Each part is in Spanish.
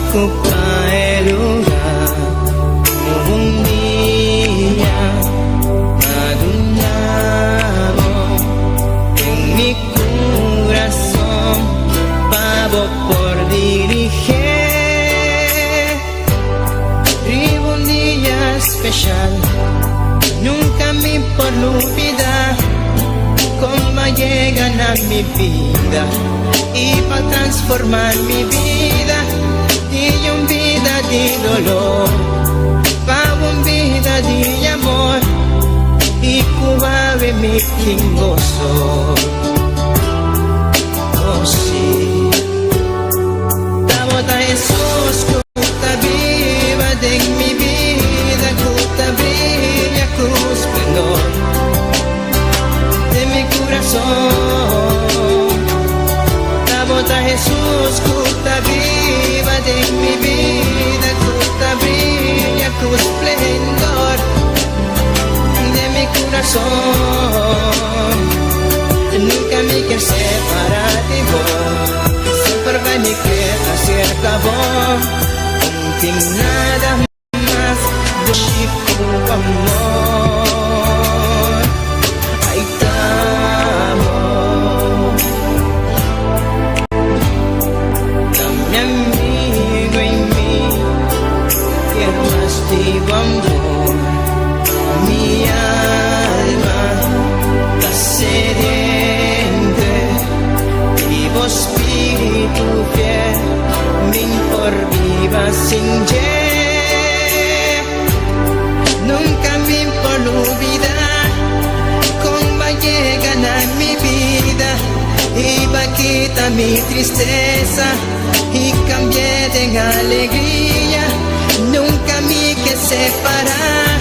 ocupa el lugar como un día madurado en mi corazón, pavo por dirigir. Vivo un día especial, nunca me por olvidar cómo llegan a mi vida y para transformar mi vida de una vida de dolor para una vida de amor y curarme mi gozo. Oh sí, damos a Jesús que viva de mi vida, que brilla con esplendor de mi corazón. Damos a Jesús que viva de mi vida, que brilla con esplendor de mi corazón. Nunca me quiero separar de vos, siempre va mi queda cerca vos, sin nada más de tu amor. Ahí estamos, dame amigo en mí, que más te amor, mi alma está sediente, vivo espíritu fiel, min por viva sin ye. Nunca me por olvidar cómo llegan a mi vida y va a quitar mi tristeza y cambié de alegría. Nunca me que separar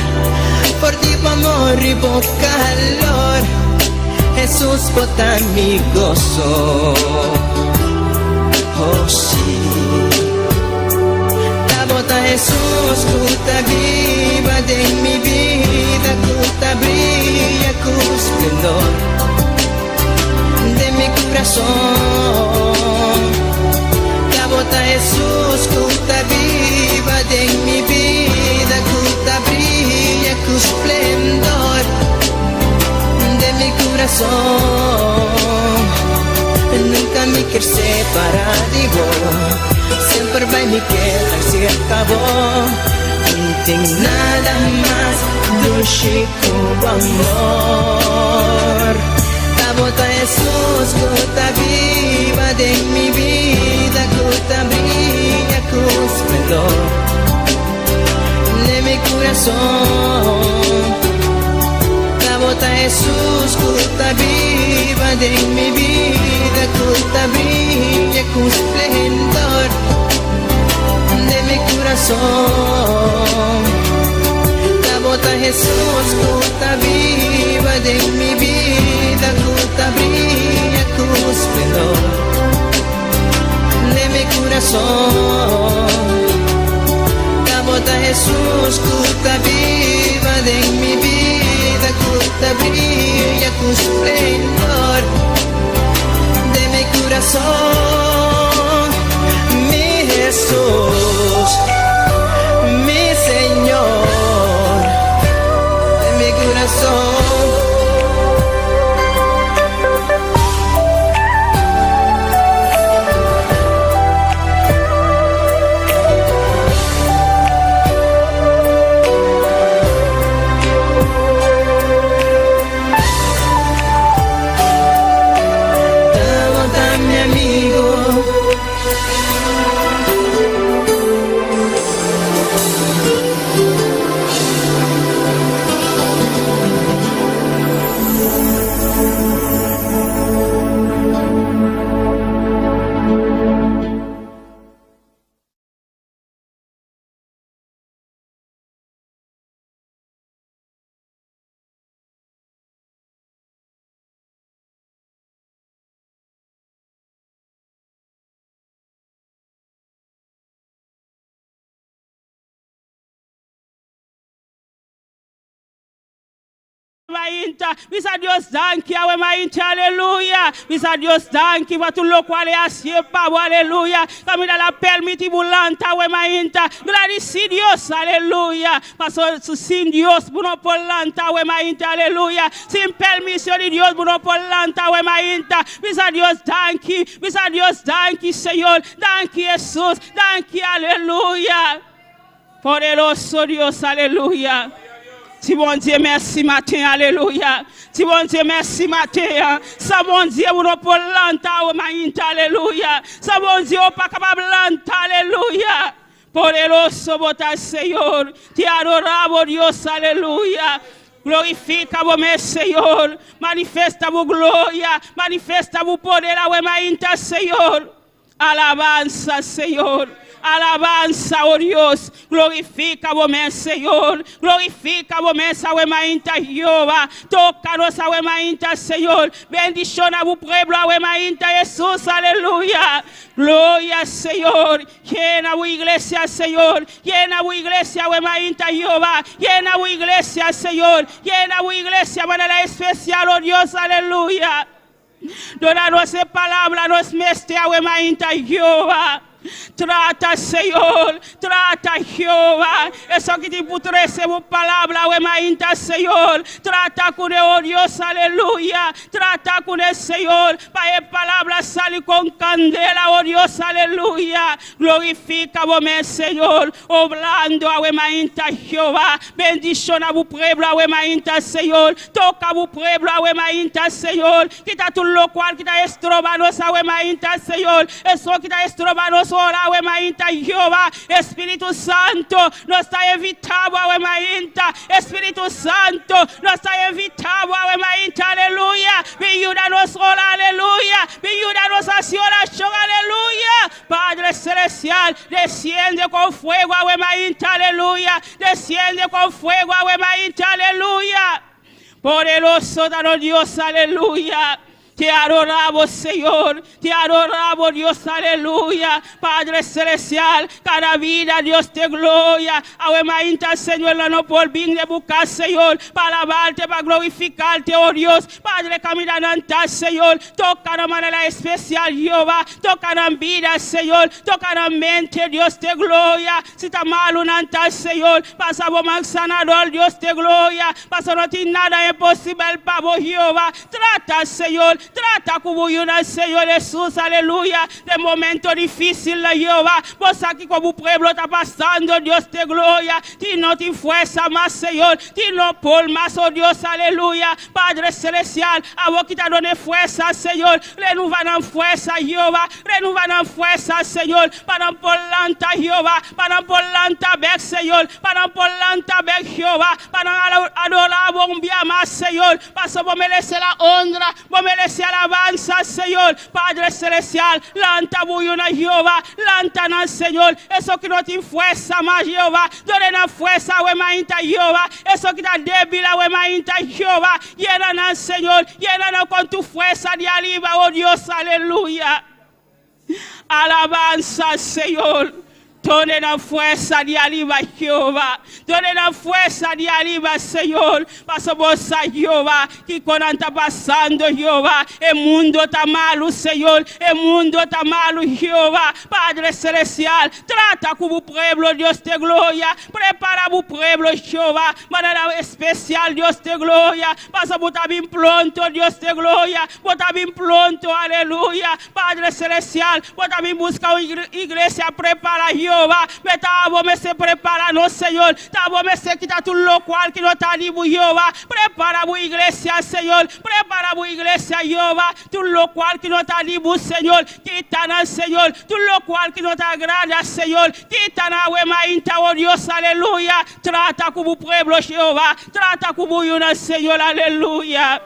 por tu amor y por calor. Jesús bota mi gozo. Oh sí, la bota Jesús que viva de mi vida, que brilla con esplendor de mi corazón. La bota Jesús que viva de mi vida, que brilla con esplendor de mi corazón. Nunca me quiero separar de vos, siempre va y me queda cerca vos. No tengo nada más dulce como amor. La bota Jesús que viva de mi vida, que brilla con esplendor de mi corazón. La bota Jesús que viva de mi vida, que brilla con esplendor de mi corazón. La bota Jesús que viva de mi vida, que brilla con esplendor de mi corazón. La bota Jesús que viva de mi vida, que brilla con esplendor de mi corazón. Mi Jesús, mi Señor, de mi corazón. Dame amigo Mainta, misa Dios danki awe mainta, aleluya. Misa Dios danki va tout lo quale asie pavo, aleluya. Camina la permiti bulanta awe mainta. Glorici Dios, aleluya. Paso sin Dios buno polanta awe mainta, aleluya. Sin permiso de Dios buno polanta awe mainta. Misa Dios danki, Señor. Danki Jesús, danki, aleluya. Poderoso Dios, aleluya. Si bon Dieu, merci matin, alléluia. Si bon Dieu, merci matin. Sa bon Dieu, vous ne pouvez l'entendre, alléluia. Sa bon Dieu, vous pas capable l'entendre, alléluia. Poderoso bota Señor. Te adoramos Dios, aleluya. Glorifica vos, Señor. Manifesta vos gloria. Manifesta vos poder, a Señor. Alabanza, Señor. Alabanza, oh Dios, glorifica vos, Señor, glorifica vos, Sahuemainta, Jehová, tócanos, Sahuemainta, Señor, bendición a vos, pueblo, Sahuemainta, Jesús, aleluya, gloria, Señor, llena vos iglesia, Señor, llena vos iglesia, Sahuemainta, Jehová, llena vos iglesia, Señor, llena vos iglesia, de manera especial, oh Dios, aleluya, donanos palabra, nos mestre, Sahuemainta, Jehová. Trata, Señor, trata, Jehová. Eso que te putrece tu palabra, Wemainta, Señor. Trata con el, oh Dios, aleluya. Trata con el Señor. Para la palabra sale con candela, oh Dios, aleluya. Glorifica vos, Señor. Oblando a Wemainta, Jehová. Bendición a tu pueblo, Wemainta, Señor. Toca a tu pueblo, Wemainta, Señor. Quita tu lo cual, quita estrobanos, Wemainta, Señor. Eso quita estrobanos. Jehová, Espíritu Santo, nos está invitado a Wemainta, Espíritu Santo, nos está invitado a Wemainta, aleluya, ayúdanos, aleluya, ayúdanos a hacer oración, aleluya, Padre Celestial, desciende con fuego a Wemainta, aleluya, desciende con fuego a Wemainta, aleluya, poderoso danos Dios, aleluya. Te adoramos, Señor. Te adoramos, Dios, aleluya. Padre Celestial, cada vida, Dios, te gloria. Awemainta, Señor, no por bien de buscar, Señor, para alabarte, para glorificarte, oh Dios. Padre, caminante, Señor. Toca de manera especial, Jehová. Toca en vida, Señor. Toca en mente, Dios, te gloria. Si está mal, unanta, Señor. Pasa vos, sanador, Dios, te gloria. Pasa no tiene nada imposible para vos, Jehová. Trata, Señor. Trata como una, Señor Jesús, aleluya, de momento difícil, Jehová. Vos aquí como pueblo está pasando, Dios te gloria. Ti no te fuerza más, Señor. Ti no por más, oh Dios, aleluya. Padre Celestial, a vos que te done fuerza, Señor. Renuvan fuerza, Jehová. Renuvan fuerza, Señor. Para por lanta, Jehová. Para por lanta, bec, Señor. Para por lanta, bec, Jehová. Para adorar, un día más, Señor. Para vos merecer la honra, vos merecer alabanza, Señor. Padre Celestial, lanta buyuna, Jehová. Lanta, Señor. Eso que no tiene fuerza más, Jehová. Dona fuerza, Wemainta, Jehová. Eso que está débil, Wemainta, Jehová. Llena, Señor. Llena con tu fuerza de arriba, oh Dios, aleluya. Alabanza, Señor. Done la fuerza de arriba, Jehová. Done la fuerza de arriba, Señor. Pasa vos, Jehová, que cuando está pasando, Jehová, el mundo está malo, Señor. El mundo está malo, Jehová. Padre Celestial, trata con tu pueblo, Dios te gloria. Prepara tu pueblo, Jehová. Manera especial, Dios te gloria. Pasa vos también pronto, Dios te gloria. Vos también pronto, aleluya. Padre Celestial, vos también busca una iglesia, prepara, Jehová. Mais ta me se prepara, no Señor. Ta me se quita tout lo cual que no está ni Jehová. Prepara bu iglesia, Señor. Prepara bu iglesia, Jehová. Tout lo cual que no está ni Señor. Quita na, Señor. Tout lo cual que no te agrada, Señor. Quita na, Wemainta, oh Dios, aleluya. Trata con tu pueblo, Jehová. Trata con tu una, Señor, aleluya.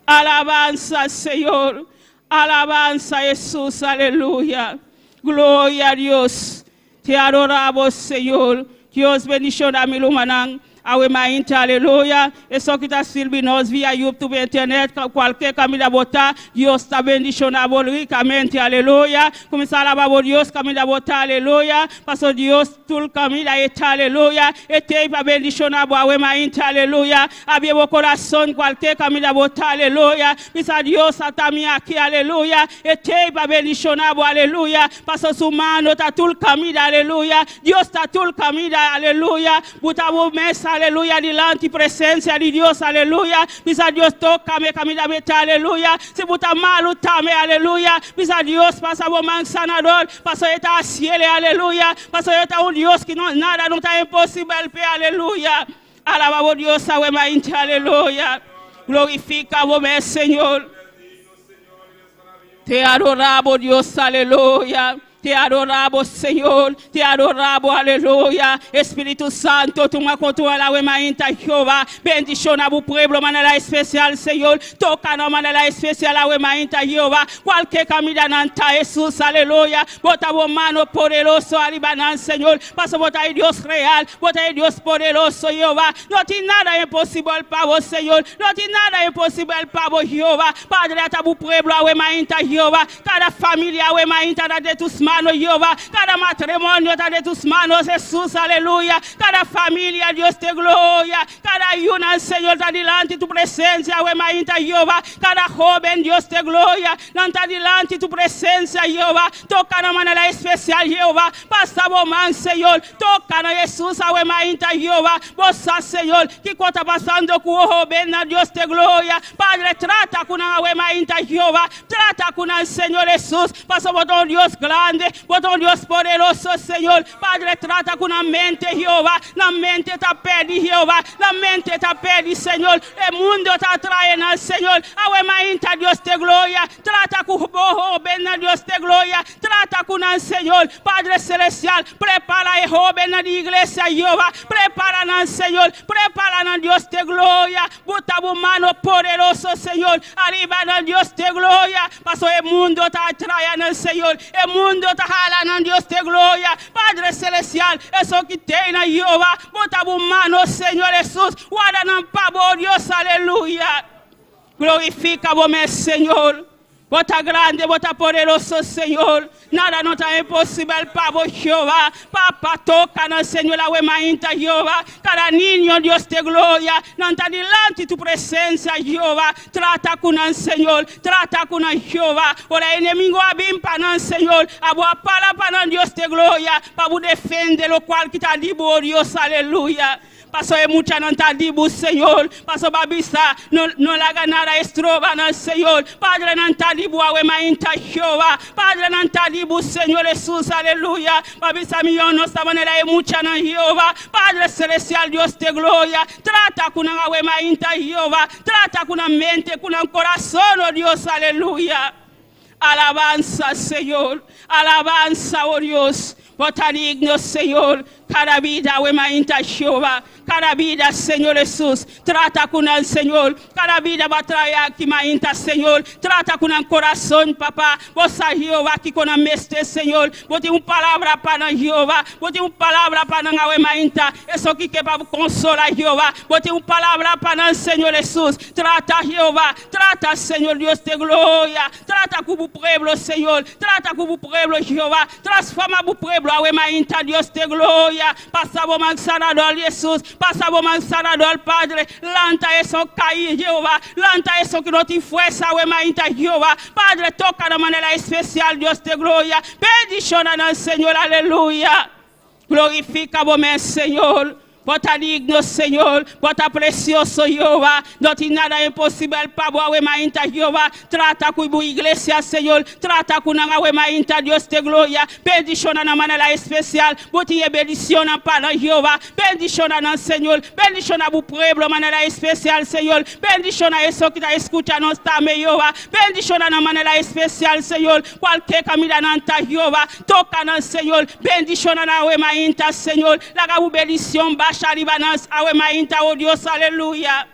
Alabanza, Señor. Alabanza, Jesús, aleluya. Gloria a Dios. Te adoramos, Señor. Dios bendición a mi lumanang. awe mainta, aleluia. Eso que está silbinos via YouTube, internet, qualquer camida botar, Dios está bendicionando ricamente, aleluia. Começar a lavar Dios, camida botar, aleluia. Pastor Dios, tout camida está, aleluia. E te para bendicionar awe mainta, aleluia. Abrir o coração, qualquer camida botar, aleluia. Pisa Dios está mi aqui, aleluia. E te para bendicionar, aleluia. Pastor Sumano, está tout camida, aleluia. Dios está tout camida, aleluia. Botamos mesa, aleluia, delante presença de Deus, aleluia. Pisa Deus toca me camida meta, aleluia. Se botar malu tame, aleluia. Pisa Deus passa o man sanador, passa eta a cielo, aleluia. Passa eta um Deus que não nada não está impossível, aleluia. Alaba Deus, awe mainte, aleluia. Glorifica o meu Senhor. Te adoramos, Deus, aleluia. Te adoramos, Senhor, te adoramos, aleluia. Espírito Santo, toma controle la wemainta, Jehová. Bendiciona o pueblo, manera especial, Senhor. Toca na manera especial la wemainta, Jehová. Qualquer camida nanta, Jesus, aleluia. Bota o mano poderoso alibanan, Senhor. Passa botar em Deus real, bota em Deus poderoso, Jehová. Não tem nada impossível para o Senhor. Não tem nada impossível para o Jehová. Padre, ata o pueblo, la wemainta, Jehová. Cada família, la wemainta, de tus manos, Jehová. Cada matrimonio está de tus manos, Jesús, aleluya. Cada familia, Dios te gloria. Cada una, Señor, está delante de tu presencia, Jehová. Cada joven, Dios te gloria. No está delante de tu presencia, Jehová. Toca de manera especial, Jehová. Pasa vos, man, Señor. Toca na Jesús, Jehová. Vos, Señor, que está pasando con joven, Dios te gloria. Padre, trata con Jehová. Trata con el Señor Jesús. Pasa vos, Dios grande. Botão Deus poderoso, Senhor. Padre, trata com a mente, Jeová. Na mente está pede, Jeová. Na mente está pede, Senhor. O mundo está traindo, Senhor. A mainta, Deus te glória. Trata com o borro, bem, Deus te glória. Trata com o Senhor. Padre celestial, prepara a robe na igreja, Jeová. Prepara na Senhor. Prepara na Deus te glória. Bota o mano poderoso, Senhor. Arriba na Deus te glória. Passou o mundo está traindo, Senhor. O mundo está jalando, Dios te gloria. Padre celestial, eso que tiene Jehová. Bota tu mano, Señor Jesús. Guarda en pavo, Dios, aleluya. Glorifica vos, Señor. Bota grande, bota poderoso, Senhor. Nada não está impossível para vos, Jeová. Papa, toca no Senhor, la wemainta, Jeová. Cada niño, Dios te gloria. Não está delante de tu presença, Jeová. Trata com o Senhor. Trata com o Jeová. Ora, inimigo abim para o Senhor. A boa palavra para Deus te gloria. Para vos defender o qual que está de boa, Deus, aleluia. Pastor é muito não está dibo, Senhor. Pastor Babissa, não laga nada estroba, não, Senhor. Padre não está dibo, a wemainta, Jeová. Padre não está dibo, Senhor Jesus, aleluia. Babissa, meu, nossa maneira é muito não, Jeová. Padre celestial, Deus te glória. Trata com a wemainta, Jeová. Trata com a mente, com o coração, oh Deus, aleluia. Alabanza, Senhor. Alabanza, oh Deus. Bota digno, Senhor. Cada vida, wemainta, Jeová. Cada vida, Senhor Jesus. Trata com o Senhor. Cada vida vai trazer aqui, mainta, Senhor. Trata com o coração, papá. Você, Jeová, que com a mestre, Senhor. Bote uma palavra para Jeová. Bote uma palavra para a wemainta. Isso que é para consolar, Jeová. Bote uma palavra para o Senhor Jesus. Trata, Jeová. Trata, Senhor, Deus te glória. Trata com o pueblo, Senhor. Trata com o pueblo, Jeová. Transforma o pueblo, a wemainta, Deus te glória. Passa o mansanador, Jesus. Passa o mansanador, Padre. Lanta isso cair, Jeová. Lanta isso que não te fuerza, a wemainta, Jeová. Padre, toca de maneira especial, Deus te glória. Bendicionar no Senhor, aleluia. Glorifica o meu Senhor. Bota digno, Senhor. Bota precioso, Jeová. Não tem nada impossível para o wemainta, Jeová. Trata com a igreja, Senhor. Trata com a wemainta, Deus te glória. Bendiciona de maneira especial. Bote bendiciona para Jeová. Bendiciona no Senhor. Bendiciona o pueblo de maneira especial, Senhor. Bendiciona isso que está escutando também, Jeová. Bendiciona de maneira especial, Senhor. Qualquer caminho não está, Jeová. Toca no Senhor. Bendiciona na wemainta, Senhor. Laga o bendição baixa ribanas a wemainta, oh Dios, aleluya.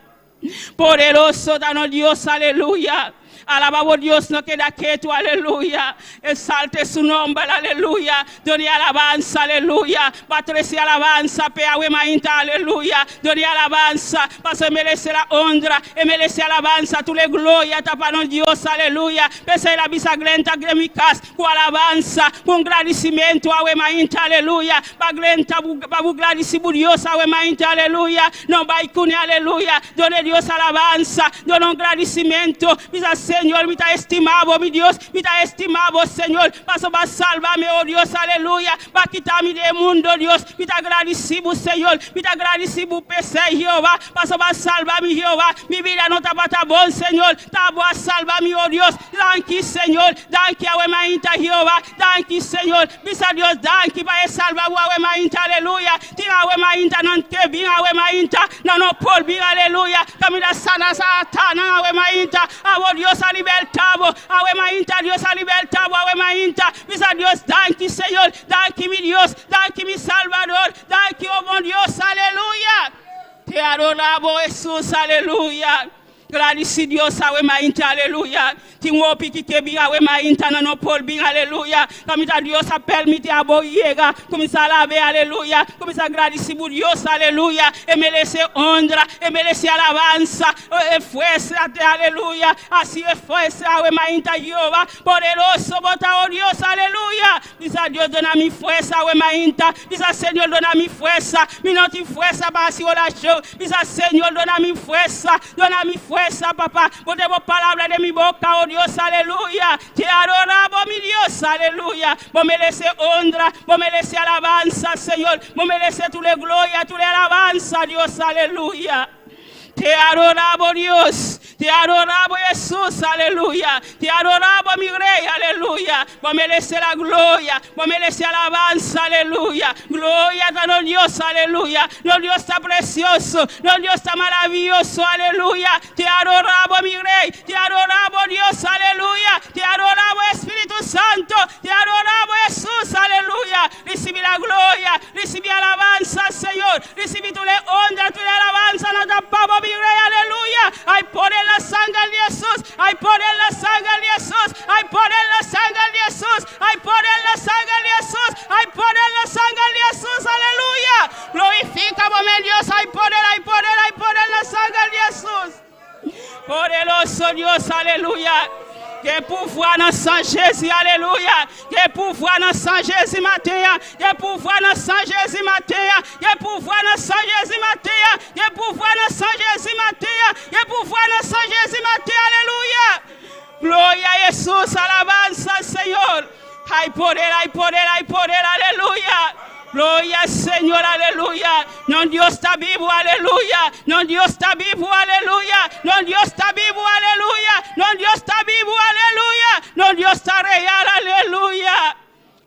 Poderoso dano Dios, aleluya. Alabamos Dios, no queda quieto, aleluya. Exalte su nombre, aleluya. Doni alabanza, aleluya. Patrese alabanza, peawe mainta, aleluya. Doni alabanza, parce merece la honra, e merece alabanza, tu le gloria, tapano Dios, aleluya. Pese la bisa glenta, gremicas, cu alabanza, con agradecimiento, awe mainta, aleluya. Pa glenta, pa agradecibu Dios, awe mainta, aleluya. No baikune, aleluya. Doni Dios alabanza, doni agradecimiento. Misa Señor, mi ta estimado, mi Dios, mi ta estimado, Señor. Paso va salvarme, oh Dios, aleluya. Va quitarme del mundo, Dios. Mi ta agradecido, Señor. Mi ta agradecido, pese, Jehová. Paso va salvarme, Jehová. Mi vida no está para bon, Señor. Ta va salvarme, oh Dios. Thank you, Señor. Thank you, awe mainta, Jehová. Thank you, Señor. Misa Dios, thank you, para salvar, awe mainta, aleluya. Tira awe mainta, non te bien, awe mainta. No Paul bien, aleluya. Camina sana, satana, awe mainta. Awe Dios a libertado. Awe mainta, Dios a libertado, awe mainta. Misa Dios, thank you, Señor. Thank you, mi Dios. Thank you, mi Salvador. Thank you, oh mon Dios, aleluya. Te adoramos, Jesús, aleluya. Glorici Dios, awe mainta, aleluya. Tingo piki kebi awe mainta no Paul bin, aleluya. Kamita Dios a permite abo yega, komisa lave, aleluya. Komisa glorici Dios, aleluya. E merece honra, e merece alabanza, e fuerza, aleluya. Así es fuerza, awe mainta Jehová, poderoso, bota oh Dios, aleluya. Dice Dios, dona mi fuerza, awe mainta. Dice Señor, dona mi fuerza, mi no ti fuerza para si ola show. Dice Señor, dona mi fuerza, fuerza, papá, bote vos palabras de mi boca, oh Dios, aleluya. Te adoramos, mi Dios, aleluya. Vos mereces honra, vos mereces alabanza, Señor. Vos mereces tu gloria, tu alabanza, Dios, aleluya. Te adoramos, Dios. Te adoramos, Jesús, aleluya. Te adoramos, mi Rey, aleluya. Vos mereces la gloria, vos mereces alabanza, aleluya. Gloria a Dios, aleluya. No Dios está precioso, no Dios está maravilloso, aleluya. Te adoramos, mi Rey. Te adoramos, Dios, aleluya. Te adoramos, Espíritu Santo. Te adoramos, Jesús, aleluya. Recibe la gloria, recibe alabanza, Señor. Recibe tu honra, tu alabanza, no tapamos, mi Rey, aleluya. Hay poder en la sangre de Jesús, hay poder en la sangre de Jesús, hay poder en la sangre de Jesús, hay poder en la sangre de Jesús, hay poder en la sangre de Jesús, aleluya. Glorificamos, mi Dios, hay poder en la sangre de Jesús. Poderoso Dios, aleluya. Que pouvoir dans sang Jésus, alléluia. Que pouvoir dans sang Jésus matin. Que pouvoir dans sang Jésus matin. Que pouvoir dans sang Jésus matin. Que pouvoir dans sang Jésus matin. Que pouvoir dans sang Jésus matin, alléluia. Gloria a Jesús, alabanza, Señor. Hay poder, aleluya. Gloria al Señor, aleluya. No Dios está vivo, aleluya. No Dios está vivo, aleluya. No Dios está vivo, aleluya. No Dios está vivo, aleluya. No Dios está real, aleluya.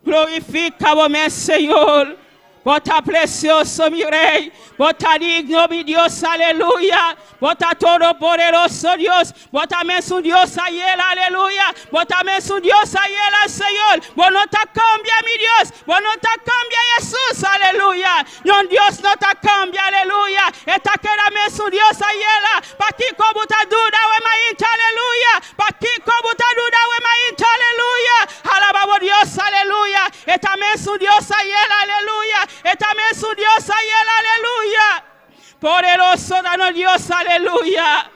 Glorificamos, mi Señor. Bota precioso, mi Rey. Bota digno, mi Dios, aleluya. Bota todo poderoso, Dios. Bótame su Dios a él, aleluya. Bótame su Dios a él, Señor. Vos no te cambia, mi Dios. Vos no te cambia, Jesús, aleluya. No, Dios no te cambia, aleluya. Esta querame su Dios a él. Pa' ti como te duda, we mainta, aleluya. Pa' ti como te duda, we mainta, aleluya. Alabamos Dios, aleluya. Esta me su Dios a él, aleluya. Esta me su Dios a él, aleluya. Poderoso danos Dios, aleluya.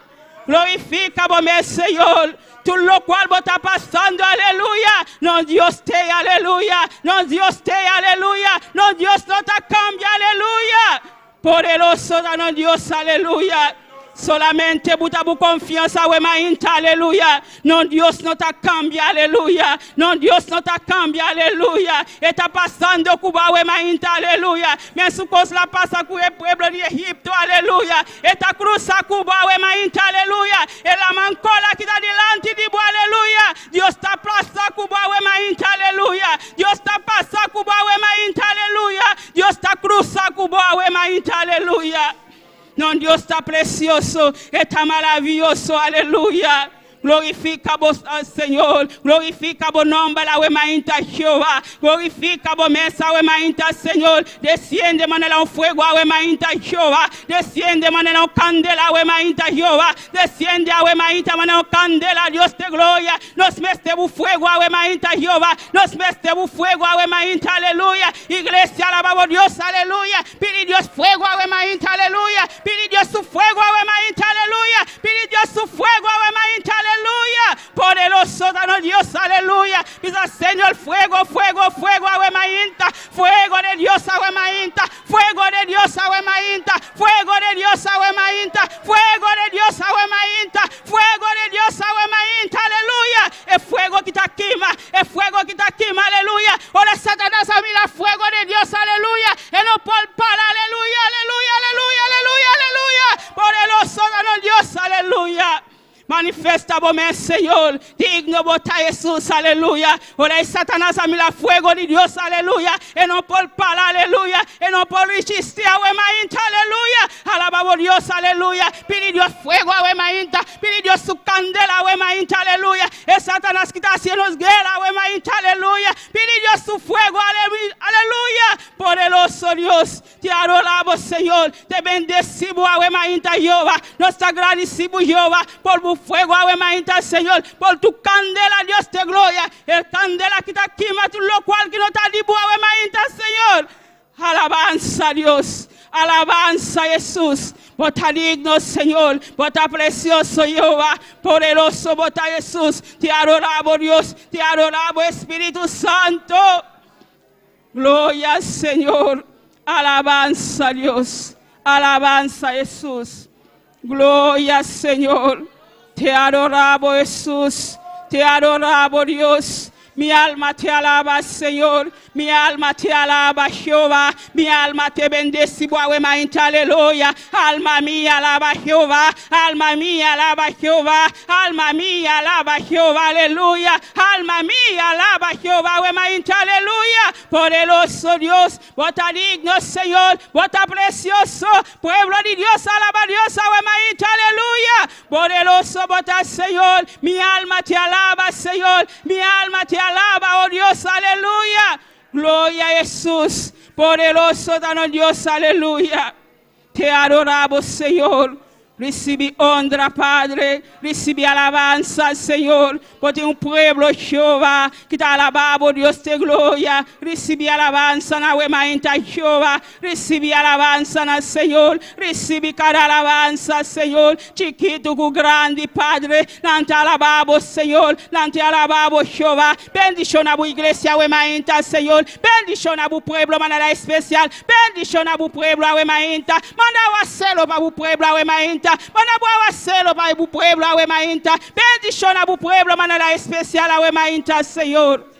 Glorifica por mi Señor. Tú lo cual vos está pasando, aleluya. No Dios te, aleluya. No Dios te, aleluya. No Dios no te cambia, aleluya. Poderoso danos Dios, aleluya. Solamente buta bu confianza, we mainta, aleluya. No Dios no te cambia, aleluya. No Dios no te cambia, aleluya. Está pasando Cuba, we mainta, aleluya. Men su cosa la pasa con el pueblo de Egipto, aleluya. Está cruza Cuba, we mainta, aleluya. En la mancola que está delante de vos, aleluya. Dios está pasa Cuba, we mainta, aleluya. Dios está pasa Cuba, we mainta, aleluya. Dios está cruza Cuba, we mainta, aleluya. No, Dios está precioso, está maravilloso, aleluya. Glorifica vos, Señor. Glorifica vos nombre, la wemainta Jehová. Glorifica vos mesa, wemainta, Señor. Desciende, manera un fuego, wemainta Jehová. Desciende, manera un candela, wemainta Jehová. Desciende, wemainta, manera un candela, Dios de gloria. Nos meste bu fuego, wemainta Jehová. Nos meste bu fuego, wemainta, aleluya. Iglesia, alabamos Dios, aleluya. Pide Dios fuego, wemainta, aleluya. Pide Dios su fuego, wemainta, aleluya. Pide Dios su fuego, wemainta, aleluya. Poderoso danos Dios, aleluya. Dice Señor, fuego, fuego, fuego, wemainta. Fuego de Dios, wemainta. Fuego de Dios, wemainta. Fuego de Dios, wemainta. Fuego de Dios, wemainta. Fuego de Dios, wemainta, aleluya. El fuego que te quema, el fuego que te quema, aleluya. Ahora Satanás a mira fuego de Dios, aleluya. Y no por para, aleluya, aleluya, aleluya, aleluya, aleluya. Poderoso danos Dios, aleluya. Manifesta vos, Señor, digno vota Jesús, aleluya. Ahora Satanás a mí la fuego de Dios, aleluya. Y no por para, aleluya. Y no por resistir, wemainta, aleluya. Alabamos Dios, aleluya. Pide Dios fuego, wemainta. Pide Dios su candela, wemainta, aleluya. Es Satanás que está haciendo guerra, wemainta, aleluya. Pide Dios su fuego, aleluya. Poderoso Dios, te adoramos, Señor. Te bendecimos, wemainta, Jehová. Nos agradecimos, Jehová, por tu fuego, wemainta, Señor, por tu candela, Dios de gloria. El candela que te quema, tu lo cual que no te dibu, wemainta, Señor. Alabanza, Dios. Alabanza, Jesús. Bota digno, Señor. Bota precioso, Jehová. Poderoso, bota Jesús. Te adoramos, Dios. Te adoramos, Espíritu Santo. Gloria, Señor. Alabanza, Dios. Alabanza, Jesús. Gloria, Señor. Te adoramos, Jesús. Te adoramos, Dios. Mi alma te alaba, Señor. Mi alma te alaba, Jehová. Mi alma te bendice, wemainta, aleluya. Alma mía alaba Jehová. Alma mía alaba Jehová. Alma mía alaba Jehová, aleluya. Alma mía alaba Jehová, wemainta, aleluya. Poderoso Dios, bota digno, Señor. Bota precioso. Pueblo de Dios, alaba a Dios, wemainta, aleluya. Poderoso, bota, Señor. Mi alma te alaba, Señor. Mi alma te alaba, oh Dios, aleluya. Gloria a Jesús. Poderoso danos Dios, aleluya. Te adoramos, Señor. Recibe honra, Padre. Recibe alabanza, Señor. Porque un pueblo, Jehová, que te alabamos, Dios de gloria. Recibe alabanza, na wemainta, Jehová. Recibe alabanza, na Señor. Recibe cada alabanza, Señor. Chiquito con grande, Padre. Não te alabamos, Señor. Não te alabamos, Jehová. Bendición a tu iglesia, wemainta, Señor. Bendición a tu pueblo, manera especial. Bendición a tu pueblo, wemainta. Manda o acelo para tu pueblo, wemainta. Manda boa acelo para o pueblo, wemainta. Bendición a tu pueblo, manera especial, wemainta, Señor.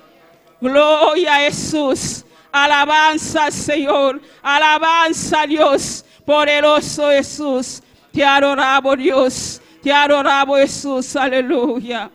Gloria a Jesús. Alabanza, Señor. Alabanza, Dios. Poderoso Jesús. Te adoramos, Dios. Te adoramos, Jesús. Aleluya.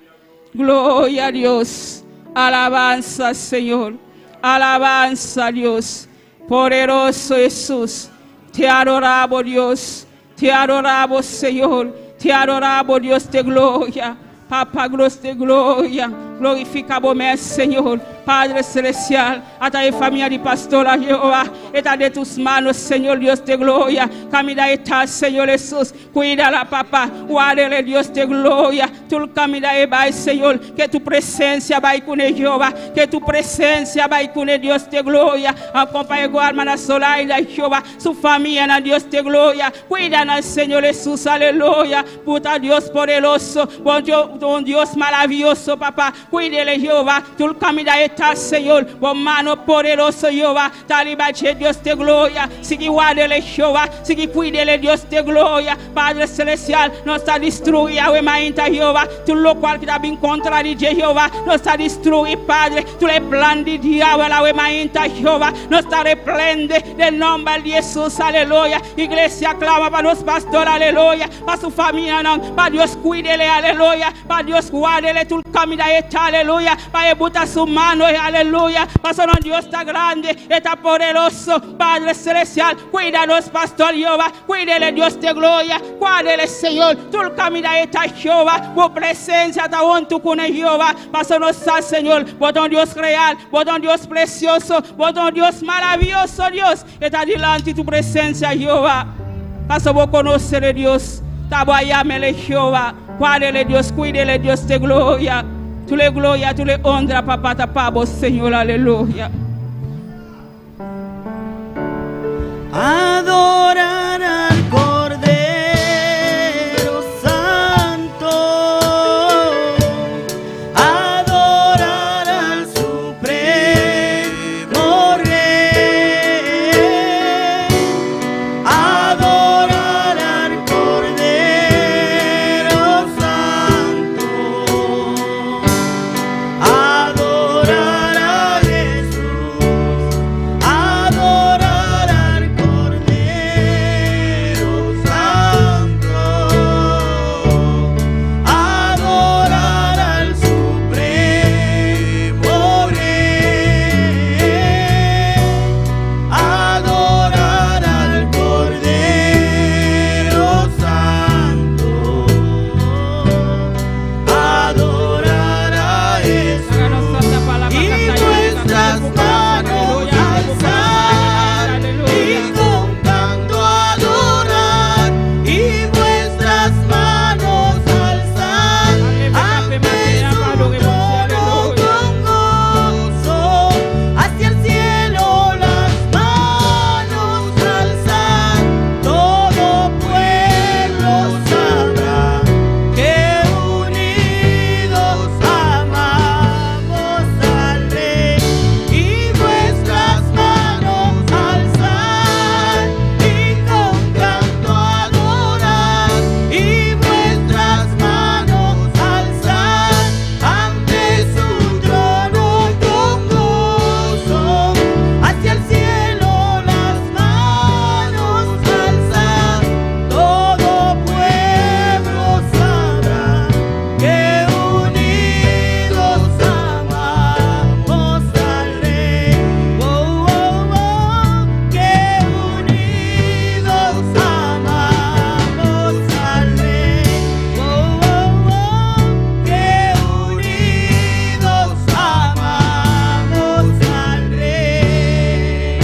Gloria a Dios. Alabanza, Señor. Alabanza, Dios. Poderoso Jesús. Te adoramos, Dios. Te adoramos, Señor. Te adoramos, Dios de gloria. Papá, Dios de gloria. Glorificamos, Señor. Padre celestial, a ta familia de pastora Jehová, está de tus manos, Señor Dios de gloria. Camina está, Señor Jesús. Cuídala, papá. Guárdale, Dios de gloria. Tú camina y va, Señor. Que tu presencia va con Jehová. Que tu presencia va con Dios de gloria. Acompañe con hermana Solaida, Jehová. Su familia, Dios de gloria. Cuídala, Señor Jesús. Aleluya. Puta Dios poderoso. Bon Dios maravilloso, papá. Cuídele, Jehová. Tú camina y Señor, por mano poderoso, Jehová, talibache Dios de gloria, sigue guardele, Jehová, sigue cuídele, Dios de gloria, Padre celestial, no está destruida, wemainta, Jehová, tú lo cual que está bien contra de Jehová, no está destruido, Padre, tú le plan de diablo, la wemainta, Jehová, no está reprende del nombre de Jesús, aleluya, iglesia clama para los pastores, aleluya, para su familia, para Dios cuídele, aleluya, para Dios guardele, tú camina esta, aleluya, para botar su mano, aleluya. Pastor, Dios está grande, está poderoso, Padre celestial. Cuídanos, Pastor Jehová, cuídele, Dios de gloria, guárdele, Señor. Tú el camino está Jehová, tu presencia está junto con Jehová. Pastor, nos está, Señor, botón Dios real, botón Dios precioso, botón Dios maravilloso, Dios. Está delante de tu presencia, Jehová. Pastor, vos conoces, Dios. Tabayamele Jehová, guárdele, Dios, cuídele, Dios de gloria. Tú le gloria, tú le honra, papá, tapabo, Señor, aleluya. Adorar al Cordero Santo, adorar al Supremo Rey, adorar al Cordero Santo, adorar a Jesús, adorar al Cordero Santo, adorar al Supremo Rey, adorar al Cordero Santo, adorar a Jesús. Y nuestras manos alzar y con canto adorar, y nuestras manos alzar ante su trono con gozo, hacia el cielo las manos alzar. Todo pueblo sabrá que unidos amamos al Rey, y nuestras manos alzar y con canto adorar, y nuestras manos alzar ante su trono con gozo, hacia el cielo las manos alzar. Todo pueblo sabrá que unidos amamos al Rey. Oh, oh, oh, que unidos amamos al Rey. Oh, oh, oh, que unidos amamos al Rey.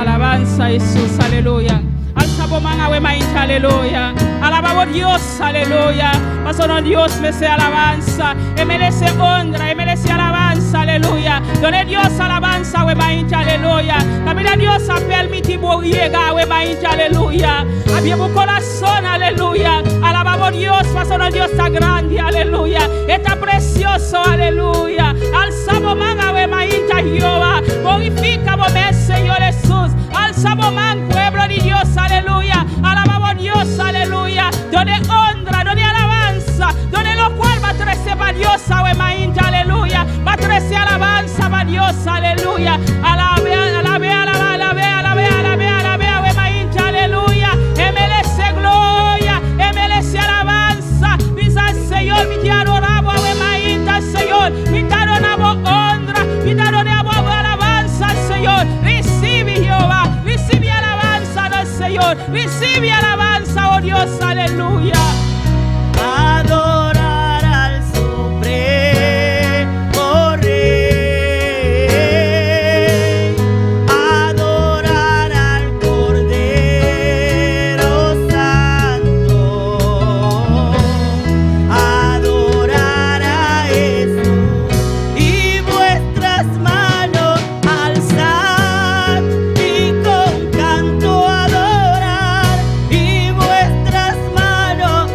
Alabanza a Jesús, aleluya. Alzabo man awe maíz, aleluya. Alabamos Dios, aleluya. Pastor Dios merece alabanza, y merece honra, y merece alabanza, aleluya. Donde Dios alabanza, awe maíz, aleluya. También Dios ha permitido llegar, awe maíz, aleluya. Abrimos corazón, aleluya. Alabamos Dios, Pastor Dios está grande, aleluya. Está precioso, aleluya. Alzabo man awe maíz, Jehová. Glorificamos, Señor Jesús. Alzamos man, pueblo de Dios, aleluya. Alabamos Dios, aleluya. Donde honra, donde alabanza, donde lo cual va a trecer para Dios, aleluya. Va a trecer alabanza para Dios, aleluya. Alabe, alabe, alabe, alabe, alabe, alabe, alabe, aleluya. MLS gloria, MLS alabanza. Visa al Señor, mi te adoramos, Señor. Mi te adoramos honra, mi te adoramos alabanza, Señor. Recibe Jehová, recibe alabanza del Señor. Recibe alabanza, oh Dios, aleluya. Adorar al Supremo Rey, adorar al Cordero Santo, adorar a Jesús, y vuestras manos alzar y con canto adorar, y vuestras manos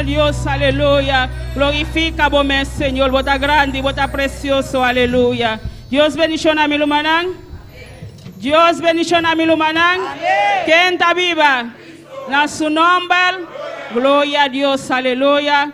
de Dios, aleluya. Glorifica vos, Señor, vos grande y vos precioso, aleluya. Dios bendición a mi lumanán. Dios bendición a mi lumanán. ¿Quién está viva? En su nombre, gloria a Dios, aleluya.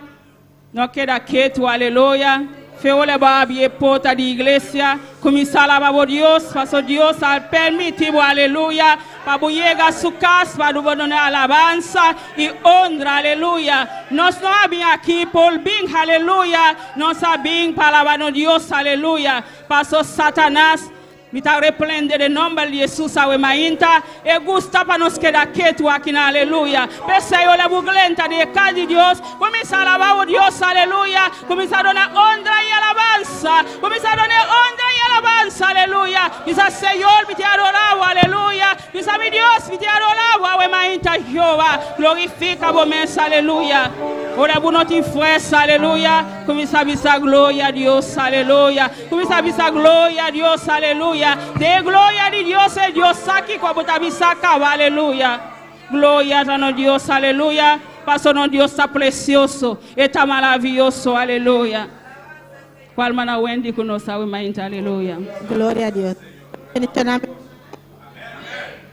No queda quieto, aleluya. Feole va bien porta de iglesia. Comienza a alabar a Dios, paso Dios al permitir, aleluya. Para llegar a su casa, para donar alabanza y honra, aleluya. Nos no había aquí por bien, aleluya. Nos habían para alabar a Dios, aleluya. Paso Satanás. Me está reprende de nombre de Jesús a Wemainta. E gusta para nos quedar quietos aquí, aleluya. Pese yo la buglenta de cada Dios. Comienza a alabar a Dios, aleluya. Comienza a donar honra y alabanza. Comienza a donar honra y alabanza, aleluya. Dice Señor, me te adorado, aleluya. Dice mi Dios, me te adorado a Wemainta, Jehová. Glorifica vos, aleluya. Ora bu not fuerza, aleluya. Comienza a avisar gloria a Dios, aleluya. Comienza a avisar gloria a Dios, aleluya. De gloria de Dios, el Dios aquí cuando te avisa, aleluya. Gloria a Dios, aleluya. Paso no Dios está precioso, está maravilloso, aleluya. Cual mana Wendy que nos sabe más, aleluya. Gloria a Dios.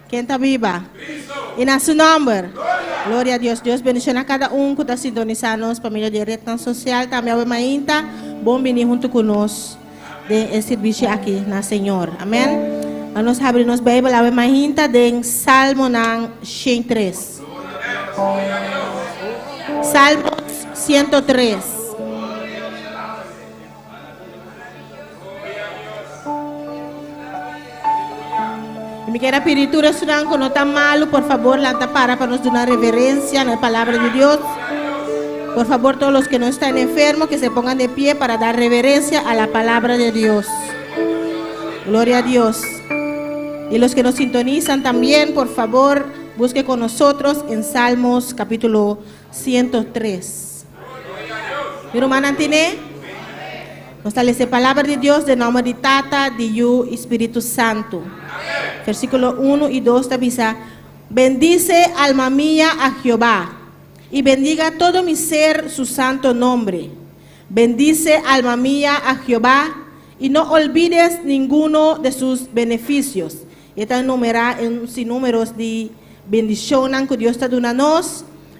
¿Quién está viva? Y en su nombre. Gloria a Dios. Dios bendición a cada uno que está sintonizando, familia de Red Social. También a Mainta. Bom venir junto con nosotros de servicio aquí, na Señor. Amén. Vamos a abrir nos Bíblia, a Mainta de Salmo 103. Salmo 103. Me queda espiritura sudan no está malo, por favor, lanta para nos dar una reverencia en la palabra de Dios. Por favor, todos los que no están enfermos, que se pongan de pie para dar reverencia a la palabra de Dios. Gloria a Dios. Y los que nos sintonizan también, por favor, busque con nosotros en Salmos capítulo 103. Mi hermana tiene, nos establece palabra de Dios de nombre de Tata, de Yu, Espíritu Santo. Versículo 1 y 2 te avisa: bendice alma mía a Jehová, y bendiga todo mi ser su santo nombre. Bendice alma mía a Jehová, y no olvides ninguno de sus beneficios. Y está enumerada en sinnúmeros de bendiciones que Dios está dando.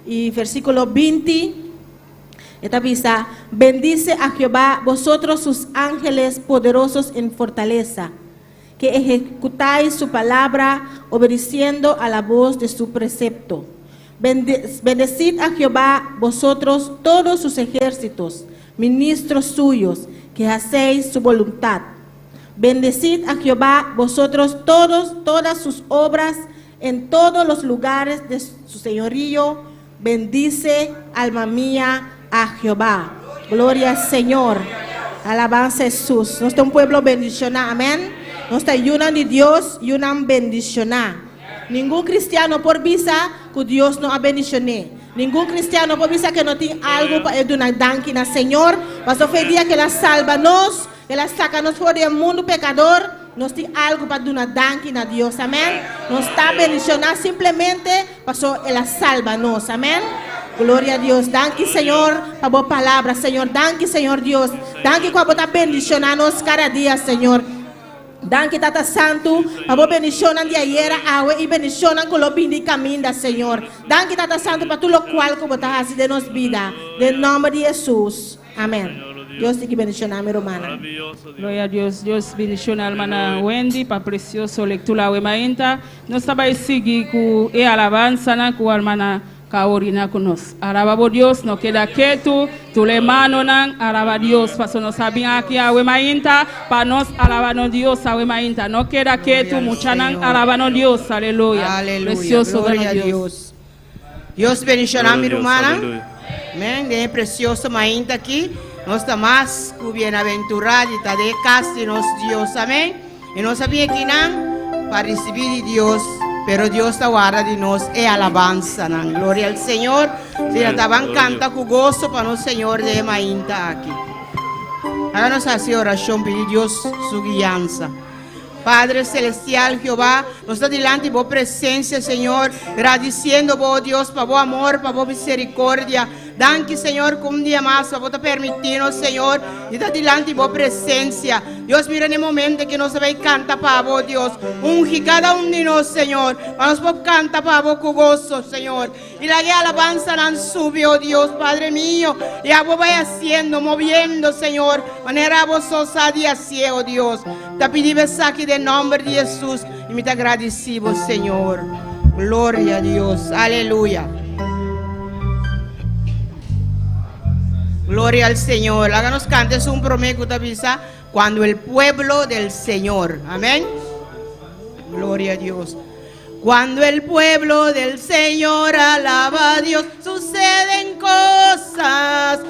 Y versículo 20, esta avisa: bendice a Jehová vosotros sus ángeles poderosos en fortaleza, que ejecutáis su palabra obedeciendo a la voz de su precepto. Bendecid a Jehová vosotros todos sus ejércitos, ministros suyos, que hacéis su voluntad. Bendecid a Jehová vosotros todas sus obras en todos los lugares de su señorío. Bendice alma mía a Jehová. Gloria al Señor. Alabanza a Jesús. Nuestro pueblo bendicionado. Amén. Nos está ayunan de Dios y una bendición. Ningún cristiano por visa que Dios no ha bendicionado. Ningún cristiano por visa que no tiene algo para dar danquina al Señor. Pasó fue día que la salva nos, que la saca nos fuera del mundo pecador. Nos tiene algo para dar danquina a Dios. Amén. Nos está bendicionando simplemente pasó la salva nos. Amén. Gloria a Dios. Danke, Señor, por tu palabra, Señor. Danke, Señor Dios. Danke por tu bendicionarnos cada día, Señor. Danke, Tata Santo, por bendición de ayer y bendición con lo bien de camino, Señor. Danke, Tata Santo, para todo lo cual como te hace de nos vida. En nombre de Jesús. Amén. Dios te bendicionar, mi hermana. Gloria a Dios. Dios bendición a hermana Wendy, para precioso lectura de Mainta. Nos estaba a seguir con alabanza con hermana Kaorina con nos. Alaba a Dios, no queda quieto. Tu le mano nan, alaba a Dios. Paso nos sabían aquí a Wemainta, para nos alabar a Dios a Wemainta. No queda quieto, mucha nan, alaba a Dios. Aleluya. Aleluya. Precioso Gloria a Dios. Dios. Dios bendicionará a mi hermana. Amén. De precioso Mainta aquí. Nós está más bienaventurado y está de casi nos Dios. Amén. Y no sabía que nan para recibir de Dios. Pero Dios está guarda de nos e alabanza. Nan. Gloria al Señor. Si la estaban canta con gozo para el Señor de Mainta aquí. Háganos así oración, pedir Dios su guianza. Padre Celestial, Jehová, nos está delante de vos presencia, Señor, agradeciendo vos, Dios, para vos amor, para vos misericordia. Danke, Señor, que un día más vamos a permitirnos, Señor, de estar delante de tu presencia. Dios, mira en el momento que nos va a cantar para vos, Dios. Unge cada uno de nosotros, Señor. Vamos a cantar para vos con gozo, Señor. Y la alabanza nos subió, Dios, Padre mío. Y a vos vaya haciendo, moviendo, Señor. Manera vos día ciego, Dios. Te pedimos aquí en nombre de Jesús. Y me te agradecimos, Señor. Gloria a Dios. Aleluya. Gloria al Señor. Háganos cantes un promedio de visa cuando el pueblo del Señor. Amén. Gloria a Dios. Cuando el pueblo del Señor alaba a Dios, suceden cosas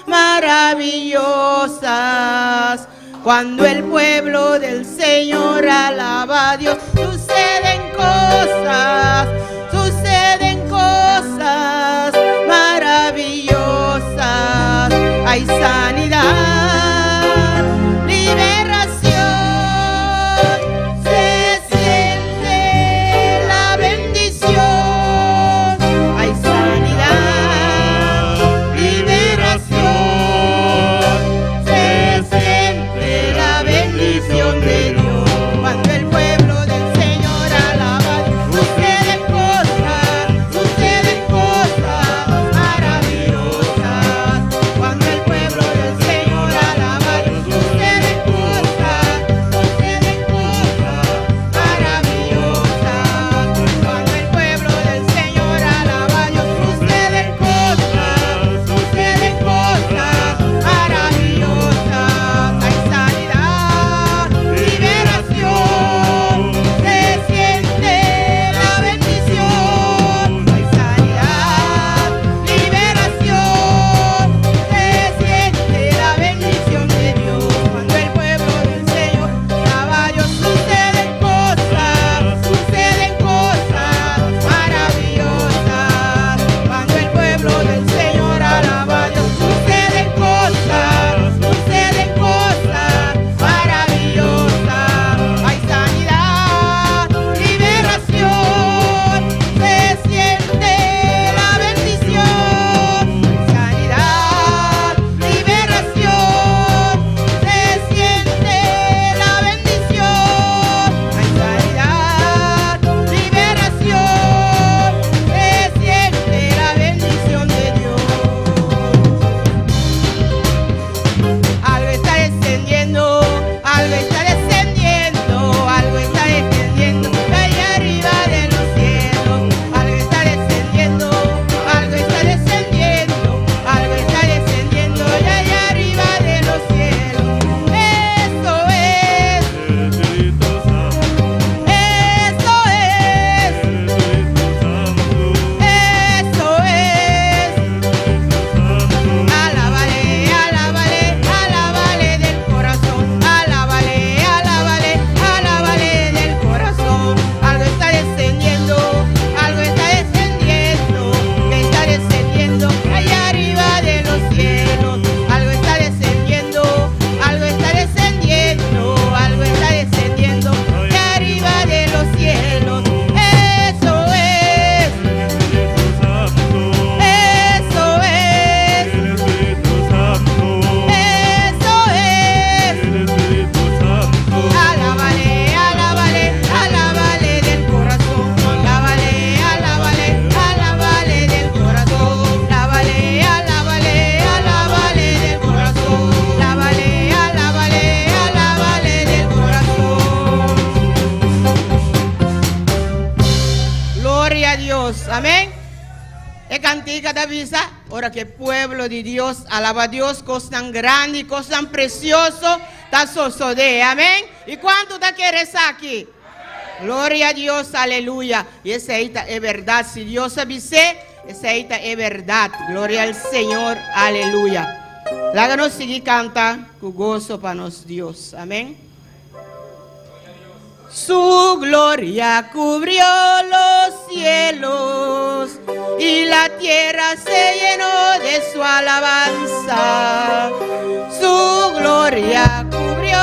maravillosas. Cuando el pueblo del Señor alaba a Dios, suceden cosas maravillosas. Hay sanidad, liberación, se siente la bendición. Hay sanidad, liberación, se siente la bendición de Dios. Cuando el pueblo del Señor alaba, suceden cosas maravillosas. Cuando el pueblo del Señor alaba, suceden cosas maravillosas. Cuando el pueblo del Señor alaba, suceden cosas maravillosas. Hay sanidad, liberación, se siente la bendición. Hay sanidad, liberación, se siente la bendición de Dios. Cuando el pueblo del Señor alaba, suceden cosas maravillosas. Cuando el pueblo del Señor alaba, suceden cosas maravillosas. Hay sanidad, liberación, se siente la bendición. Sanidad, liberación, se siente la bendición. Hay sanidad, liberación, se siente la bendición de Dios. Algo está descendiendo, algo está descendiendo, algo está descendiendo de allá arriba de los cielos. Algo está descendiendo, algo está descendiendo, algo está descendiendo de allá arriba de los cielos. Eso es, alábale, alábale, alábale del corazón. Alábale, alábale, alábale del corazón. Algo está descendiendo, allá arriba de los cielos. Algo está descendiendo, algo está descendiendo, algo está descendiendo de arriba de los cielos. Eso es, eso es, eso es. Alábale, alábale, alábale del corazón. Alábale, alábale, alábale del corazón. Alábale, alábale, alábale del corazón. Alábale, alábale, alábale del corazón. Gloria a Dios. Amén. Es cantica de avisa. Ahora que el pueblo de Dios alaba a Dios, cosa tan grande y cosa tan precioso, está sosode. Amén. ¿Y cuánto te quieres aquí? Gloria a Dios, aleluya. Y esa es verdad. Si Dios avise, esa es verdad. Gloria al Señor, aleluya. Láganos seguir canta con gozo para nos Dios. Amén. Su gloria cubrió los cielos y la tierra se llenó de su alabanza. Su gloria cubrió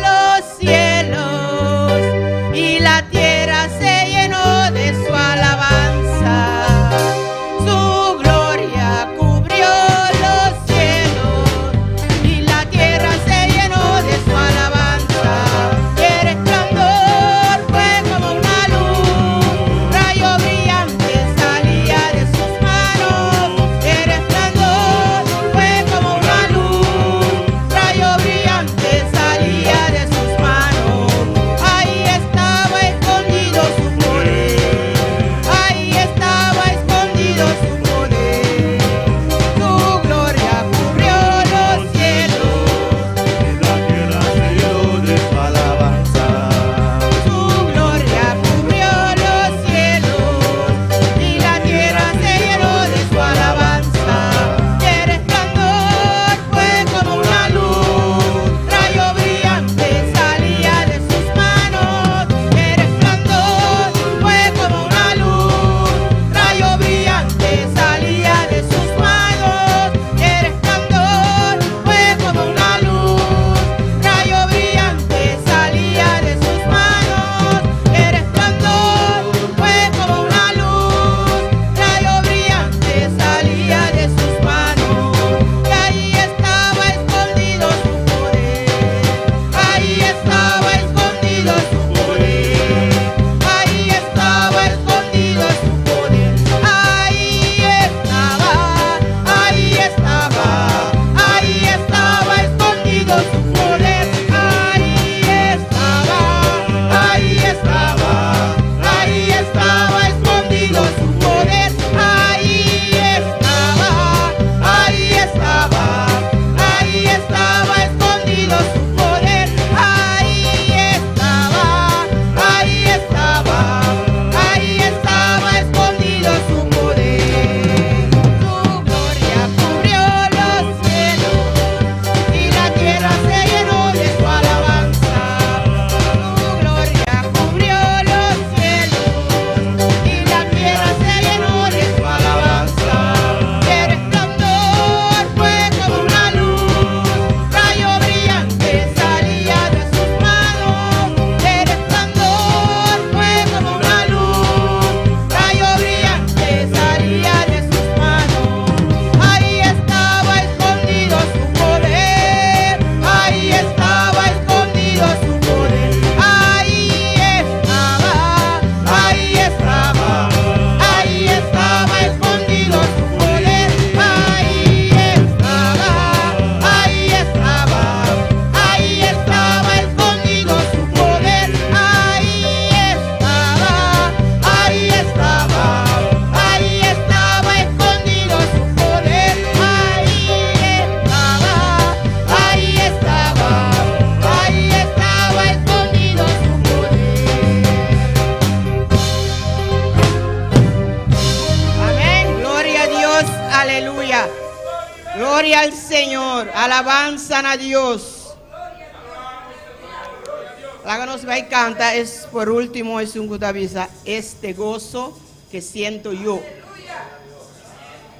los cielos y la tierra se llenó de su alabanza. Alabanza a Dios. La que nos va a cantar es por último, es un avisa, este gozo que siento yo.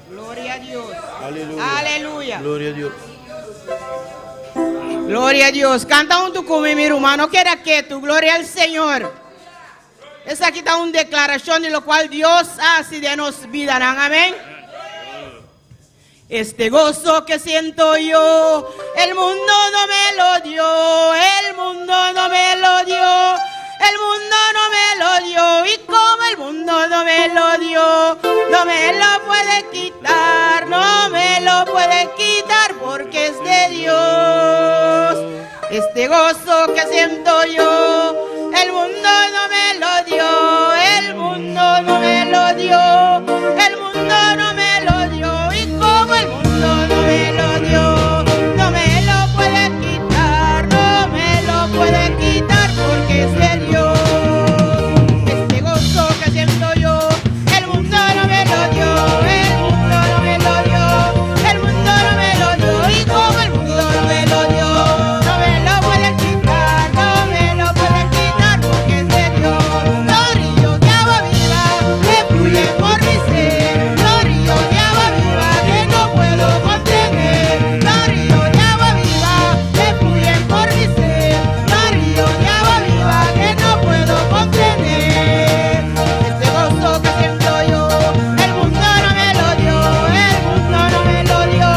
Gloria a Dios. Aleluya. Aleluya. Gloria a Dios. Gloria a Dios. Canta junto conmigo, mi hermano. Queda quieto. Gloria al Señor. Esa aquí está una declaración de lo cual Dios hace de nos vida. Amén. Este gozo que siento yo, el mundo no me lo dio, el mundo no me lo dio, el mundo no me lo dio, y como el mundo no me lo dio, no me lo puede quitar, no me lo puede quitar porque es de Dios. Este gozo que siento yo, el mundo no me lo dio, el mundo no me lo dio, el mundo no me lo dio, y como el mundo no me lo dio, no me lo puede quitar, no me lo puede quitar porque es de Dios. Este gozo que siento yo, el mundo no me lo dio, el mundo no me lo dio, el mundo no me lo dio, y como el mundo no me lo dio, no me lo puede quitar, no me lo puede quitar porque es de Dios. Los ríos de agua viva que fluyen por mi ser, los ríos de agua viva que no puedo contener, los ríos de agua viva que fluyen por mi ser, los ríos de agua viva que no puedo contener. Este gozo que siento yo, el mundo no me lo dio, el mundo no me lo dio,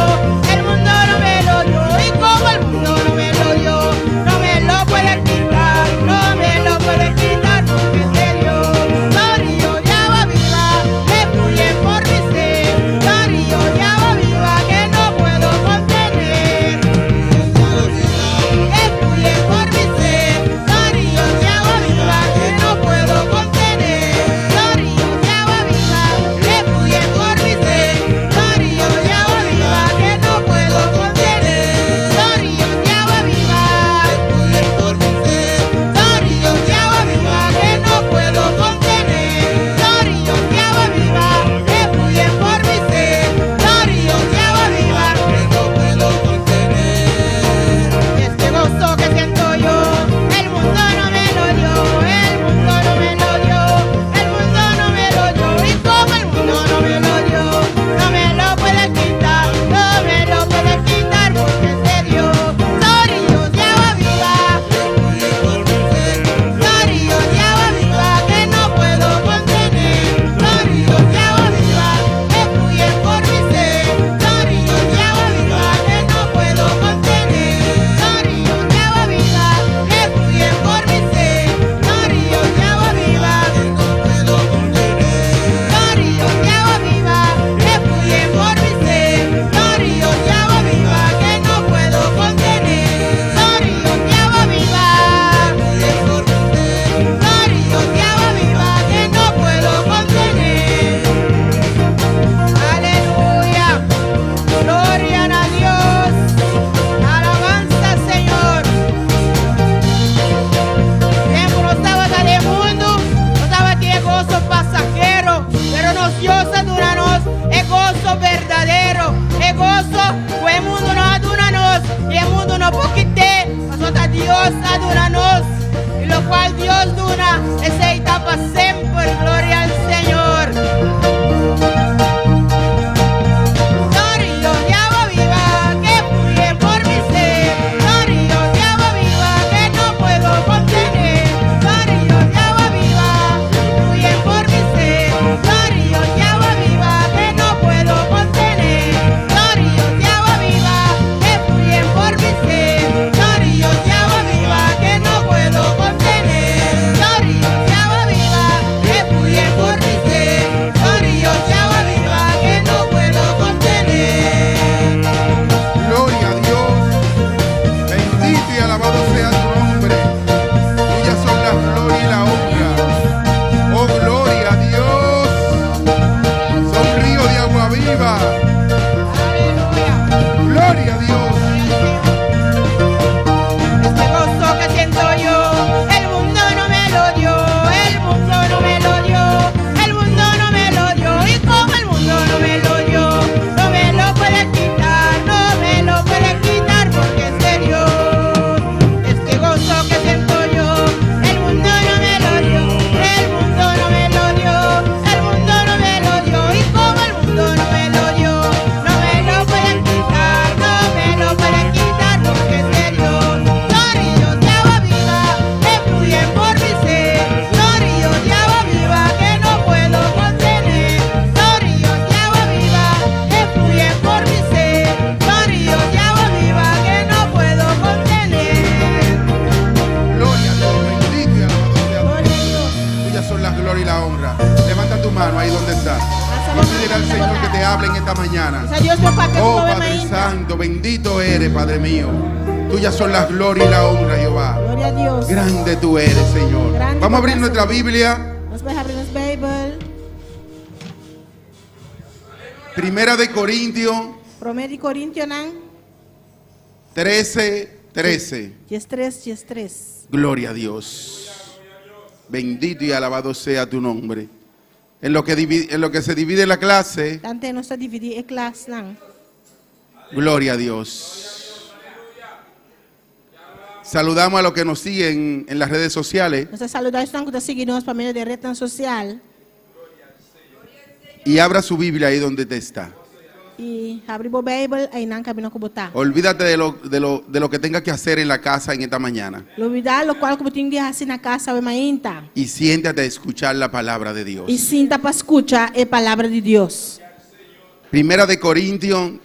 el mundo no me lo dio, y como el mundo no me lo dio, no me lo puede quitar, no me lo puede quitar porque es de Dios. Los ríos de agua viva que fluyen por mi ser, los ríos de agua viva que no puedo contener, que fluyen por mi ser, los ríos de agua viva que no puedo contener, los ríos de agua viva que fluyen por mi ser, los ríos de agua viva que no puedo contener, los ríos de agua viva que fluyen por mi ser, los ríos de agua viva que no puedo contener, los ríos de agua viva que fluyen por mi ser, los ríos de agua viva que no puedo contener. Este gozo que siento yo, el mundo no me lo dio, el mundo no me lo dio, el mundo no me lo dio, y como el mundo no me lo dio, no me lo puede quitar, no me lo puede quitar porque es de Dios. Los ríos de agua viva, los ríos de agua viva que no puedo contener, los ríos de agua viva que fluyen por mi ser, los ríos de agua viva que no puedo contener, los ríos de agua viva que fluyen por mi ser, los ríos de agua viva que no puedo contener, los ríos de agua viva que fluyen por mi ser, los ríos de agua viva que no puedo contener, los ríos de agua viva que fluyen por mi ser, los ríos de agua viva que no puedo contener. Aleluya, gloria a Dios, alabanza al Señor. Tiempo no estaba acá de mundo, no estaba aquí el gozo pasajero, pero nos Dios adúranos, el gozo verdadero, el gozo que el mundo no adúranos, y el mundo no poquite, nosotros Dios adúranos, y lo cual Dios dura, esa etapa siempre, gloria al Señor. Los ríos de agua viva que fluyen por mi ser, los ríos de agua viva que no puedo contener, los ríos de agua viva que fluyen por mi ser, los ríos de agua viva que no puedo contener, los ríos de agua viva que fluyen por mi ser, los ríos de agua viva que no puedo contener, los ríos de agua viva que fluyen por mi al Señor que te hable en esta mañana. Sa Dios meu Pai Oh pegou a Padre mainta. Santo, bendito eres, Padre mío. Tuyas son las glorias y la honra, Jehová. Glória a Deus. Grande tú eres, Señor. Grande Vamos a abrir tú eres, nuestra Señor. Biblia. Nós vamos abrir nossa Bíblia. Primera de Corintios 1 Coríntios 13:13. 13. Gloria a Dios. Bendito y alabado sea tu nombre. En lo que se divide la clase, Tante nós dividir a classe lang. gloria a Dios. Saludamos a los que nos siguen en las redes sociales Nós saludamos nang que seguir nós para meio de rede social y abra su Biblia ahí donde te está. e abrir a Bíblia aí nang kami na kubuta. Olvídate de lo que tengas que hacer en la casa en esta mañana Olvidar lo qual como tinha assim na casa o mainta. y siéntate a escuchar la palabra de Dios. E sinta para escutar a palavra de Deus. Primera de Corintios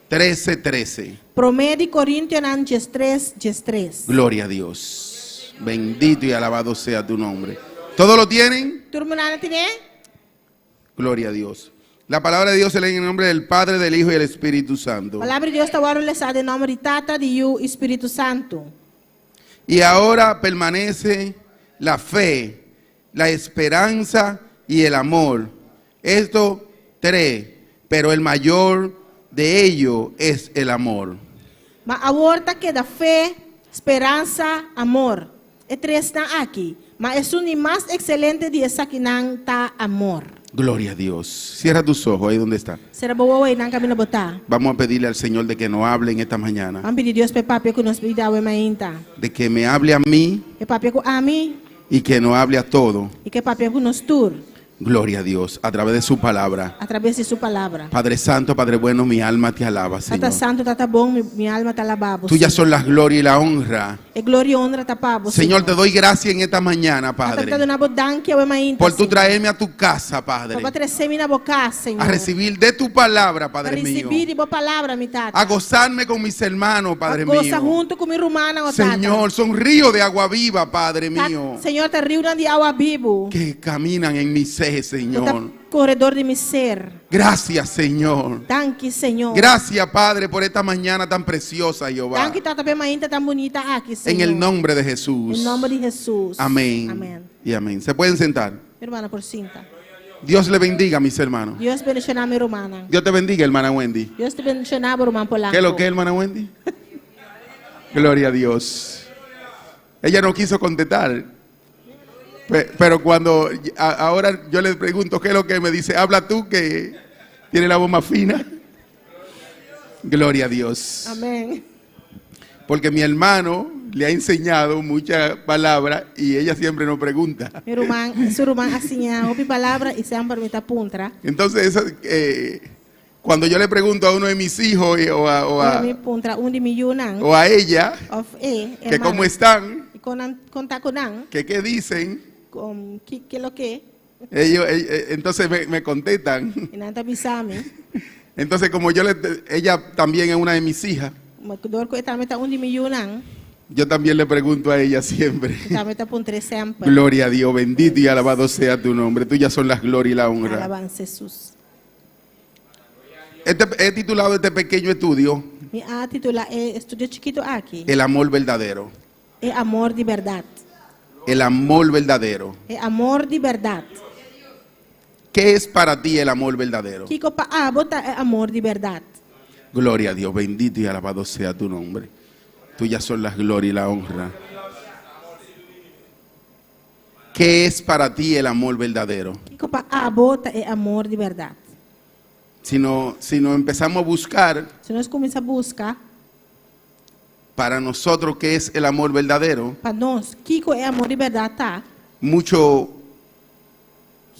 13:13. 1 Coríntios 13. Gloria a Dios. Bendito y alabado sea tu nombre. ¿Todos lo tienen? Turma na tine? Gloria a Dios. La palabra de Dios se lee en el nombre del Padre, del Hijo y del Espíritu Santo. Palavra de Deus está agora lesada em nome de Tata, de Yu e Espírito Santo. Y ahora permanece la fe, la esperanza y el amor. Estos tres, pero el mayor de ellos es el amor. Mas a horta que da fé, esperança, amor. E três estão aqui. Mas o mais excelente de essa que não está amor. Gloria a Dios. Cierra tus ojos ahí donde está. Será boa aí não caminho botar. Vamos a pedirle al Señor de que nos hable en esta mañana. Vamos pedir Deus para papai que nos pida o mainta. De que me hable a mí E papai que a mim y que nos hable a todos. e que papai que nos tur Gloria a Dios, a través de su palabra. através de sua palavra. Padre Santo, Padre bueno, mi alma te alaba, Tata Señor. santo, tata bom, minha alma está lavabo. Tuyas son las glorias y la honra. E glória e honra tá pabo. Señor, te doy gracias en esta mañana, Tata Padre, dando bodanque o mainta. por tu traerme a tu casa, Padre, Para trazer na boca, Senhor. a recibir de tu palabra, Para Padre mío, receber de boa palavra, mi tata. a gozarme con mis hermanos, Padre Goza mío. junto com minha irmã, o tata. Señor, son ríos de agua viva, Padre Tata, mío, Senhor, tá rio de água vivo. que caminan en mi ser, Señor. Tá corredor de mi ser. Gracias, Señor. Danke, Senhor. Gracias, Padre, por esta mañana tan preciosa, Jehová. Danke, tata, pela mainta tão bonita aqui, Senhor. En el nombre de Jesús. Em nome de Jesus. Amén. Amém. Y amén. Se pueden sentar. Minha irmã, por cinta. Dios le bendiga, mis hermanos. Deus bendiga minha irmã. Dios te bendiga, hermana Wendy. Deus te bendiga, minha irmã Polanco. ¿Qué es lo que es, hermana Wendy? Gloria a Dios. Ella no quiso contestar. Pero cuando ahora yo le pregunto qué es lo que me dice, habla tú que tiene la voz más fina. Gloria a Dios. Amém. Porque mi hermano le ha enseñado muchas palabras y ella siempre nos pregunta. Meu irmão, sua irmã assim, ouve palavra e sempre me tá puntra. Entonces, cuando yo le pregunto a uno de mis hijos Me puntra de milhão. o a ella Of que cómo están, Conta com não. que qué dicen, Que lo que? ellos entonces me contestan. E não tá bisame. Entonces, como ella también es una de mis hijas, Dor ko também tá de milhão. yo también le pregunto a ella siempre. Também tá puntre sempre. Gloria a Dios, bendito y alabado sea tu nombre. Tuyas son las glorias y la honra. Alabanza Jesus. He titulado este pequeño estudio Me titula estudio chiquito aqui. El amor verdadero. É amor de verdade. El amor verdadero. É amor de verdade. ¿Qué es para ti el amor verdadero? Kiko pa bota é amor de verdade. Gloria a Dios, bendito y alabado sea tu nombre. Tuyas son las glorias y la honra. ¿Qué es para ti el amor verdadero? Kiko pa bota é amor de verdade. Si no empezamos a buscar Se nós começar a buscar para nosotros qué es el amor verdadero, para nós, Kiko é amor de verdade, tá? muchos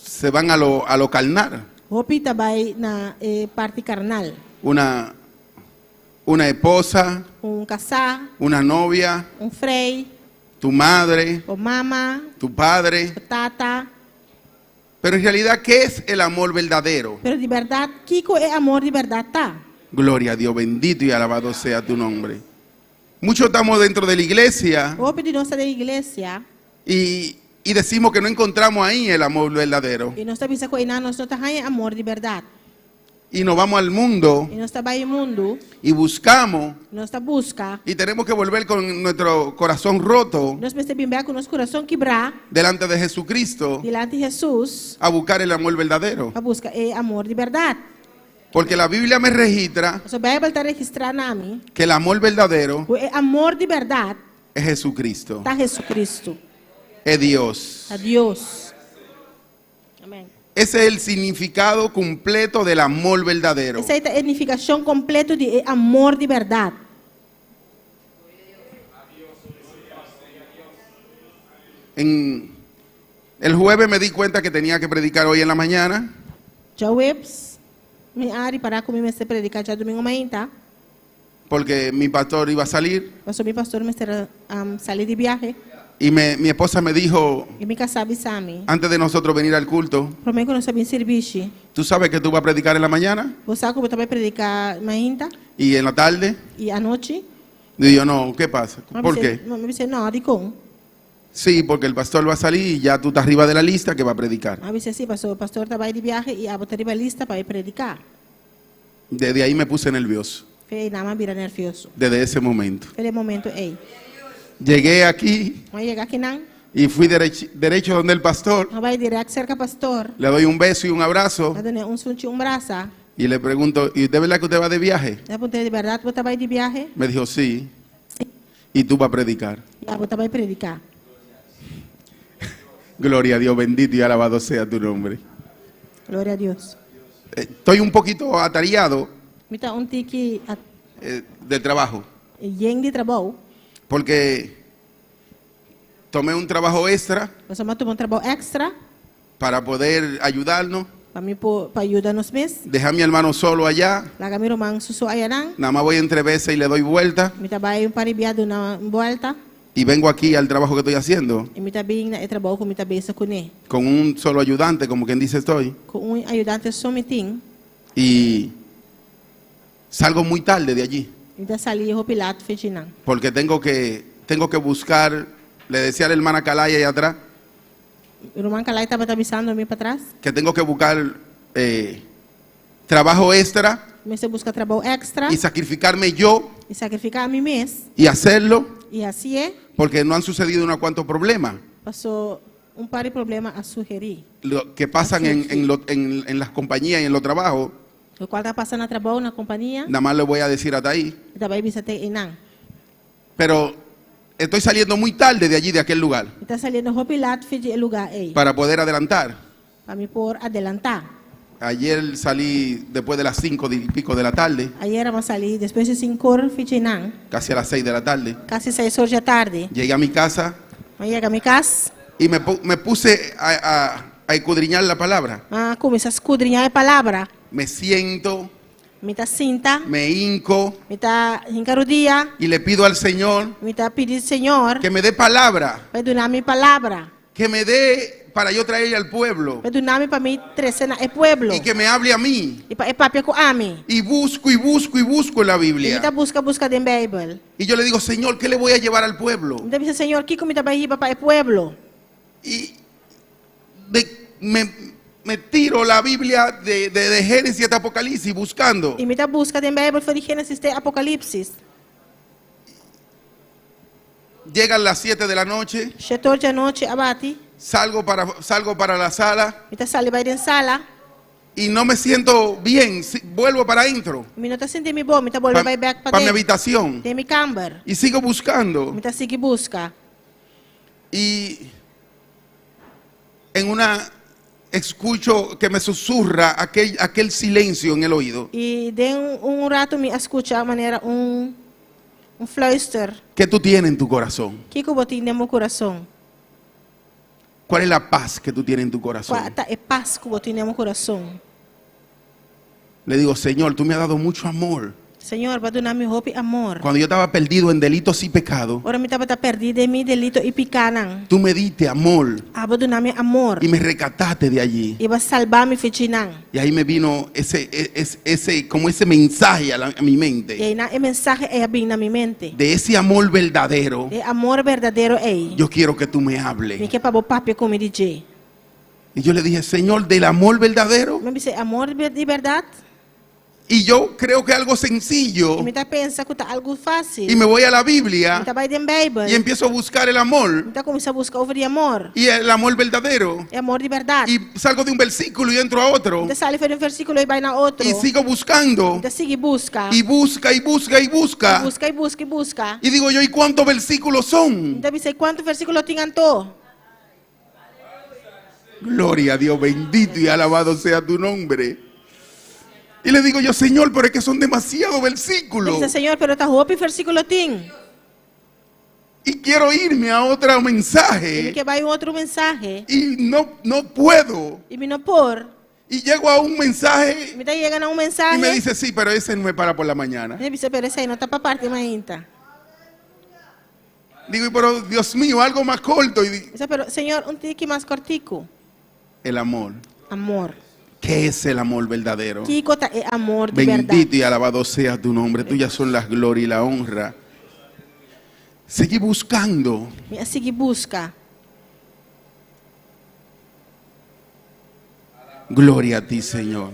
se van a lo carnal. Hopita vai na parte carnal. Una esposa, Casar, una novia, frei, tu madre, o mama, tu padre. o tata. Pero en realidad, ¿qué es el amor verdadero? Pero de verdade, Kiko é amor de verdade, tá? Gloria a Dios, bendito y alabado sea tu nombre. Muchos estamos dentro de la iglesia Hope de nossa da igreja, y decimos que no encontramos ahí el amor verdadero. e nós estamos com nós não tá amor de verdade. y nos vamos al mundo e nós está vai mundo, y buscamos nós está busca, y tenemos que volver con nuestro corazón roto nós percebemos com nosso coração quebrar delante de Jesucristo diante de Jesus, a buscar el amor verdadero. a busca é amor de verdade. Porque la Biblia me registra A Bíblia está registrando a mim, que el amor verdadero o amor de verdade es Jesucristo, está Jesus Cristo, es Dios. a Deus. Amém. Ese es el significado completo del amor verdadero. Essa é a edificação completa de amor de verdade. El jueves me di cuenta que tenía que predicar hoy en la mañana. Já webs, me ari para comigo me predicar já domingo manhã, tá? Porque mi pastor iba a salir Pastor, meu pastor me será sair de viagem y mi esposa me dijo, e me casava sami. antes de nosotros venir al culto, Prometo que não sabia serviço. ¿tú sabes que tú vas a predicar en la mañana Você sabe que eu também predicar manhã y en la tarde? e à noite? Y yo, no, ¿qué pasa? ¿Por qué? Me disse, não, de com. Sí, porque el pastor va a salir y ya tú estás arriba de la lista que va a predicar. Me disse, sim, pastor, o pastor estava de viagem e a botar a lista para ir predicar. Desde ahí me puse nervioso, Falei, não, me vira nervioso. desde ese momento. Falei, momento, ei. Llegué aquí Vamos chegar aqui, não? y fui derecho donde el pastor, Não vai direto cerca pastor. le doy un beso y un abrazo Vai dar sunti, braço. y le pregunto, ¿y de verdad que usted va de viaje? Eu perguntei de verdade, você vai de viagem? Me dijo, sí. Y tú vas a predicar. E você vai predicar. Gloria a Dios, bendito y alabado sea tu nombre. Glória a Deus. Estoy un poquito atareado Me dá tique del trabajo, de trabalho. porque tomé un trabajo extra Você vai tomar trabalho extra para poder ayudarnos. para ajudar-nos mesmos. Dejé a mi hermano solo allá, Lá meu irmão susu ayanan. nada más voy entre veces y le doy vuelta Me trabalho para enviado na volta. y vengo aquí al trabajo que estoy haciendo E me também na trabalho com me também com ele. con un solo ayudante, como quien dice estoy, Com ajudante sometim. y salgo muy tarde de allí E da sali o pilato fechinan. porque tengo que buscar, le decía a la hermana Calaya allá atrás, O irmão Calai estava avisando me para trás. que tengo que buscar trabajo extra Comecei a buscar trabalho extra y sacrificarme yo e sacrificar a mim mesmo. y hacerlo, E assim é, porque no han sucedido unos cuantos problemas passou par de problema a sugerir. que pasan en las compañías y en los trabajos. O qual está passando a trabalho na companhia, Nada más le voy a decir hasta ahí. e também visitei Enan. Pero estoy saliendo muy tarde de allí, de aquel lugar, E está salindo o pilato fedi lugar aí. para poder adelantar. Para me por adelantar. Ayer salí después de las 5 y pico de la tarde, Ayer vamos salir, depois de 5 horas fedi Enan. casi a las 6 de la tarde. Casi 6 horas da tarde. Llegué a mi casa Aí chega a minha casa. y me puse a escudriñar la palabra. Começa a escudrinhar a palavra. Me siento, Me tá cinta. me hinco Me tá encarudia. y le pido al Señor Me tá pedindo, Senhor, que me dé palabra, vai donar minha palavra. que me dé para yo traerle al pueblo Vai donar para mim trecena é pueblo. y que me hable a mí. E para papia com ame. Y busco y busco y busco en la E me tá Biblia. busca da Bíblia. Y yo le digo, Señor, ¿qué le voy a llevar al pueblo? Então dice, Senhor, que me tá vai para o pueblo? Y me tiro la Biblia de Génesis hasta Apocalipsis buscando. E me tá busca da Bíblia foi de Gênesis até Apocalipse. Llegan las 7 de la noche, Chetor de noite abate. salgo para la sala Me tá sali vai dentro sala. y no me siento bien. Vuelvo para adentro, Me não tá sentindo me bom, me tá voltando back para para mi dentro. habitación. Tem mi camber. Y sigo buscando. Me tá seguir busca. Y en una escucho que me susurra aquel silencio en el oído. E de rato me escuta a maneira fluister. ¿Qué tú tienes en tu corazón? Que eu botei no meu coração? ¿Cuál es la paz que tú tienes en tu corazón? Qual é paz que eu botei no meu coração? Le digo, Señor, tú me has dado mucho amor. Senhor, vai donar-me roupa e amor. Cuando yo estaba perdido en delitos y pecados, Ora me estava perdido em meu delito e picanang. tú me diste amor Vai donar-me amor. y me rescataste de allí. E vai salvar-me fetinang. Y ahí me vino como ese mensaje a mi E mente, aí na mensagem é bem na minha mente. de ese amor verdadero. De amor verdadeiro é. Yo quiero que tú me Me hables. quer para o papi como DJ. Y yo le dije, Señor, del amor verdadero, Me disse amor de verdade. Y yo creo que algo sencillo. E me pensa que tá algo fácil. Y me voy a la Biblia Me vai den Bible. y empiezo a buscar el amor. Então começa a buscar over de amor. Y el amor verdadero. É amor de verdade. Y salgo de un versículo y entro a otro. Então sai fora um versículo e vai na outro. Y sigo buscando. Então sigue busca. Y busca y busca y busca. Busca e busca e busca. Y digo yo, ¿y cuántos versículos son? Então me sei quantos versículos tinham to. Gloria a Dios, bendito y alabado sea tu nombre. Y le digo yo, Señor, pero es que son demasiados versículos. Dice, Senhor, pero tá roupa e versículo tem. Y quiero irme a otro Ele mensaje. que vai outro mensagem. Y no puedo. E me não por. Y llego a un mensaje Me tá chegando a y mensagem. me dice, sí, pero ese no es para por la mañana. Ele disse, pero esse aí não tá para parte ainda. Digo, pero Dios mío, algo más corto. Y Dice, pero Senhor, tique mais cortico. el amor. Amor. ¿Qué es el amor verdadero? Kiko tá é amor de Bendito verdade. y alabado sea tu nombre. Tuyas son las gloria y la honra. Seguí buscando. Me seguir busca. Gloria a ti, Señor.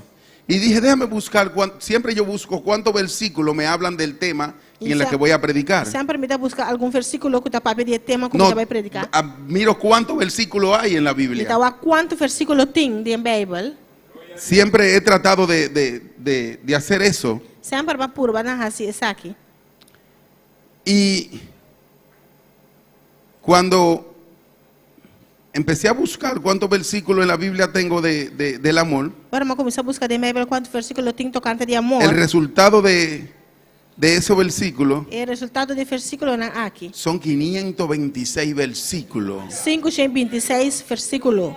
Y dije, déjame buscar, siempre yo busco cuántos versículos me hablan del tema y en la que voy a predicar. Sempre me dá buscar algum versículo que tá para pedir tema como No, você vai predicar. miro cuántos versículos hay en la Biblia. Então, a quanto versículo tem de Bible? Siempre he tratado de hacer eso. Sempre vai por banana assim, essa aqui. Y cuando empecé a buscar cuántos versículos en la Biblia tengo del amor, Agora eu comecei a buscar de Bible quanto versículo tem tocante de amor. el resultado de esos versículos E o resultado de versículo na aqui. son 526 versículos. 526 versículo.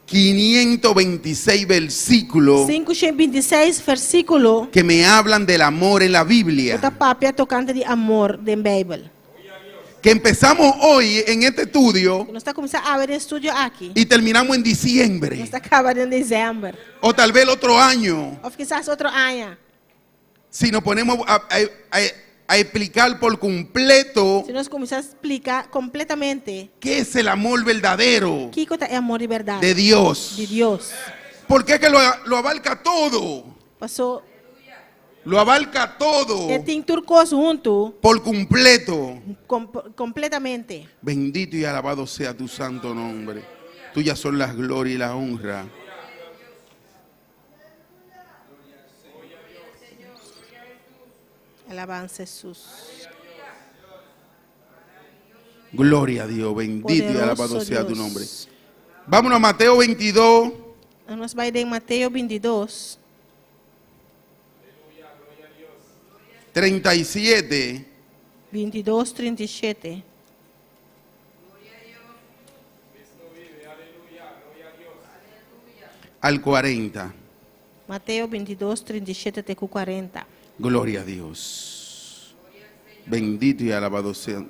526 versículos 526 versículo. que me hablan del amor en la Biblia. Outra papia tocante de amor de Bible. Que empezamos hoy en este estudio Nós está começando a ver estúdio aqui. y terminamos en Nós diciembre. está acabando em dezembro. O tal vez el otro año. Ou quizás outro ano. Si nos ponemos a explicar por completo Se nós começar a explicar completamente qué es el amor verdadero que é amor de verdade. de Dios. De Deus. Porque es que lo abarca todo. Passou. Lo abarca todo Tem turcos junto. por completo. Completamente. Bendito y alabado sea tu santo nombre. Tuyas son las glorias y la honra. Alabanza Jesus. Gloria a Dios. Bendito y Poderoso alabado sea tu Dios. nombre. Vámonos a Mateo 22. Nós vai em Mateus 22. 37 22, 37. al 40. Mateus 22, 37 até 40. Gloria a Dios. Bendito y alabado sea.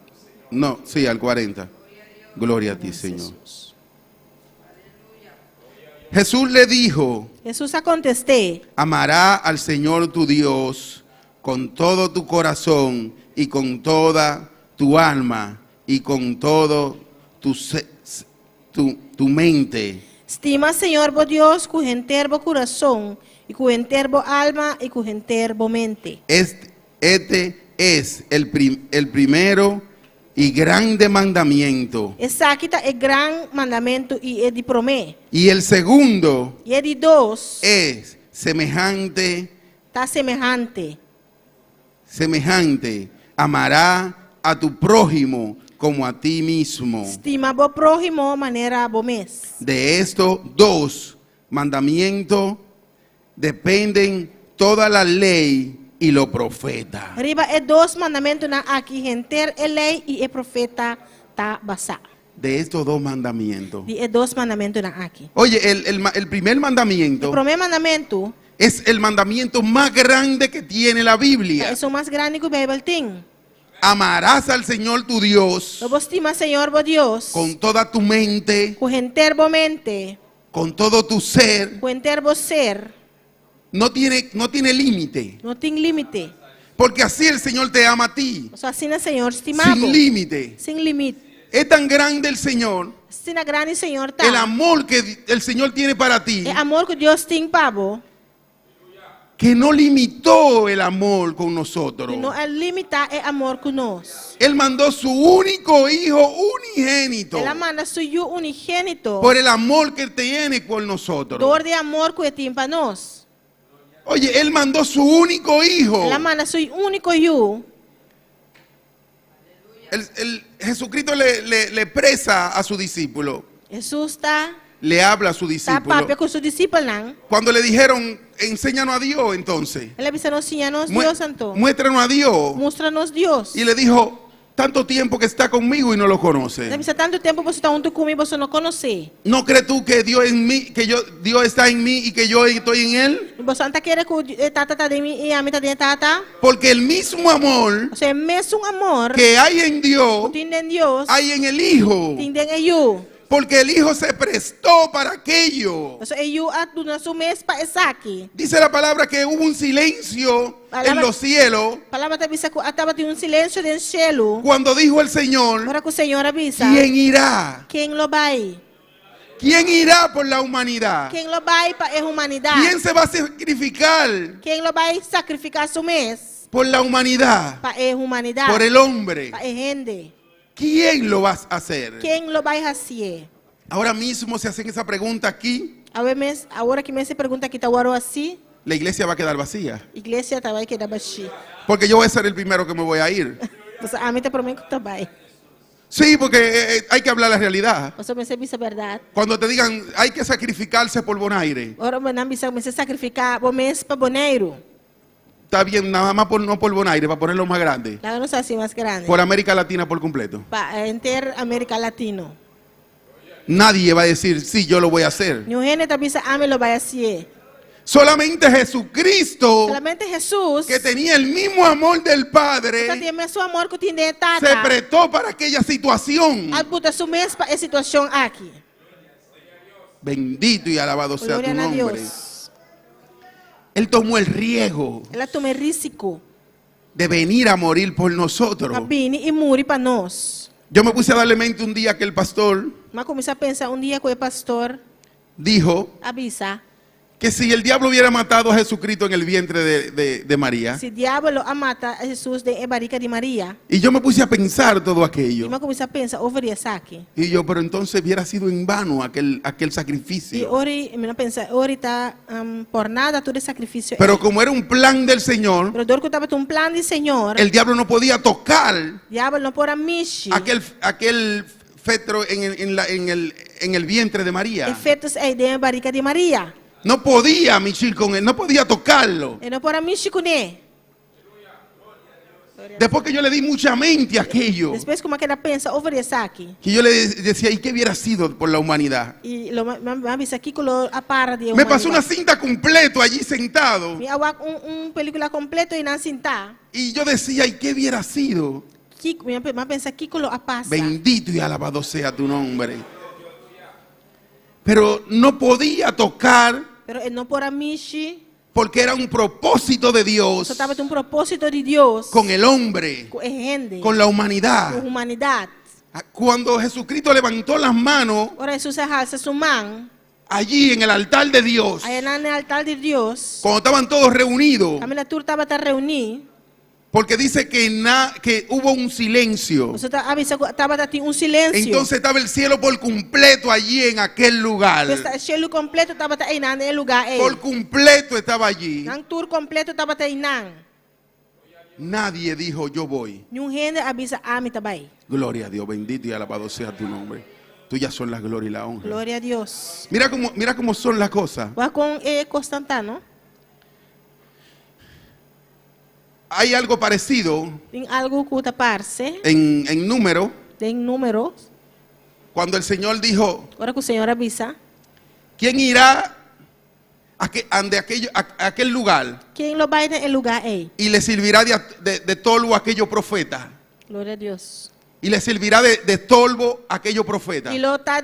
No, sí, al 40. Gloria a ti, Señor. Jesús le dijo, Jesus a contesté, amará al Señor tu Dios con todo tu corazón y con toda tu alma y con todo tu mente. estima Senhor bo Deus com inteiro coração e com inteiro alma e com inteiro mente. Este es el primero y grande mandamiento. Essa aqui é grande mandamento e é de promessa. Y el segundo E é de dois, es semejante, semejante. amará a tu prójimo como a ti mismo. Estima bo prójimo maneira bo mes. De estos dos mandamientos dependen toda la ley y los profetas. Riba é dois mandamentos na aqui inteiro é lei e é profeta tá basado. De estos dos mandamientos. E é dois mandamentos na aqui. Oye, el primer O mandamiento primeiro mandamento es el mandamiento más grande que tiene la Biblia. é o mais grande que a Bíblia tem. Amarás al Señor tu Dios Eu vou estimar Senhor bo Deus con toda tu mente, com inteiro mente, con todo tu ser. com inteiro ser. No tiene límite. Não tem limite. Porque así el Señor te ama a ti. Só assim é Senhor estimado. Sin límite. Sem limite. Es tan grande el Señor. Assim é grande Senhor tá. El amor que el Señor tiene para ti. É amor que Deus tem para você. que no limitó el amor con nosotros. E não limita o amor conosco. Él mandó su único hijo unigénito Ela manda seu filho unigênito. por el amor que tiene con nosotros. Dor de amor que tem para nós. Oye, Él mandó su único hijo. Ela manda seu único filho. Jesucristo le presa a su discípulo, Jesus está le habla a su papo discípulo. com seu discípulo não. Cuando le dijeron, enséñanos a Dios entonces, Ela disse nos Deus santo. muéstranos a Dios. Mostra-nos Deus. Y le dijo, tanto tiempo que está conmigo y no lo Ela conoce. disse tanto tempo você está junto comigo, você não conhece. ¿No crees tú que Dios en mí, Dios está en mí y que yo estoy en Él? Você não está querendo que tata está de mim e a mim está de tata. Porque el mismo amor Você é mesmo amor. que hay en Dios, Tem em Deus. hay en el Hijo. Tem em eu. Porque el Hijo se prestó para aquello. Você é eu a do nosso mês para essa aqui. Dice la palabra que hubo un silencio en los cielos A palavra está dizendo que estava tendo silêncio no céu. cuando dijo el Señor, Agora que o Senhor avisa. ¿quién irá? Quem lo vai? ¿Quién irá por la humanidad? Quem lo vai para a humanidade? ¿Quién se va a sacrificar Quem lo vai sacrificar seu mês? por la humanidad? Para a humanidade. Por el hombre. Para a gente. ¿Quién lo va a hacer? Quem lo vai fazer? Ahora mismo se hacen esa pregunta aquí, Agora que me se pergunta aqui está o assim, la iglesia va a quedar vacía. igreja está vai quedar baixi. Porque yo voy a ser el primero que me voy a ir. Você a mim te prometo que está vai. Sí, porque hay que hablar la realidad. Você me sabe a verdade. Cuando te digan hay que sacrificarse por Bonaire, Ora me não bisa me se sacrificar o mês para boneiro. está bien, nada más no por Bonaire, para ponerlo más grande. Lá não está assim mais grande. Por América Latina por completo. Para enter América Latino. Nadie va a decir, sí, yo lo voy a hacer. Nenhum gente está bisa a mim lo vai fazer. Solamente Jesucristo, Solamente Jesus. que tenía el mismo amor del Você Padre, tem mesmo amor que tem de tata. se prestó para aquella situación. A botar seu mês para a situação aqui. Bendito y alabado sea tu Glória a nombre. Deus. Él tomó el riesgo Ela toma risco. de venir a morir por nosotros. Para vir e morrer para nós. Yo me puse a darle mente un día que el pastor Mas comecei a pensar dia que o pastor dijo avisa. que si el diablo hubiera matado a Jesucristo en el vientre de María, Se o diabo a mata a Jesus de barriga de Maria. y yo me puse a pensar todo E aquello, mas comecei a pensar, ouviria aqui. y yo, pero entonces hubiera sido en vano aquel E sacrificio. ori, me pensa, ori tá por nada todo sacrifício. Pero como era un plan del Señor, Pero dor que estava um plano de Senhor. el diablo no podía tocar Diabo não pode mexer. aquel fetro en el vientre de María. Efeitos aí de barriga de Maria. No podía mexer con él, no podía tocarlo. E não pode mexer com ele. Después que yo le di mucha mente a aquello, Depois como é que ela pensa, ouviria aqui. que yo le decía, ¿y qué hubiera sido por la humanidad? E lo avisa aqui que lo apara de Me pasó una cinta completo allí sentado, Me awa película completo e não sentar. y yo decía, ¿y qué hubiera sido? Me pensa que lo apasa. Bendito y alabado sea tu nombre. Pero no podía tocar Pero ele não pode mexer. porque era un propósito de Dios Só estava um propósito de Deus. con el hombre, Com a gente. con la Com a humanidad. humanidade. Cuando Jesucristo levantó las manos Ora Jesus alça sua mão. allí en el altar de Dios, Aí no altar de Deus. cuando estaban todos reunidos, A minha turma estava reunida. porque dice que hubo un silencio. Você estava tendo silêncio. Entonces estaba el cielo por completo allí en aquel lugar. O cielo completo estava aí no lugar aí. Por completo estaba allí. O tour completo estava aí não. Nadie dijo yo voy. Nenhum gente avisa a mim também. Gloria a Dios, bendito y alabado sea tu nombre. Tuyas son las gloria y la honra. Glória a Deus. Mira cómo son las cosas. Vai com Constantino. Hay algo parecido Tem algo que está parce. en número. Tem números. Cuando el Señor dijo, Agora que o Senhor avisa. ¿quién irá a aquel lugar Quem lo vai no lugar aí? y le servirá de tolvo a aquellos profetas? Glória a Deus. Y le servirá de tolvo a aquellos profetas. E lo está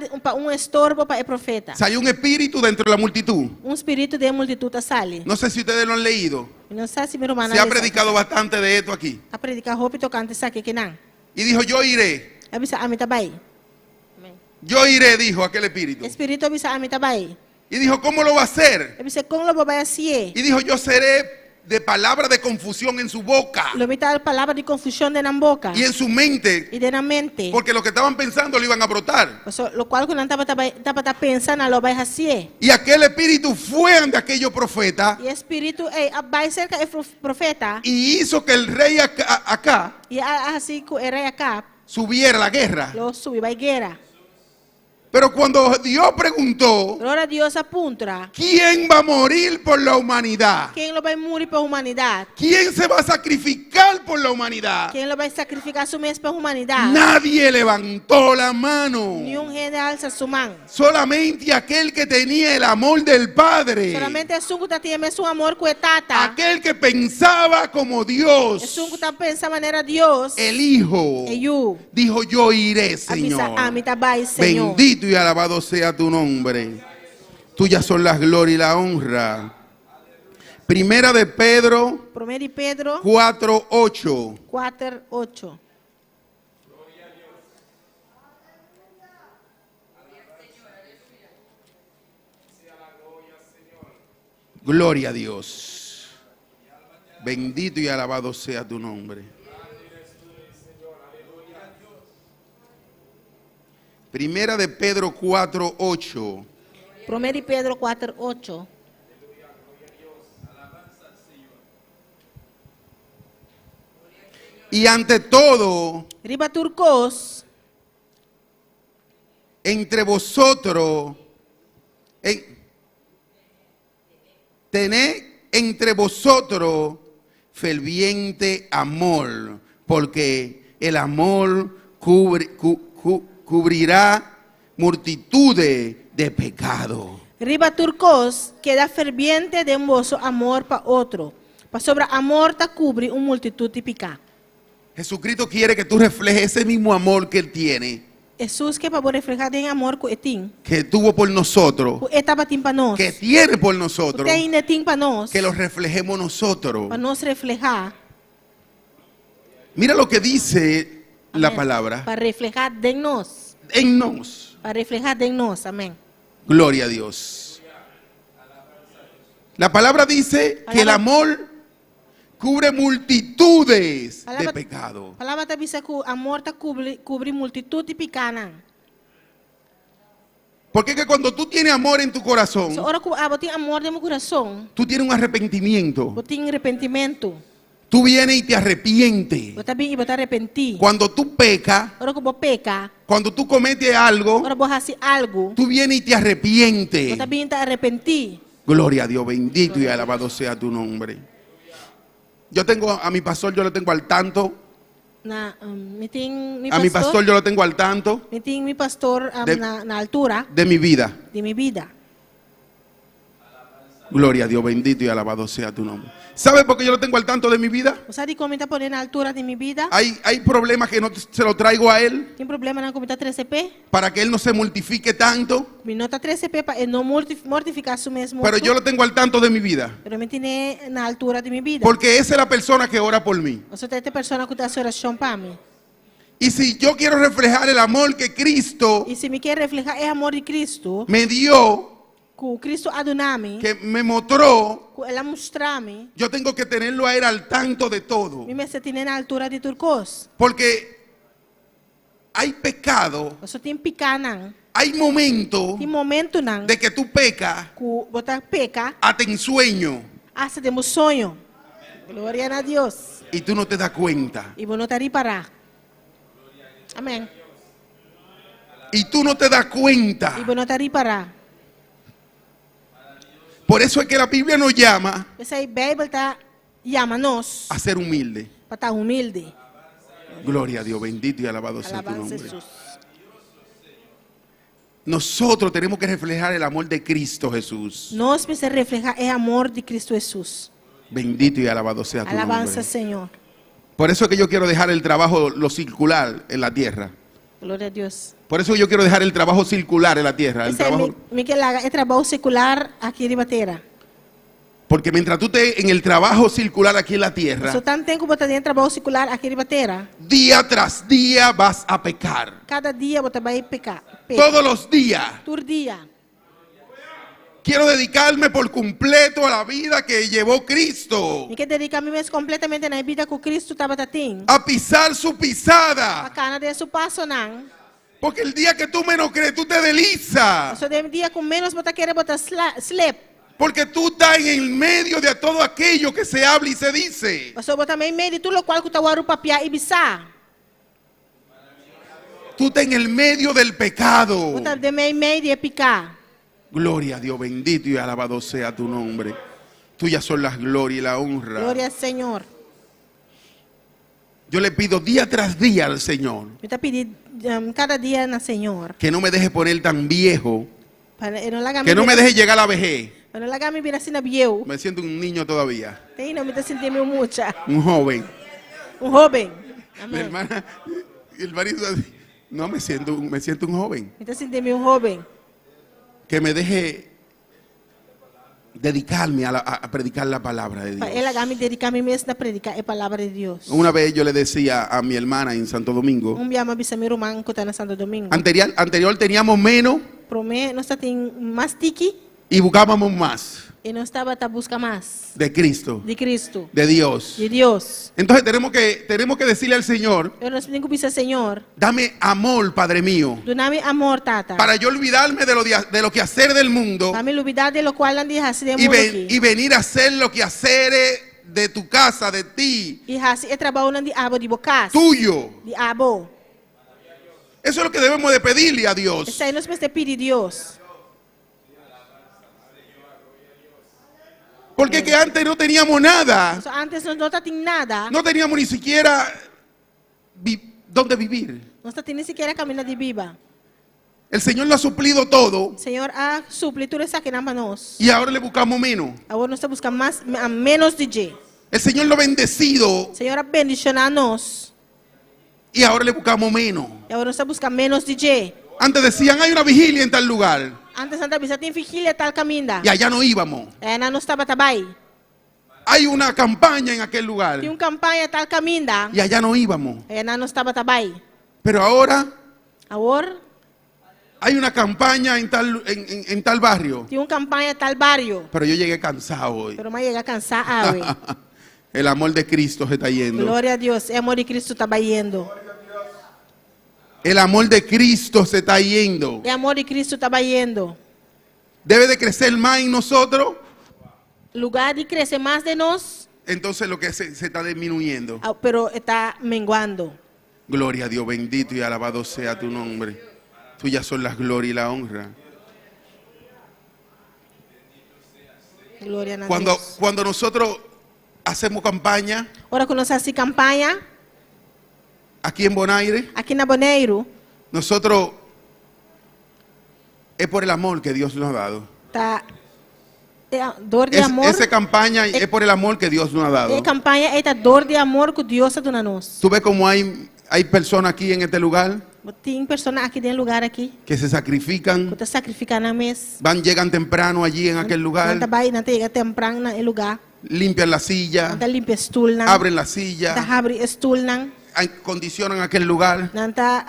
estorbo para o profeta. Salió un espíritu dentro de la multitud. Espírito de multitud sale. No sé si ustedes lo han leído. Não sei se meu irmão Se ha predicado bastante de esto aquí. A predicar roupa tocante saque que não. Y dijo, yo iré. Avisa a mim também. Yo iré, dijo aquel espíritu. Espírito avisa a mim também. Y dijo, ¿cómo lo va a hacer? Ele disse, como lo vai fazer? Y dijo, yo seré de palabra de confusión en su boca Lo vai dar palavra de confusão na boca y en su mente, e na mente. porque lo que estaban pensando lo iban a brotar. Lo qual quando estava pensando, lo vai fazer. Y aquel espíritu fue ante aquellos profetas E o espírito vai cerca do profeta y hizo que el rey acá e assim que o rei Acab subiera a la guerra. lo subiu à guerra. Pero cuando Dios preguntó, Agora Deus apunta. ¿quién va a morir por la humanidad? Quem lo vai morrer para a humanidade? ¿Quién se va a sacrificar por la humanidad? Quem lo vai sacrificar su mês para a humanidade? Nadie levantó la mano. Nenhum rei alça sua mão. Solamente aquel que tenía el amor del Padre. Solamente é sungo tá tinha mesmo amor com a tata. Aquel que pensaba como É Dios. sungo tá pensa maneira Deus. El Hijo E eu. dijo, yo iré, A Señor. mim tá vai, Senhor. Bendito y alabado sea tu nombre. Tuyas son las glorias y la honra. Primera de Pedro 1 Pedro 4:8. 4:8. Gloria a Dios. Bendito y alabado sea tu nombre. Primera de Pedro 4:8. 1 Pedro 4:8. Y ante todo, Riba turcos, entre vosotros, tened entre vosotros ferviente amor, porque el amor cubrirá multitudes de pecados. riba turcos, queda ferviente de un vosso amor para otro. Para sobre amor ta cubre una multitud de pecados. Jesucristo quiere que tú reflejes ese mismo amor que Él tiene, Jesús que para reflejar den amor com etim, que tuvo por nosotros, com etapa tim para nós, que tiene por nosotros, tem netim para nós, que lo reflejemos nosotros. para nós reflejar, Mira lo que dice la palabra. para reflejar de nós, En nos. para reflejar de nós, amém. Gloria a Dios. La palabra dice que el amor cubre multitudes de pecados. A palavra está dizendo que o amor ta cubre multitud de pecados. Porque es que cuando tú tienes amor en tu corazón, So, ora que eu tenho amor no meu coração, tú tienes un arrepentimiento. eu tenho arrependimento, Tú vienes y te arrepientes. eu também vou arrepentir. Cuando tú pecas, Ora que eu peca, cuando tú cometes algo, ora vou fazer algo, tú vienes y te eu arrepientes. também te arrepentir. Gloria a Dios, bendito y alabado sea tu nombre. Yo tengo a mi pastor, yo lo tengo al tanto. Me tem mi A mi pastor pastor, yo lo tengo al tanto me tem mi pastor De- na altura de mi vida. de mi vida. Gloria a Dios, bendito y alabado sea tu nombre. ¿Sabe por qué yo lo tengo al tanto de mi vida? Você sabe como está pondo na altura de mi vida? Hay problemas que no se lo traigo a él Tem problema na comida 13P? para que él no se mortifique tanto, Mi nota 13P para não mortificar su mesmo. pero yo lo tengo al tanto de mi vida. Pero me tiene na altura de mi vida. Porque esa es la persona que ora por mí. Você tem esta pessoa que está oração para mim. Y si yo quiero reflejar el amor que Cristo E se me quer reflejar o amor de Cristo, me dio, que Cristo adoname, que me mostró, que ela mostrame, yo tengo que tenerlo a él al tanto de todo. me se tiene na altura de turcos. Porque hay pecado, Você tem picanan, hay momentos tem momento nan, de que tú pecas que você peca, hasta en sueño hasta temos sonho. Glória a Deus. y tú no te das cuenta. E vou notar parar. Amém. Y tú no te das cuenta. E vou notar parar. Por eso es que la Biblia nos llama Essa aí, Bíblia tá chama-nos a ser humilde. para estar humilde. Gloria a Dios, bendito y alabado sea tu Alabanza a nombre. Jesus. Nosotros tenemos que reflejar el amor de Cristo Jesús. Nós precisamos reflejar o amor de Cristo Jesus. Bendito y alabado sea tu Alabanza, nombre. Senhor. Por eso es que yo quiero dejar el trabajo, lo circular en la tierra. Glória a Deus. Por eso yo quiero dejar el trabajo circular en la tierra. El Esse é trabajo, me que laga é trabalho secular aqui de Batera. porque mientras tú estés en el trabajo circular aquí en la tierra, So tanto tempo você tem trabalho secular aqui de Batera, día tras día vas a pecar. cada dia você vai pecar. Todos los días. Todo dia. quiero dedicarme por completo a la vida que llevó Cristo. E que dedicar-me mesmo completamente na vida que Cristo estava tendo. A pisar su A pisada. cana de su passo não. Porque el día que tú menos crees, tú te deslizas. Só de dia com menos botar querer botar slip. Porque tú estás en el medio de todo aquello que se habla y se dice. Você botar meio meio de tudo o qual que tá o papia e bisá. Tú estás en el medio del pecado. Botar de meio de picar. Gloria a Dios, bendito y alabado sea tu nombre. Tuyas son las glorias y la honra. Glória ao Senhor. Yo le pido día tras día al Señor Eu te pedi cada dia na Senhor. que no me deje poner tan viejo, Para eu não largar que no me deje llegar a la vejez. Para não largar me virar assim na bieu. Me siento un niño todavía, Tem não me tá sentindo mucha. un joven. Jovem. Mi Amém. hermana, el marido, no me siento un joven. Me tá sentindo jovem. Que me deje dedicarme a predicar la palabra de Para Dios. ela largar me dedicar-me mesmo na predicar a palavra de Deus. Una vez yo le decía a mi hermana en Santo Domingo, Dia uma bisa meu irmão que tá na Santo Domingo. anterior teníamos menos Promê, nós tá tem mais tiki y buscábamos más e nós estava a buscar mais de Cristo, de Cristo, de Dios. de Deus. Entonces tenemos que decirle al Señor, Eu nós tenho que pensar, Senhor, dame amor, Padre mío, dá-me amor, tata. para yo olvidarme de lo que hacer del mundo Dá-me lumidade de lo qual não deixasse de y, mundo aqui. y venir a hacer lo que hacer de tu casa, de ti, E hasi é trabalho não de abo de bocas. tuyo. De abo. Eso es lo que debemos de pedirle a Dios. Isso aí nós precisamos pedir Deus. Porque que antes no teníamos nada. So, antes nós não tinha nada. No teníamos ni siquiera dónde vivir. Nós não tinha nem sequer caminho de viva. El Señor lo ha suplido todo Senhor, a supli tudo isso aqui na nós. y ahora le buscamos menos. Agora nós estamos buscando mais, menos de G. El Señor lo ha bendecido Senhor, bendicionar nós. y ahora le buscamos menos. E agora nós estamos buscando menos de G. Antes decían, hay una vigilia en tal lugar Antes Santa Bisa tem vigília tal caminho. y allá no íbamos. É, não estava trabalho. Hay una campaña en aquel lugar Tinha campanha tal caminho. y allá no íbamos. É, não estava trabalho. Pero ahora Agora, hay una campaña en tal barrio. tinha campanha tal barrio. Pero yo llegué cansado hoy. Pero mais chega a cansar, ave. El amor de Cristo se está yendo. Glória a Deus. É amor de Cristo está indo. El amor de Cristo se está yendo. É amor de Cristo está indo. Debe de crecer más en nosotros. Lugar de crescer mais de nós, Entonces lo que se está disminuyendo. pero está menguando. Gloria a Dios, bendito y alabado sea tu nombre. Tuyas son las glorias y la honra. Glória a Deus. Cuando nosotros hacemos campaña Ora, quando nós fazemos campanha, aquí en Bonaire, aqui na Bonaire, nosotros es por el amor que Dios nos ha dado. tá dor de amor. Esa campaña es por el amor que Dios nos ha dado. É campanha, é dor de amor que Deus está dando a nós. Tú ves como hay personas aquí en este lugar Tem pessoas aqui dentro do lugar aqui que se sacrifican, que estão sacrificando a mês. llegan temprano allí en aquel Não lugar, trabalha, não chega temprano no lugar. limpian la silla, Não tá limpa stool não. abren la Não tá silla, abre stool não. acondicionan aquel lugar Não tá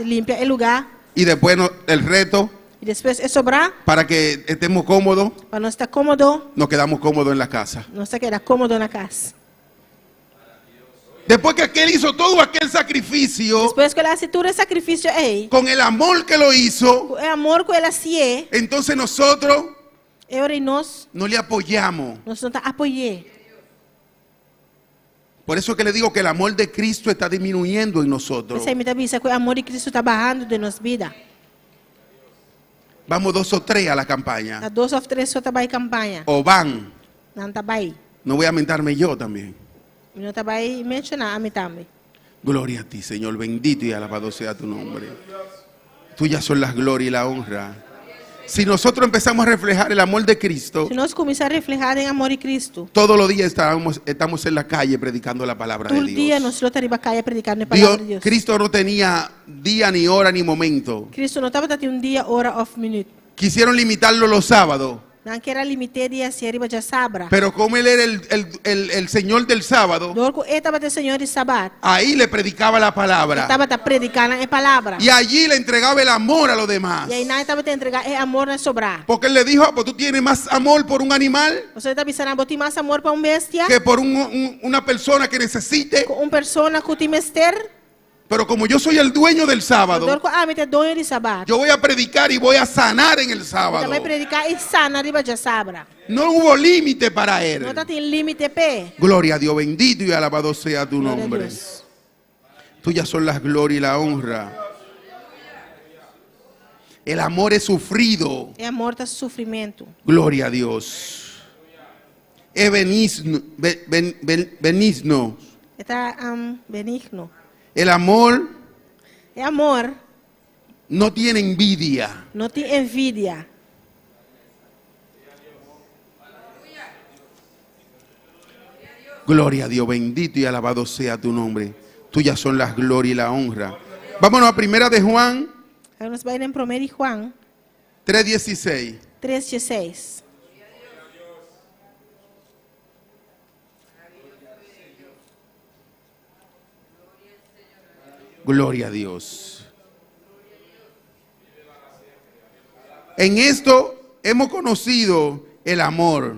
limpa o lugar. y después el reto E depois é sobrar para que estemos cómodos, para nós estar cômodo, nos quedamos cómodos en la casa. nós queda cômodo na casa. Después que aquel hizo todo aquel sacrificio, Depois que ela se tudo sacrifício é, con el amor que lo hizo, é amor que ela se é, entonces nosotros eu e nós no le apoyamos. não tá apoiar. Por eso que le digo que el amor de Cristo está disminuyendo en nosotros. Essa aí me avisa que o amor de Cristo está barrando de nossa vida. Vamos 2 o 3 a la campaña. Há 2 ou 3 só trabalha campanha. O van. Não trabalha. No voy a mentarme yo también. Não trabalha mencionar a mim também. Gloria a ti, Señor. Bendito y alabado sea tu nombre. Tuyas son las glorias y la honra. Si nosotros empezamos a reflejar el amor de Cristo, Se nós começar a refletir em amor de Cristo, todos los días estamos en la calle predicando la palabra todo de dia Dios. nós estaremos caia predicando a palavra de Deus. Cristo no tenía día, ni hora, ni momento. Cristo não estava tendo dia, hora ou minuto. Quisieron limitarlo los sábados. Não quero limite dia se riba já sabra. Pero como él era el Señor del sábado, Dorco estava de Senhor de Sabat. ahí le predicaba la palabra. Estava tá predicando a palavra. Y allí le entregaba el amor a los demás. E aí nós estava te entregar amor na sobrar. Porque él le dijo, pues tú tienes más amor por un animal Você está pensando botar mais amor para bestia? que por una persona que necesite. Com persona que te mester? Pero como yo soy el dueño del sábado, Dorco te dono de Sabat. yo voy a predicar y voy a sanar en el sábado. Também predicar e sana riba já sabra. No hubo límite para él. Não tá tem limite pé. Gloria a Dios, bendito y alabado sea tu Gloria a nombre. Dios. Tuyas son las glorias y la honra. El amor es sufrido. É amor tá sofrimento. Gloria a Dios. Es benigno. Está benigno. El amor É amor, no tiene envidia. não tem envidia. Gloria a Dios, bendito y alabado sea tu nombre. Tuyas son las glorias y la honra. Vámonos a primera de Juan Aí nós vai em 1 Juan 3:16. 3:16. Gloria a Dios. En esto hemos conocido el amor,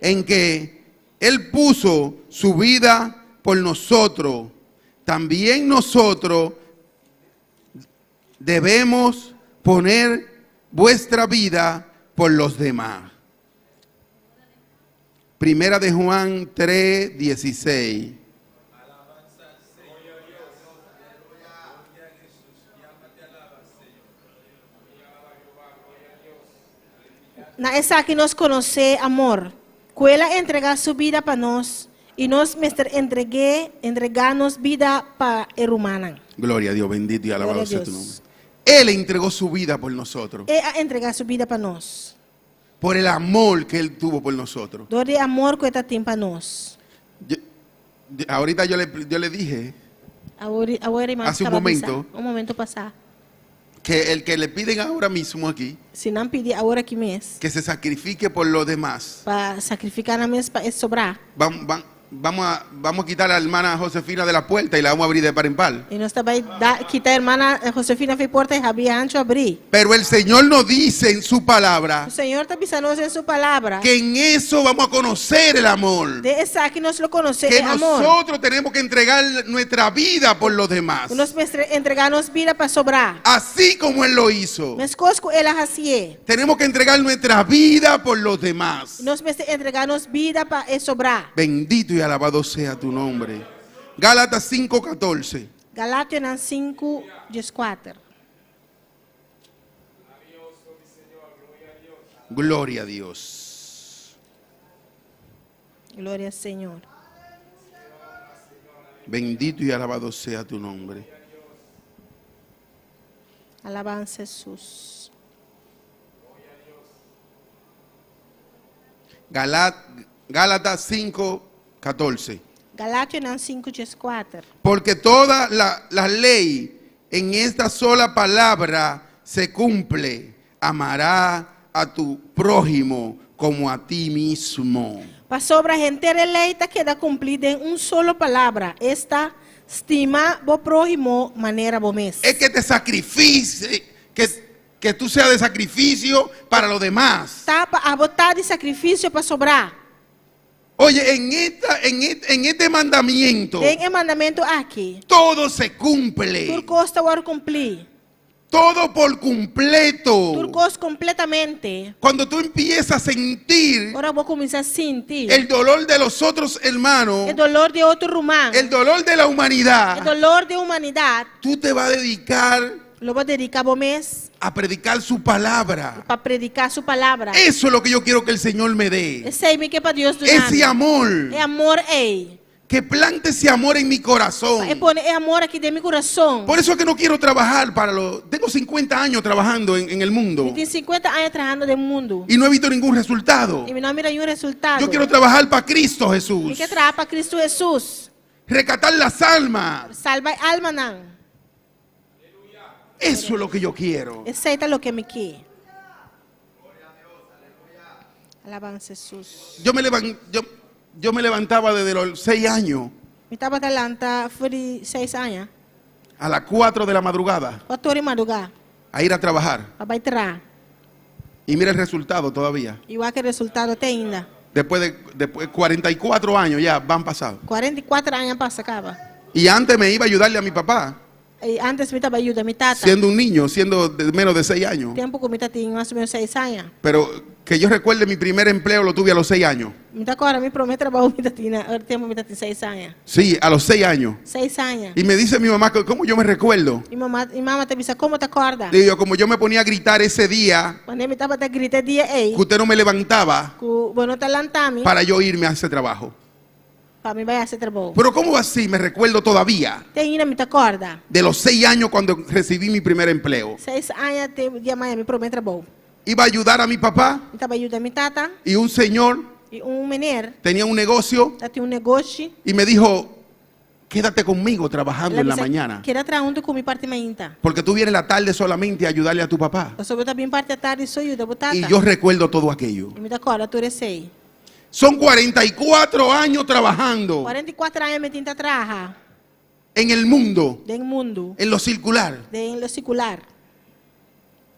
en que Él puso su vida por nosotros. También nosotros debemos poner vuestra vida por los demás. Primera de Juan 3:16. Na essa que nós conhece amor, que ela entregar sua vida para nós e nós entregar-nos vida para a humana. Gloria a Dios, bendito y alabado Gloria a sea tu Dios. nombre. Él entregó su vida por nosotros, É entregar sua vida para nós. por el amor que Él tuvo por nosotros. Dor de amor que ela tem para nós. Ahorita yo le dije Agora irmã, Hace un momento. momento passar. que el que le piden ahora mismo aquí, Se não pedir agora que mês, que se sacrifique por los demás. para sacrificar na mês para sobrar. Vamos a quitar a la hermana Josefina de la puerta y la vamos a abrir de par en par. E nós também quitar a irmã Josefina fez porta e abrir antes abrir. Pero el Señor nos dice en su palabra O Senhor está avisando em sua palavra. que en eso vamos a conocer el amor. De essa que nós lo conhecemos Que é amor. nosotros tenemos que entregar nuestra vida por los demás. Nós entregar-nos vida para sobrar. Así como Él lo hizo. Mas coisas que ela fazia. Tenemos que entregar nuestra vida por los demás. Nós entregar-nos vida para sobrar. Bendito y alabado sea tu nombre. Gálatas 5:14. Galátias 5:14. Gloria a Dios. Glória ao Senhor. Bendito y alabado sea tu nombre. Alabança a Jesus. Gálatas 5:14. Galátias 5:14. Porque toda la ley en esta sola palabra se cumple. Amará a tu prójimo como a ti mismo. Para sobra a gente eleita queda cumprida em solo palavra. Esta estima bo prójimo maneira bo mes. Es que te sacrifice, que tú seas de sacrificio para los demás. Tapa a botar de sacrifício para sobrar. Oye, en este mandamiento, Tem o mandamento aqui. todo se cumple. Tudo custa o cumprir. Todo por completo. Tudo custa completamente. Cuando tú empiezas a sentir Agora vou começar a sentir el dolor de los otros hermanos, o dolor de outro humano. el dolor de la O humanidad, dolor de humanidade. tú te vas a dedicar Lo vou dedicar ao mês a predicar su palabra. para predicar sua palavra. Eso es lo que yo quiero que el Señor me dé. Esse aí que é para Deus do Ese amor. É amor ei. Que plante ese amor en mi corazón. É amor aqui de meu coração. Por eso es que no quiero trabajar para los... Tengo 50 años trabajando en el mundo Tem 50 anos trabalhando no mundo. y no he visto ningún resultado. E não mira nenhum resultado. Yo quiero trabajar para Cristo Jesús. E que trabalhar para Cristo Jesus. Rescatar las almas. Salva a alma não. Eso es lo que yo quiero. Aceita o que me quer. Alabanza Jesús. Yo me levantaba desde los 6 años Mi estaba talanta fui 6 anos. a las 4 de la madrugada 4 horas de madrugada. a ir a trabajar. Para entrar. Y mira el resultado todavía. Igual que o resultado tem ainda. Después de 44 años ya van pasados. 44 anos passa, acaba. Y antes me iba a ayudarle a mi papá, E antes me estava ajuda, mi tata. siendo un niño, siendo de menos de 6 años. Tempo que mi tata tinha mais ou menos 6 anos. Pero que yo recuerde, mi primer empleo lo tuve a los 6 años. Mi tata agora me promete trabalhar mi tata tinha, tempo mi tata tinha 6 anos. Sí, a los 6 años. 6 anos. Y me dice mi mamá, ¿cómo yo me recuerdo? E mamãe te disse, como te acorda? Le digo, como yo me ponía a gritar ese día, Quando me tava te grita dia ei, que usted no me levantaba que bueno te lantami, para yo irme a ese trabajo. para mim vai ser trabalho. Pero ¿cómo así? Me recuerdo todavía Tem ainda me te acorda? de los 6 años cuando recibí mi primer empleo. 6 anos tem dia amanhã me promete trabalho. Iba a ayudar a mi papá Me tava ajuda mi tata y un señor e menino tenía un negocio tinha negócio. y me dijo, quédate conmigo trabajando en la mañana. Queria trazer junto com mi parte mainta. Porque tú vienes la tarde solamente a ayudarle a tu papá. Eu só vou também parte da tarde só ajuda o tata. Y yo recuerdo todo aquello. E me te acorda, tu recei. Son 44 años trabajando 44 anos me tinta traja en el mundo, do mundo, en lo circular. do circular.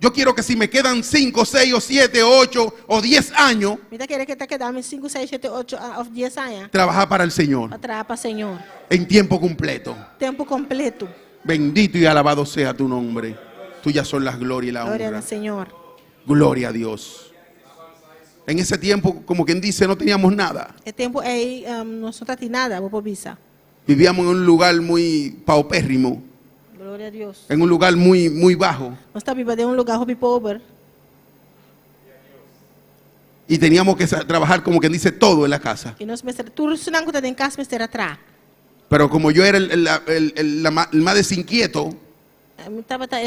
Yo quiero que si me quedan 5, 6 o 7, 8 o 10 años, Me tá querendo que tá quedando 5, 6, 7, 8 of 10 anos trabajar para el Señor para trabalhar para o Senhor. en tiempo completo. Tempo completo. Bendito y alabado sea tu nombre. Tuyas son las glorias y la Glória honra. ao Senhor. Gloria a Dios. En ese tiempo, como quien dice, no teníamos nada. É tempo aí, não só tá nada, vou pobisa. Vivíamos en un lugar muy paupérrimo, Glória a Deus. en un lugar muy bajo. Nós tá vivendo em lugar hobby pobre. Y teníamos que trabajar, como quien dice, todo en la casa. E nós mestre, tudo isso não conta em casa, mestre atrás. Pero como yo era el más desinquieto, Me tava tá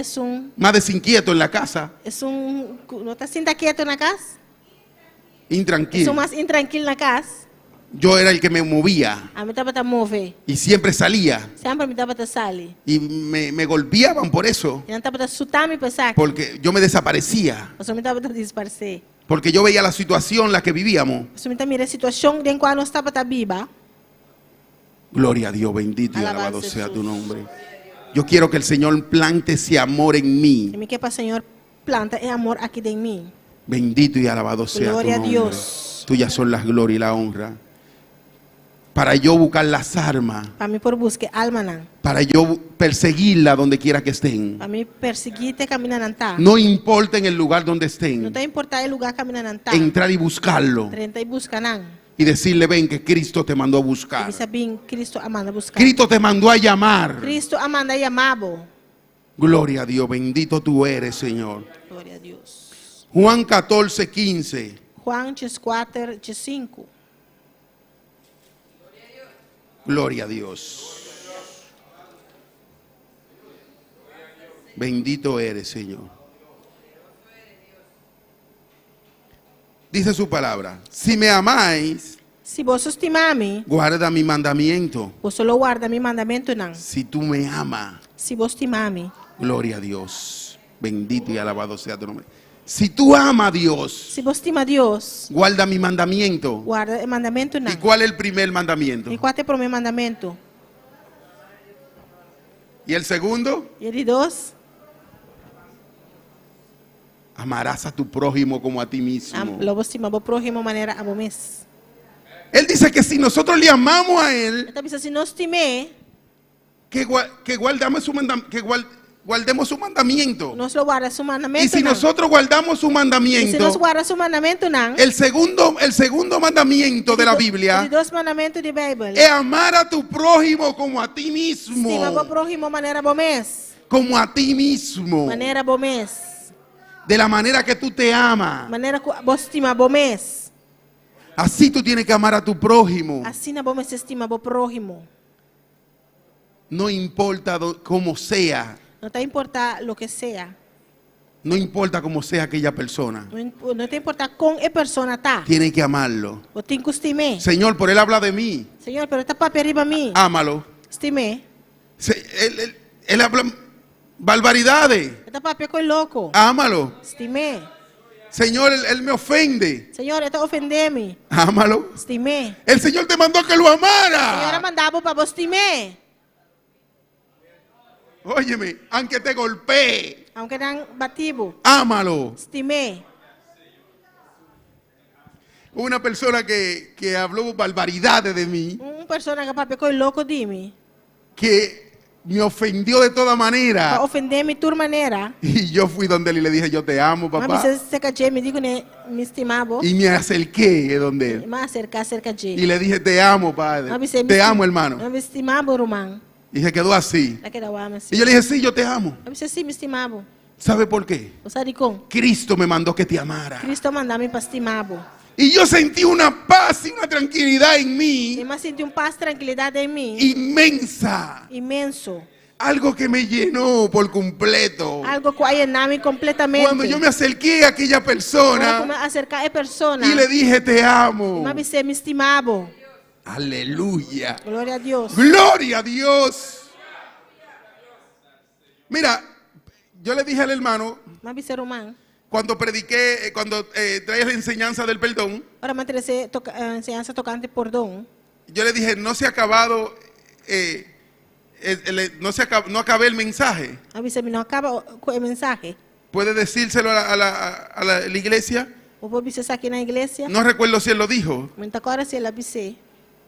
más desinquieto en la casa, não tá senta quieto na casa. intranquilo, Mais intranquilo na casa. yo era el que me movía A me tava tá mover. y siempre salía. Sempre me tava tá sali. Y me golpeaban por eso, E não tava tá sutar me pensar. porque yo me desaparecía, Eu só me tava tá disparecer. porque yo veía la situación en la que vivíamos. Eu só me tá mira a situação em qual nós tava tá viva. Gloria a Dios, bendito y Alabanza alabado sea tu Jesús. nombre. Yo quiero que el Señor plante ese amor en mí. E me quer para o Senhor planta é amor aqui em mim. Bendito y alabado sea Gloria a tu nombre. Dios. Tuyas son las glorias y la honra. Para yo buscar las armas, Para mim por buscar alma não. para yo perseguirla donde quiera que estén. Para mim perseguir te caminhar não tá. No importa en el lugar donde Não estén, te importa o lugar caminhar não tá. entrar y buscarlo Trenta e busca não. y decirle, ven que Cristo te mandó a E buscar. bisa bem Cristo amanda buscar. Cristo te mandó a llamar. Cristo amanda e amabo. Gloria a Dios, bendito tú eres, Señor. Glória a Deus. Juan 14, 15. Juan 4, 5. Gloria a Dios. Bendito eres, Señor. Dice su palabra, si me amáis, Se vos estimar-me, guarda mi mandamiento. vos só guarda meu mandamento não. Si tú me amas, Se vos estimar-me, gloria a Dios. Bendito y alabado sea tu nombre. Si tú amas a Dios, se vos estima Deus, guarda mi mandamiento. guarda o mandamento não. ¿Y cuál es el primer mandamiento? E qual é o primeiro mandamento? ¿Y el segundo? E de dois, Amarás a tu prójimo como a ti mismo. logo estima o próximo maneira a mes. Él dice que si nosotros le amamos a Él, Então, se nós estimar, que guardemos su mandamiento. nós lo guarda seu mandamento Y si não. nosotros guardamos su E se nós mandamiento, guarda seu mandamento não, el segundo mandamiento de la de Biblia dois mandamentos de Bíblia. es amar a tu prójimo como a ti mismo. Estima o próximo maneira mes. Como a ti mismo. Maneira mes. De la manera que tú te amas. Maneira que vos estima mes. Así tú tienes que amar a tu prójimo. Assim na mes estima o próximo. No importa cómo sea. Não te importa lo que sea. No importa cómo sea aquella persona. Não te importa com a persona tá. Tienes que amarlo. O tem que estimar. Señor, por él habla de mí. Senhor, pero está papi arriba a mim. Ámalo. Estimar. Él habla barbaridades. Está papi com louco. Ámalo. Estimar. Señor, él me ofende. Senhor, ele está ofendendo-me. Ámalo. Estimei. El Señor te mandó que lo Senhor, amara. mandava para você estimar. Óyeme, aunque te golpee, Aunque não bativo, ámalo. estimei. Una persona que habló barbaridades de mí, Persona que papai foi louco de mim. que me ofendió de toda Para manera. ofender-me de toda maneira. Y yo fui donde él y le dije, yo te amo, Mas papá. você se cachei, me digo, né, me estimava. Y me acerqué donde él. Mas cerca de. Y le dije, te amo, padre. Mas você Te amo, hermano. Mas me estimava, irmão. Y se quedó así. Lá que era o homem assim. Y yo le dije, sí, yo te amo. Mas você sim me estimava. ¿Sabe por qué? Você sabe como? Cristo me mandó que te amara. Cristo mandava-me para estimar. Y yo sentí una paz y una tranquilidad en E mí mas senti paz, tranquilidade em mim. inmensa. Imenso. Algo que me llenó por completo. Algo que llenava-me completamente. Cuando yo me acerqué a aquella Quando eu persona me acercar a persona. y le dije, te amo. Mas você me estimava. Aleluya. Glória a Deus. Gloria a Dios. Mira, yo le dije al hermano, Mas ser humano. cuando prediqué, cuando traes la enseñanza del perdón, Ora, me interesse enseñanza tocante perdão. yo le dije, no se ha acabado, no acabé el mensaje. A você não acaba com o mensagem. ¿Puede decírselo a la iglesia? Eu vou dizer aqui na igreja. No recuerdo si él lo dijo. Muita hora se ela disse.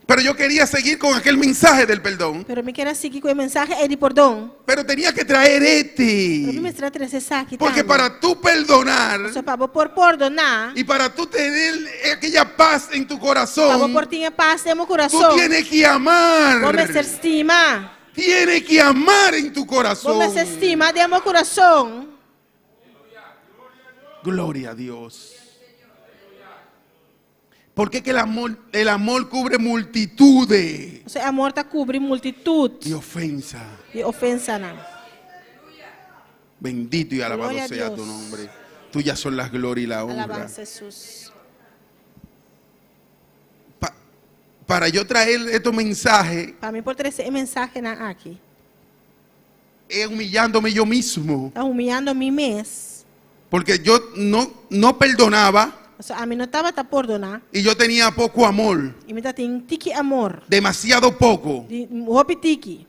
Pero yo quería seguir con aquel mensaje del perdón. Pero me quero seguir com o mensagem de perdão. Pero tenía que traer Para mim, me este. trata de aqui Porque também. para tú perdonar Só para por perdonar. y para tú tener aquella paz en tu Para corazón, por ter paz no meu tú coração. tienes que amar. Vou me ser estima. Tienes que amar en tu Vou corazón. me ser estima de meu coração. Gloria a Dios. Porque que el amor cubre multitudes O sea, amor tá cobre multitud de ofensa. de ofensa não. Bendito y alabado Gloria a sea Dios. tu nombre. Tuyas son las glorias y la honra. Alabança Jesus. Para yo traer estos mensajes, Para mim, por trazer mensagem aqui. es humillándome yo mismo. Tá humilhando a mim mesmo. Porque yo no perdonaba O sea, a mim não estava a perdonar. y yo tenía poco amor. E me tá tem tique amor. Demasiado poco. De roupa tique.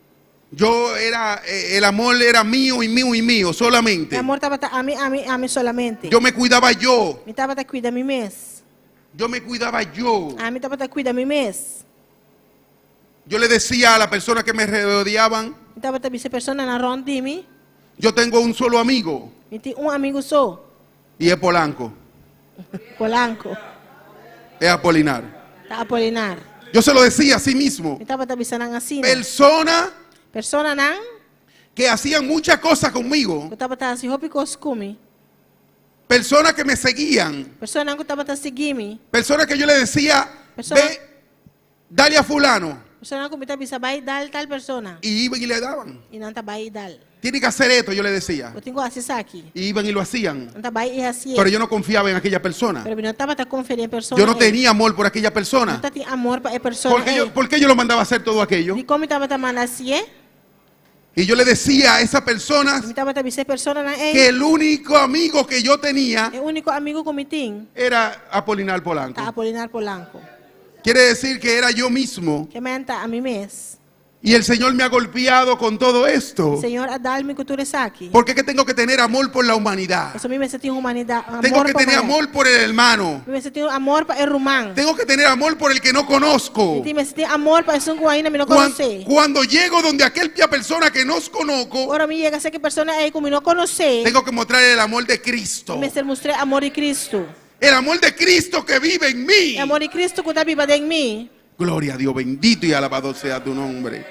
Yo era, el amor era mío y mío y mío solamente. O amor estava a mim solamente. Yo me cuidaba yo. Me estava a cuidar a mim mesmo. Yo me cuidaba yo. A mim estava a cuidar a mim mesmo. Yo le decía a las personas que me rodeaban, Me estava a dizer persona na ronda de mim. yo tengo un solo amigo Me tem amigo só. y es Polanco, Polanco. es Apolinar. Tá Apolinar. Yo se lo decía a sí mismo. Me estava a avisando assim. Personas Persona não. que hacían muchas cosas conmigo, Eu estava a assim, roupa costume. personas que me seguían, Persona não estava a seguir-me. personas que yo le decía, Persona- ve, dale a fulano, Persona que me estava a vai dar tal persona. y iban y le daban. E não estava a dar. Tiene que hacer esto, yo le decía. Eu tenho acessar aqui. Y iban y lo hacían. Não estava a assim. Pero yo no confiaba en aquella persona. Pero não estava a conferir a persona. Yo no tenía amor por aquella Não persona. tinha amor para a persona. ¿Por qué yo lo mandaba a hacer todo aquello? E como estava a mandar assim, Y yo le decía a esas personas me estava a dizer persona não que el único amigo que yo tenía é o único amigo que me tem. era Apolinar Polanco. Tá Apolinar Polanco. Quiere decir que era yo mismo. Que me anta a mim mesmo. Y el Señor me ha golpeado con todo esto. Senhor, a dar-me cultura aqui. Porque que tengo que tener amor por la humanidad. Eso a mim me senti humanidade. Tengo que tener amor por el hermano. Me senti amor para o romano. Tengo que tener amor por el que no conozco. Me senti amor para esse que ainda me não conhece. Cuando llego donde aquella persona que no conozco, Ora me chega a ser que persona é como não conhece. tengo que mostrar el amor de Cristo. Me ser mostrar amor de Cristo. El amor de Cristo que vive en mí. É amor de Cristo que está viva em mim. Gloria a Dios, bendito y alabado sea tu nombre.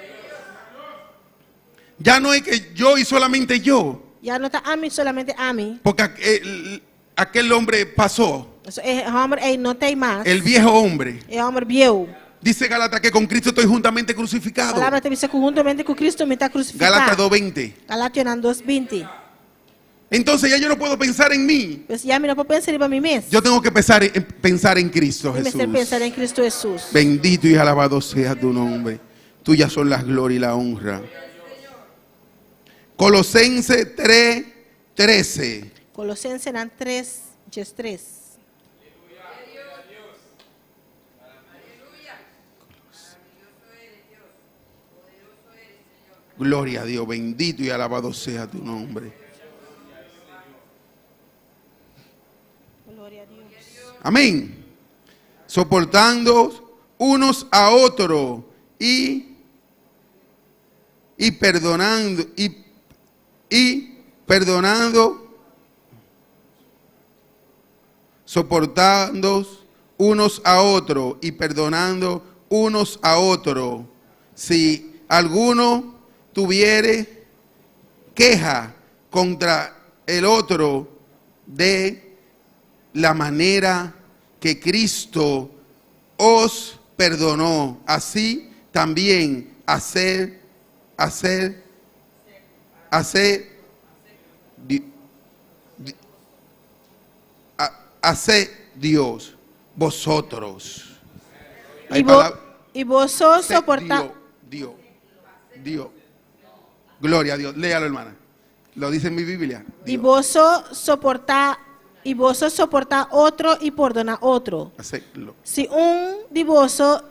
Ya no es que yo y solamente yo, Já não está a mim, solamente a mim. porque aquel hombre pasó, O homem não tem mais. el viejo hombre. É homem viu. Dice Gálatas que con Cristo estoy juntamente A crucificado. palavra te dice que juntamente com Cristo me está crucificado. Gálatas 2:20. Galatas 2:20. Entonces ya yo no puedo pensar en mí. Mas já me não posso pensar para mim mesmo. Yo tengo que pensar en Cristo Me ser Jesús. pensar em Cristo Jesus. Bendito y alabado sea tu nombre. Tuyas son las glorias y la honra. Colosenses 3:13. Colossenses 3, Just 3. Gloria a Dios, bendito y alabado sea tu nombre. Gloria a Dios. Amén. Soportando unos a otros y perdonando soportando unos a otros y perdonando unos a otros. Si alguno tuviere queja contra el otro, de la manera que Cristo os perdonó, así también hacer Dios vosotros. Y vosotros soportad. Dios. Gloria a Dios. Léalo, hermana. Lo dice en mi Biblia. Y Dios. vosotros soportad otro y perdona otro. Hacedlo. Si un divorcio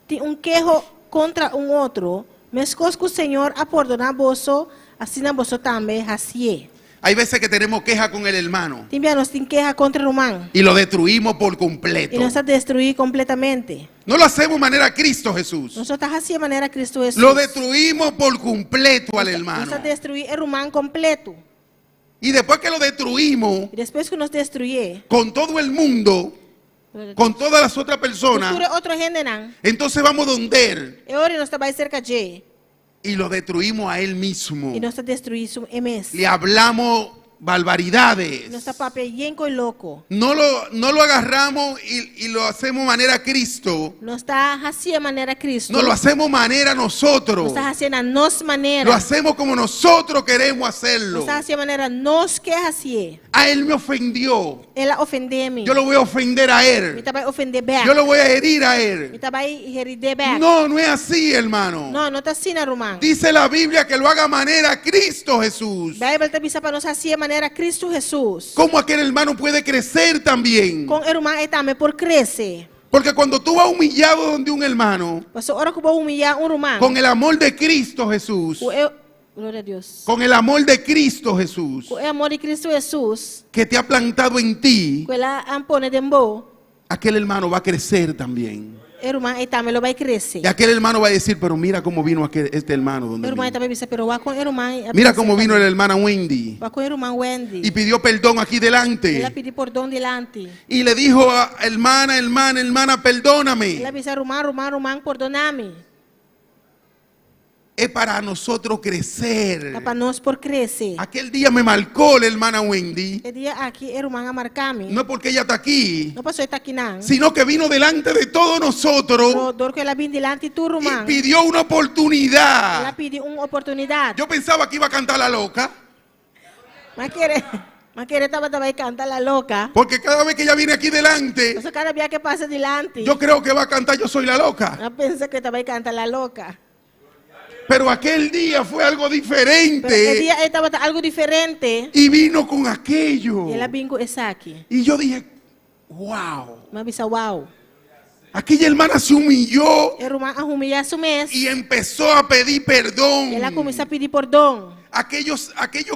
tiene un quejo contra un otro, me escojo que el Señor a perdonar vosotros, así na vosotros también así. Hay veces que tenemos queja con el hermano También nos tiene queja contra el humano y lo destruimos por completo. y nos ha destruido completamente. No lo hacemos de manera Cristo Jesús. Nosotros así de manera Cristo Jesús. Lo destruimos por completo al Nos hermano. ha destruido el humano completo. Y después que lo destruimos Y después que nos destruye, con todo el mundo, con todas las otras personas, otro gente nan, entonces vamos donde él y ahora nos está muy cerca de y lo destruimos a él mismo. y nos ha destruido su MS. Le hablamos barbaridades. Nos está papel yenco y loco. No lo agarramos y lo hacemos manera Cristo. Nos está así de manera Cristo. No lo hacemos manera nosotros. Nos está haciendo a nos manera. Lo hacemos como nosotros queremos Nos hacerlo. está haciendo de manera nos que así. A él me ofendió. Él ofende a mí. Yo lo voy a ofender a Me él. está a ofender back. Yo lo voy a herir a Me él. está a herir back. No, no es así, hermano. No está así na román. Dice la Biblia que lo haga manera Cristo Jesús. Bible te avisa para nos así de manera Cristo Jesús. ¿Cómo aquel hermano puede crecer también? Con el humano también por crece. Porque cuando tú vas humillado donde un hermano, Pues ahora que voy a humillar un román. con el amor de Cristo Jesús, Gloria a Dios. con el amor de Cristo Jesús, Con el amor de Cristo Jesús, que te ha plantado en ti, que la ampone de embo, aquel hermano va a crecer también. el román también lo va a crecer. Y aquel hermano va a decir, pero mira cómo vino este hermano donde El román vino. también dice, pero va con el román. Mira cómo vino la hermana Wendy Va con el román Wendy. y pidió perdón aquí Él la delante. pidió perdón delante. Y le dijo a hermana, Él perdóname. la dice, román, perdóname. Es para nosotros crecer. Para nos por crecer. Aquel día me marcó la hermana Wendy. El día aquí el román a marcarme. No porque ella está aquí, No pasó esta aquí nada. sino que vino delante de todos nosotros Pero dor que la vin delante tu y román. pidió una Él la oportunidad. pidió una oportunidad. Yo pensaba que iba a cantar la loca, Más quiere estaba a cantar la loca. porque cada vez que ella viene aquí delante, Entonces cada día que pasa delante. yo creo que va a cantar Yo Soy la Loca. No pensé que estaba a cantar la loca. Pero aquel día fue algo Pero el diferente día estaba algo diferente. y vino con aquello. Y la bingo es aquí. Y yo dije, wow. Me avisa, wow. Aquella hermana se humilló El román a humillar su mes. y empezó a pedir perdón. Él la comienza a pedir perdón. Aquello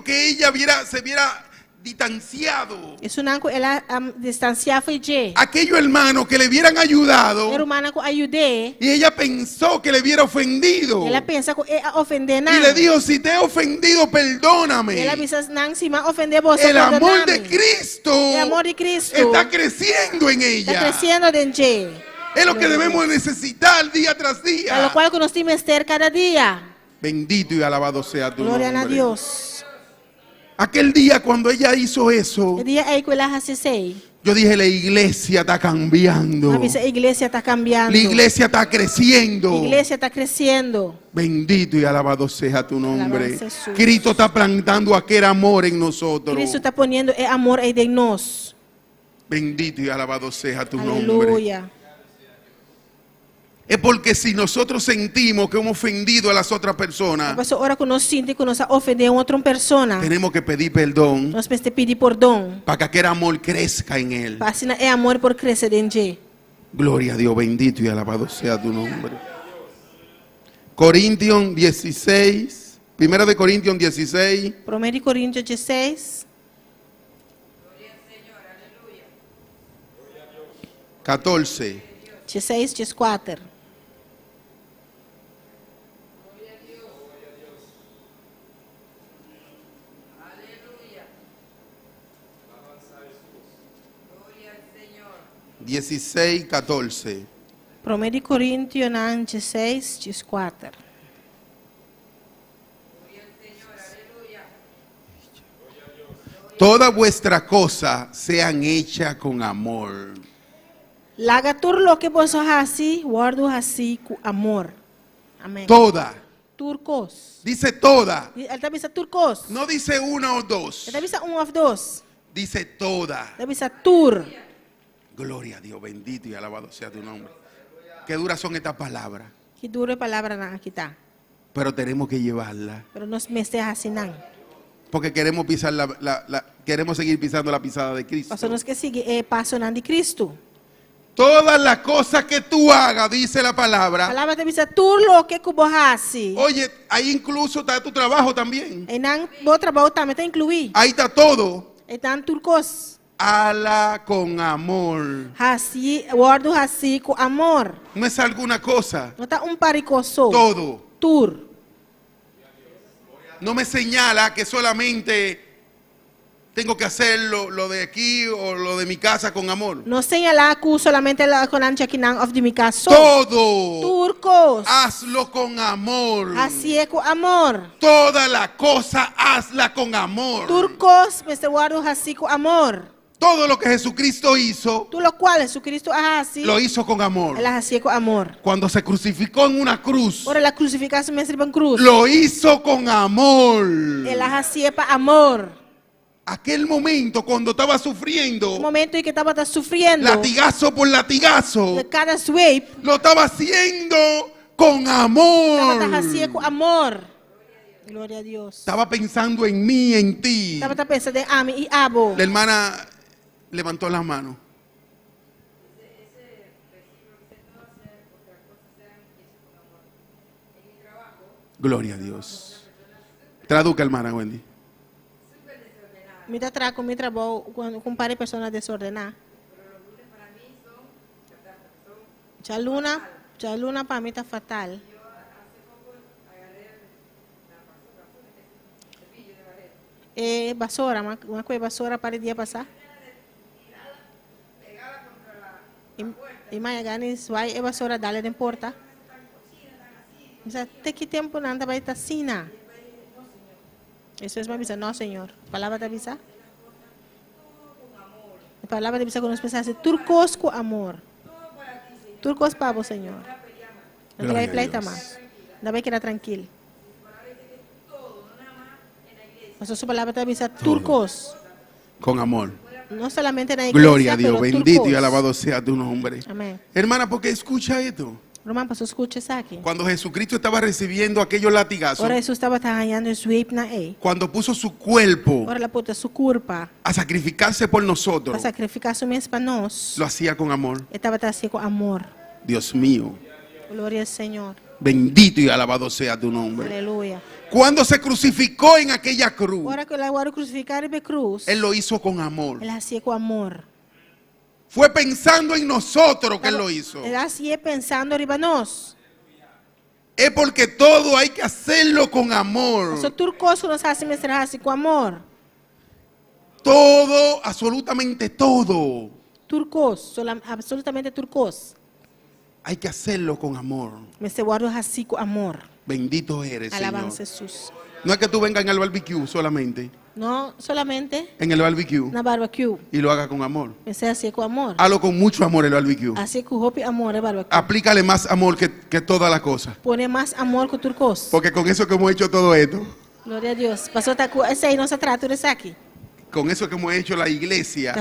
que ella se viera distanciado. Es un anco, él distanciado fue J. Aquellos hermanos que le hubieran ayudado El román que ayudé. y ella pensó que le hubiera ofendido. Él piensa que ofender Y nada. le dijo, si te he ofendido, perdóname. Él avisa, Nancy, más ofender vos. El amor perdoname. de Cristo El amor de Cristo está creciendo en está ella. creciendo en J. Es lo que debemos necesitar día tras A lo día. cual que nos tiene estar cada día. Bendito y alabado sea tu Gloria a nombre. Dios. Aquel día cuando ella hizo eso, El día ahí que la hace seis. yo dije, la iglesia está cambiando. Avisa, iglesia está cambiando. La iglesia está creciendo. La iglesia está creciendo. Bendito y alabado sea tu nombre. Alabado Jesús. Cristo está plantando aquel amor en nosotros. Cristo está poniendo el amor ahí de nos. Bendito y alabado sea tu nombre. Aleluya. Es porque si nosotros sentimos que hemos ofendido a las otras personas, Mas ora que nós sentimos que nós ofendemos outra persona, tenemos que pedir perdón nós precisamos pedir perdão. para que aquel amor crezca en él. Para assim é amor por crescer em Deus. Gloria a Dios, bendito y alabado sea tu nombre. Corintios 16, 1 de Corintios 16, 1 Coríntios 16, 14. 16, 14. Aleluya. 16, 14. 1 Coríntios 16, 14. Toda vuestra cosa sean hechas con amor. Laga tudo lo que vos assim, guardo assim com amor. Amém. Toda. Turcos. Dice toda. Ele está dizendo turcos. No dice una o dos. Ele está dizendo of dos. Dice toda. Ele está dizendo tur. Gloria a Dios, bendito y alabado sea tu nombre. Qué duras son estas palabras, Que dura palavra na aqui tá. pero tenemos que llevarlas. Pero nós mestre assim não. Porque queremos pisar queremos seguir pisando la pisada de Cristo. Pastor nós que seguir passo de Cristo. Todas las cosas que tú hagas, dice la A palabra. palavra está dizendo tudo lo que vos assim. Oye, ahí incluso está tu trabajo también. E não vou trabalhar também está incluir. Ahí está todo. Então turcos. Hala con amor. Assim, guardo assim com amor. No es alguna cosa. Não está paricoso. Todo. Tur. No me señala que solamente tengo que hacer lo de aquí o lo de mi casa con amor. Não señala que solamente la con aqui não of de mi caso. Todo. Turcos. Hazlo con amor. Assim é com amor. Toda la cosa hazla con amor. Turcos, mestre guardo assim com amor. Todo lo que Jesucristo hizo, Tudo lo qual Jesucristo assim. lo hizo con amor. Ela assim com amor. Cuando se crucificó en una cruz, Ora la crucificação mestre ban cruz. lo hizo con amor. Ela assim é para amor. Aquel momento cuando estaba No sufriendo, momento em que estava sofrendo. latigazo por latigazo, De cada swipe. lo estaba haciendo con amor. Estava assim com amor. Glória a Deus. Estaba pensando en mí, en ti. Estava pensando em ame e abo. La hermana levantó las manos. Gloria a Dios. Traduzca, hermana Wendy. Me dá trago meu trabalho quando compare pessoas desordenadas. Já luna para mim está fatal. Basura, uma coisa basura para o dia passar. E mais ganes vai basura dale não importa. Mas até que tempo não anda vai estar assim, na? Isso é uma avisa, não, Senhor. A palavra da avisa. A palavra da avisa que nós pensamos turcos com amor. Turcos para você, Senhor. Não vai pleita mais. Não vai quedar tranquilo. Mas a sua palavra da avisa turcos. Con amor. No solamente na iglesia, Gloria a Dios. pero Bendito turcos. y alabado sea tu nombre. Amén. Hermana, ¿por qué escucha esto? Román, pastor, escucha isso aqui. Cuando Jesucristo estaba recibiendo aquellos latigazos, Ora, Jesus estava ganhando o sweep na ei. cuando puso su cuerpo Ora, ela puta sua culpa a sacrificarse por para nosotros, sacrificar seu mês para nós. lo hacía con amor. Estava assim com amor. Dios mío, Glória ao Senhor. bendito y alabado sea tu nombre. Aleluia. Cuando se crucificó en aquella cruz, Ora, que ela agora crucificar e cruz. Él lo hizo con amor. Ela assim com amor. Fue pensando en nosotros que Él lo hizo. Ela assim pensando arriba nós. Es porque todo hay que hacerlo con amor. Só turcos que nós fazemos assim com amor. Todo, absolutamente todo, Turcos, absolutamente turcos. hay que hacerlo con amor. Mas se guarda assim com amor. Bendito eres, Señor. Alabanza Jesus. No es que tú vengas en el barbecue solamente, Não solamente en el barbecue, na barbecue. y lo hagas con amor. Mas é assim com amor. Hazlo con mucho amor el barbecue. Assim com roupa e amor é barbecue. Aplícale más amor que todas las cosas. Pone mais amor que turcos. Porque con eso que hemos hecho todo esto, Glória a Deus. Pastor, tá com esse aí nossa tratura esse aqui. con eso que hemos hecho la iglesia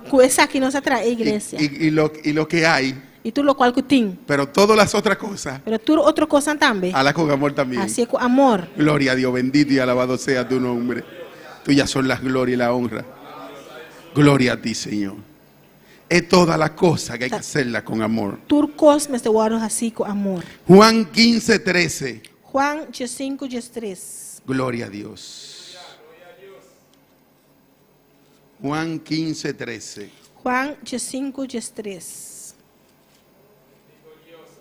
Com esse aqui nossa tra y, igreja. y lo que hay, E tudo o qual que tem. Pero todas las otras cosas, Pero tudo outra coisa também. hazlas con amor también. Assim com amor. Gloria a Dios, bendito y alabado sea tu nombre. Tuyas son las glorias y la honra. Gloria a ti, Señor. Es todas las cosas que hay que hacerlas con amor. Tudo coisa, mas eu oro assim com amor. Juan 15:13. Juan 15:3. Gloria a Dios. Juan 15:13. Juan 15:3.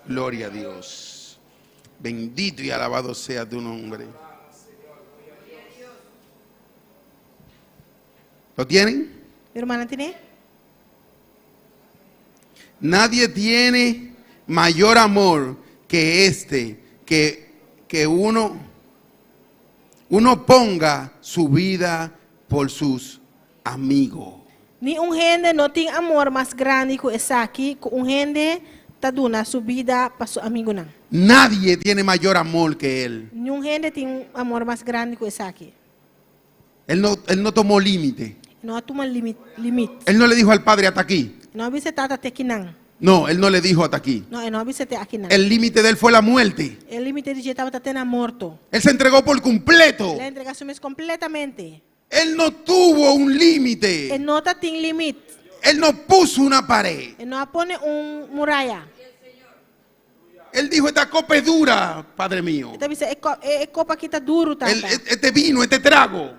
Gloria a Dios. Bendito y alabado sea tu nombre. ¿Lo tienen? Mi hermana tiene? Nadie tiene mayor amor que este, que uno ponga su vida por sus amigos. Nenhum gente não tem amor mais grande que esse aqui, que gente está dando sua vida para seu amigo não. Nadie tiene mayor amor que él. Nenhum gente tem amor mais grande que esse aqui. Él no tomó límite. Não toma limite. Él no le dijo al Padre hasta aquí. Não avisa até aqui não. No, él no le dijo hasta aquí. Não avisa até aqui não. El límite de él fue la muerte. O limite de estava tendo morto. Él se entregó por completo. Ele entrega su mesmo completamente. Él no tuvo un Ele límite. não tem limite. Él no puso una pared. Ele não põe muralha. Él dijo, esta copa es dura, Padre mío. Então você copa aqui está duro El- tanta. este vino, este trago.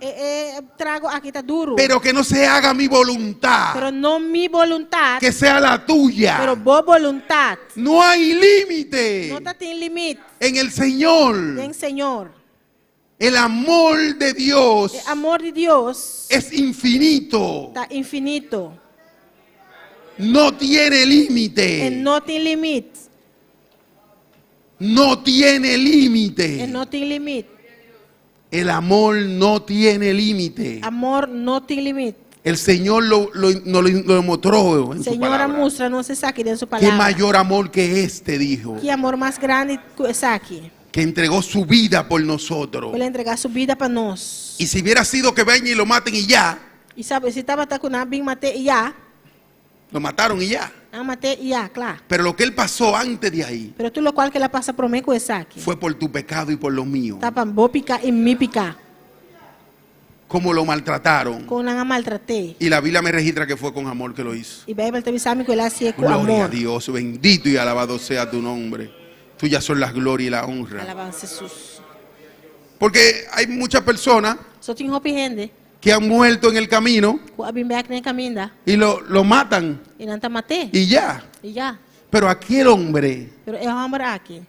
Trago aqui está duro. Pero que no se haga mi voluntad. Pero não mi voluntad. Que sea la tuya. Pero boa voluntad. No hay límite Não tem limite. en el Señor. Tem Senhor. El amor de Dios O amor de Deus es infinito. está infinito. No tiene Ele límite. não tem limite. No tiene Ele límite. não tem limite. El amor no tiene límite. Amor não tem limite. El Señor nos lo mostró en su Senhora palabra. mostra, não se saque de sua Qué palavra. mayor amor que este, dijo. Que amor mais grande que esse aqui. Que entregó su vida por nosotros. Ele entregar sua vida para nós. Y si hubiera sido que vengan y lo maten y ya, E sabe, se estava com nada bem matei e já. lo mataron y ya. Matei e já, claro. Pero lo que él pasó antes de ahí Pero tudo o qual que ela passa por mim com esse aqui. fue por tu pecado y por los míos. Tá para vou picar e me picar. Cómo lo maltrataron. Com não maltratei. Y la Biblia me registra que fue con amor que lo hizo. E Bíblia também sabe que ela se com Gloria a amor. Dios, bendito y alabado sea tu nombre. Tuyas son las glorias y la honra. Alabança Jesus. Porque hay muchas personas Só tem roupa e rende. que han muerto en el camino Com a bimbeca nem caminha. y lo matan E não tá matei. y ya. E já. Pero aquel hombre Pero é homem aqui.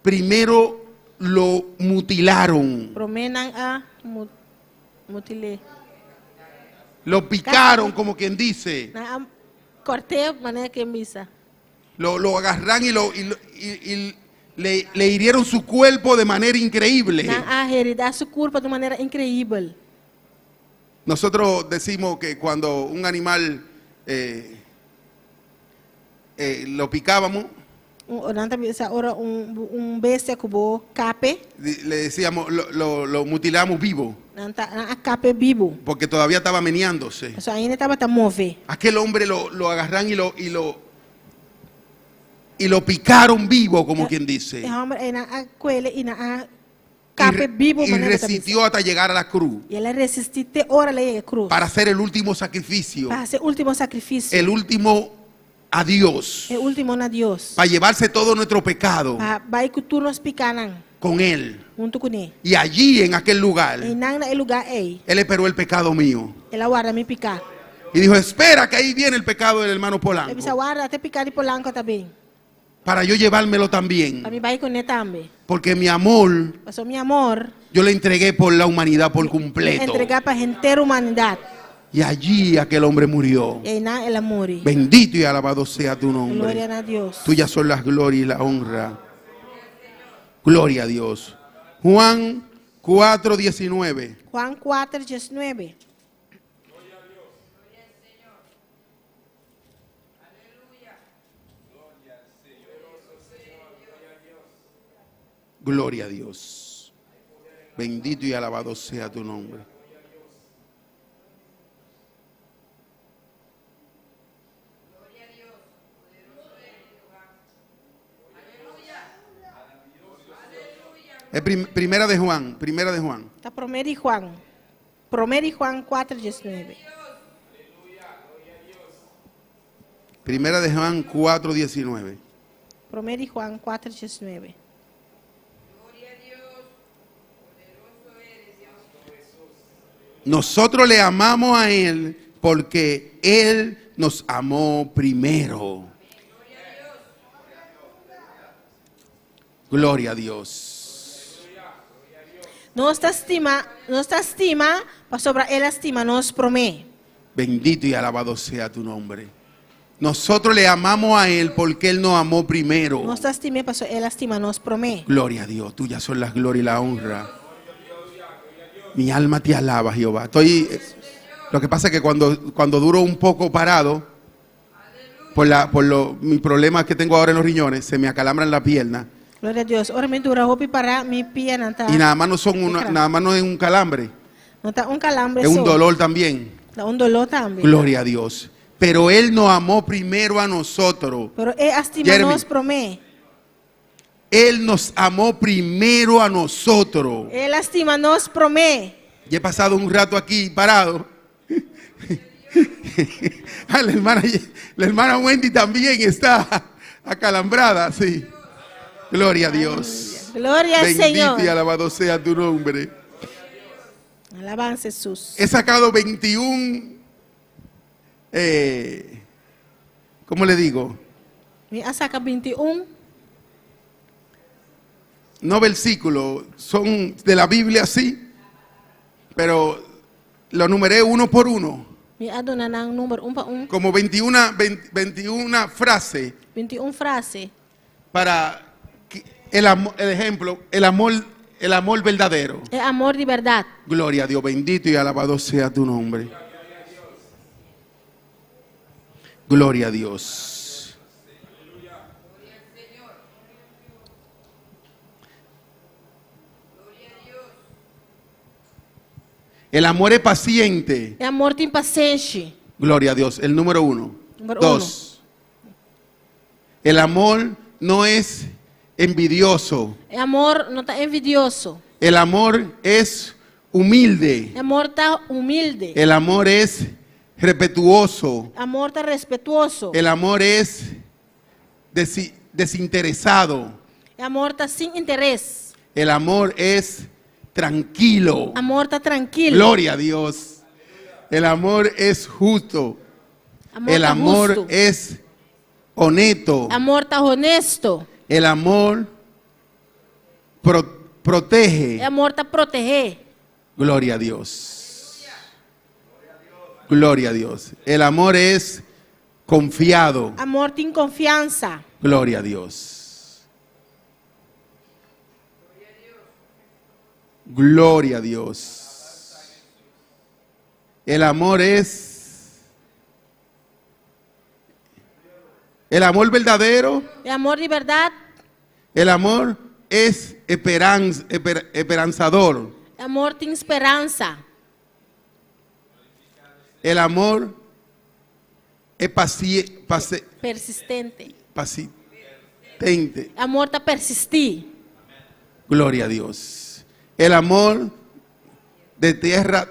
primero lo mutilaron, Promenan a mutilé. lo picaron, como quien dice, Na cortei maneira que misa. lo agarran y le hirieron su cuerpo de manera increíble. Na heredar su culpa de maneira incrível. Nosotros decimos que cuando un animal lo picábamos, Ora bestia kubo cape. le decíamos, lo mutilamos vivo, Na cape vivo. porque todavía estaba meneándose. Só ainda estava a mover. Aquel hombre lo agarran y lo picaron vivo, como quien dice. É homem na coelho e na cape vivo Y maneira resistió hasta llegar a la cruz E ela resistiu até hora lá cruz. para hacer el último sacrificio, Para ser último sacrifício. el último adiós, É último na Deus. para llevarse todo nuestro pecado Vai que tu nos picanan con él. junto com ele. Y allí, en aquel lugar, E não na lugar aí. él esperó el pecado mío. Ela guarda me picar. Y dijo, espera que ahí viene el pecado del hermano Ele Polanco, precisa guardar até picar de polanco também. para yo llevármelo también. Para mim vai com ele também. Porque mi amor, Passou meu amor. yo le entregué por la humanidad por completo. Entregar para a inteira humanidade. Y allí aquel hombre murió. E aí não ela morre. Bendito y alabado sea tu Glória nombre. a Deus. Tuyas son las glorias y la honra. Gloria a Dios. Juan 4:19. Juan 4:19. Gloria a Dios. Bendito y alabado sea tu nombre. Es primera de Juan. Está 1 Juan. 1 Juan 4:19. Primera de Juan 4:19. 1 Juan 4:19. Nosotros le amamos a Él porque Él nos amó primero. Gloria a Dios. Nuestra estima, para sobre Él estima nos promete. Bendito y alabado sea tu nombre. Nosotros le amamos a Él porque Él nos amó primero. Nuestra estima, para sobre Él estima nos promete. Gloria a Dios. Tuyas son las glorias y la honra. Mi alma te alaba, Jehová. Lo que pasa es que cuando duro un poco parado, mi problema que tengo ahora en los riñones, se me acalambran la pierna. Gloria a Dios. Ahora me dura hopi para mi pie Y nada más no es un calambre. No está un calambre. Es un dolor también. Da un dolor también. Gloria a Dios. Pero Él nos amó primero a nosotros. Pero Él estima nos promete. Él nos amó primero a nosotros. Él estima nos promete. Ya he pasado un rato aquí parado. La hermana Wendy también está acalambrada, sí. Gloria a Dios. Gloria al Señor. Bendito y alabado sea tu nombre. Alabanza Jesús. He sacado 21, ¿cómo le digo? Me saca 21. No versículos, son de la Biblia, sí, pero lo numeré uno por uno. Me adona ng número un pa un. Como 21 frases 21 frases. para el ejemplo, el amor verdadero. El amor de verdad. Gloria a Dios, bendito y alabado sea tu nombre. Gloria a Dios. El amor es paciente. El amor tem paciente. Gloria a Dios, el número 1. Número 2. El amor no es envidioso. El amor no está envidioso. El amor es humilde. El amor está humilde. El amor es respetuoso. El amor está respetuoso. El amor es desinteresado. El amor está sin interés. El amor es tranquilo. El amor está tranquilo. Gloria a Dios. El amor es justo. El está amor justo. es honesto. El amor está honesto. El amor protege. El amor está proteger. Gloria a Dios. Gloria a Dios. El amor es confiado. El amor tiene confianza. Gloria a Dios. Gloria a Dios. El amor es el amor verdadero. El amor de verdad. El amor es esperanzador. El amor tiene esperanza. El amor es Persistente. persistente. El amor está persistir. Gloria a Dios. El amor destierra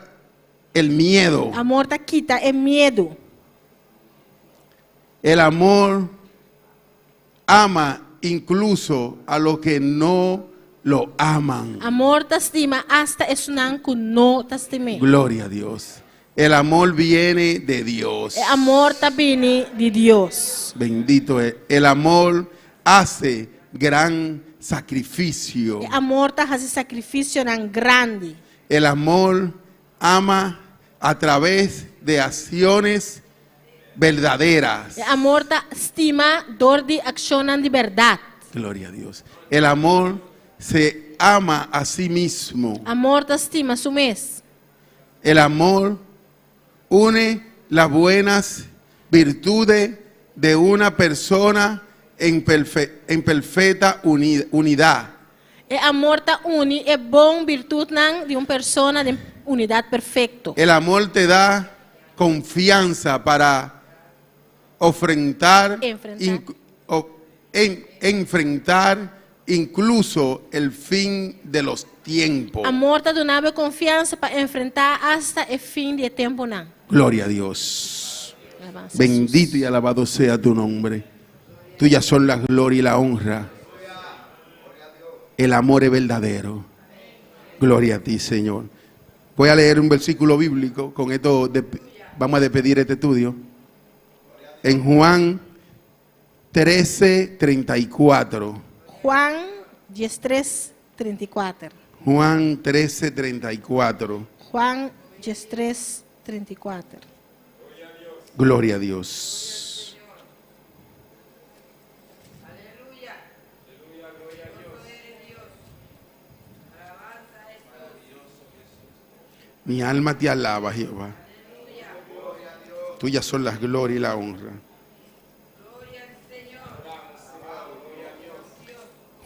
el miedo. El amor te quita el miedo. El amor ama incluso a los que no lo aman. Amor te estima hasta es un que no te estima. Gloria a Dios. El amor viene de Dios. El amor te viene de Dios. Bendito es. El amor hace gran sacrificio. El amor te hace sacrificio tan grande. El amor ama a través de acciones verdaderas. El amor te estima door de acción de verdad. Gloria a Dios. El amor se ama a sí mismo. Amor te estima su mes. El amor une las buenas virtudes de una persona en perfecta unidad. El amor te une es bon virtud de una persona de unidad perfecto. El amor te da confianza para enfrentar incluso el fin de los tiempos. Amor está donando confiança para enfrentar hasta el fin del tiempo. Gloria a Dios. Bendito y alabado sea tu nombre. Tuyas son la gloria y la honra. El amor es verdadero. Gloria a ti, Señor. Voy a leer un versículo bíblico. Con esto vamos a despedir este estudio. En Juan 13:34. Juan 13:34. Juan 13:34. Juan 13:34. Gloria a Dios. Mi alma te alaba, Jehová. Tuyas son las glorias y la honra.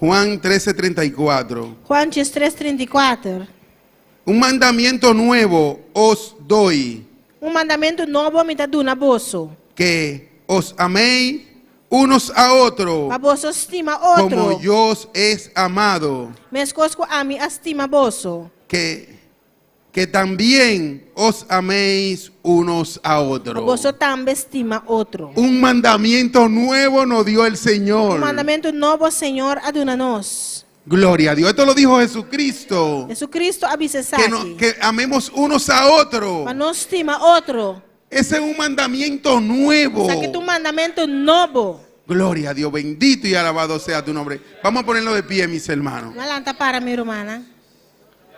Juan 13:34. Juan 13:34. Un mandamiento nuevo os doy, Mandamento novo me está dando bolso. que os améis unos a otros, Para bolso estima outro. como yo os he amado, Mes cosco a mí estima bolso. que también os améis unos a otros. Bolso também estima outro. Un mandamiento nuevo nos dio el Señor. Mandamento novo, Senhor, aduna-nos. Gloria a Dios. Esto lo dijo Jesucristo. Jesucristo avisa Que amemos unos a otros. para nos estima outro. Ese es un mandamiento nuevo. Sabe que tu mandamento novo. Gloria a Dios. Bendito y alabado sea tu nombre. Vamos a ponerlo de pie, mis hermanos. Malanta para mi hermana.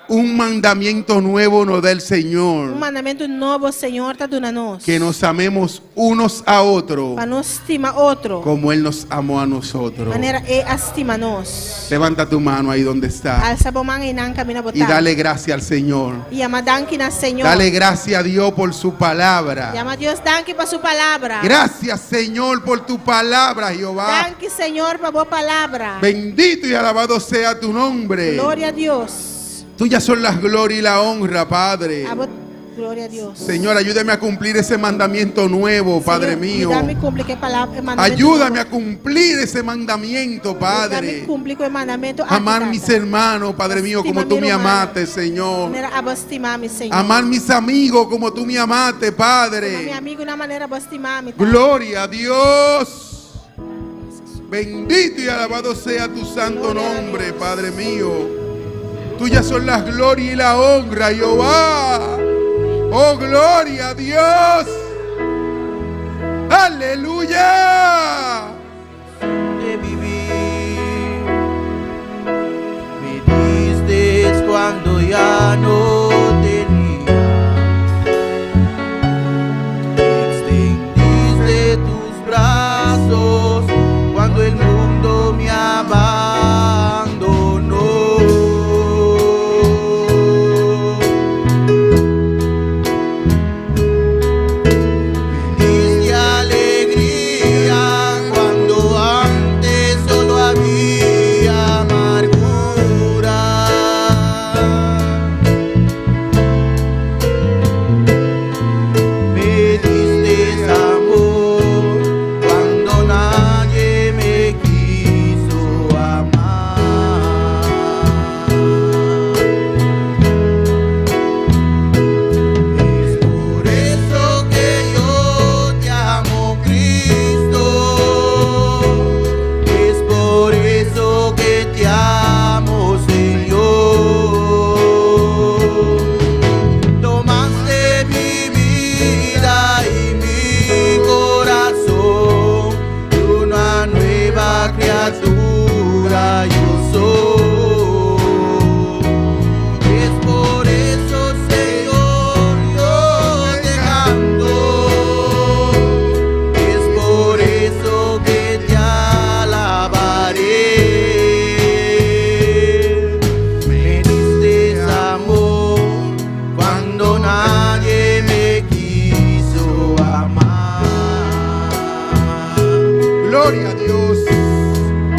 Un mandamiento nuevo nos da el Señor. Mandamento novo, Senhor, está dando-nos. Que nos amemos unos a otros Para nos estima outro. como Él nos amó a nosotros. Maneira estima-nos. Levanta tu mano ahí donde está Alça a mão e não caminha botar. y dale gracias al Señor. E ama danke na Senhor. Dale gracias a Dios por su palabra. E ama Deus danke para sua palavra. Gracias, Señor, por tu palabra, Jehová. Danke, Senhor, para boa palavra. Bendito y alabado sea tu nombre. Glória a Deus. Tuyas son las glorias y la honra, Padre. Glória a Deus. Señor, ayúdame a cumplir ese mandamiento nuevo, Padre mío. Dá-me cumprir que palavra, mandamento. Ayúdame a cumplir ese mandamiento, Padre. Dá-me cumprir com o mandamento. Amar mis hermanos, Padre mío, como tú me amaste, Señor. Maneira abastimar-me, Senhor. Amar mis amigos como tú me amaste, Amar Padre. meu amigo na maneira abastimar-me. Gloria a Dios. Bendito y alabado sea tu santo nombre, Padre mío. Tuyas son las glorias y la honra, Jehová. Oh, gloria a Dios. Aleluya. De vivir, me diste cuando ya no tenía, extendiste tus brazos cuando el mundo me abandonó. Me diste alegría cuando antes solo había amargura. Me diste amor cuando nadie me quiso amar. Es por eso que yo te amo, Cristo. Es por eso que te amo, Señor. Tomaste mi vida y mi corazón, y una nueva criatura yo soy. Es por eso, Señor, yo te canto. Es por eso que te alabaré. Me diste amor cuando nadie me quiso amar. Gloria a Dios.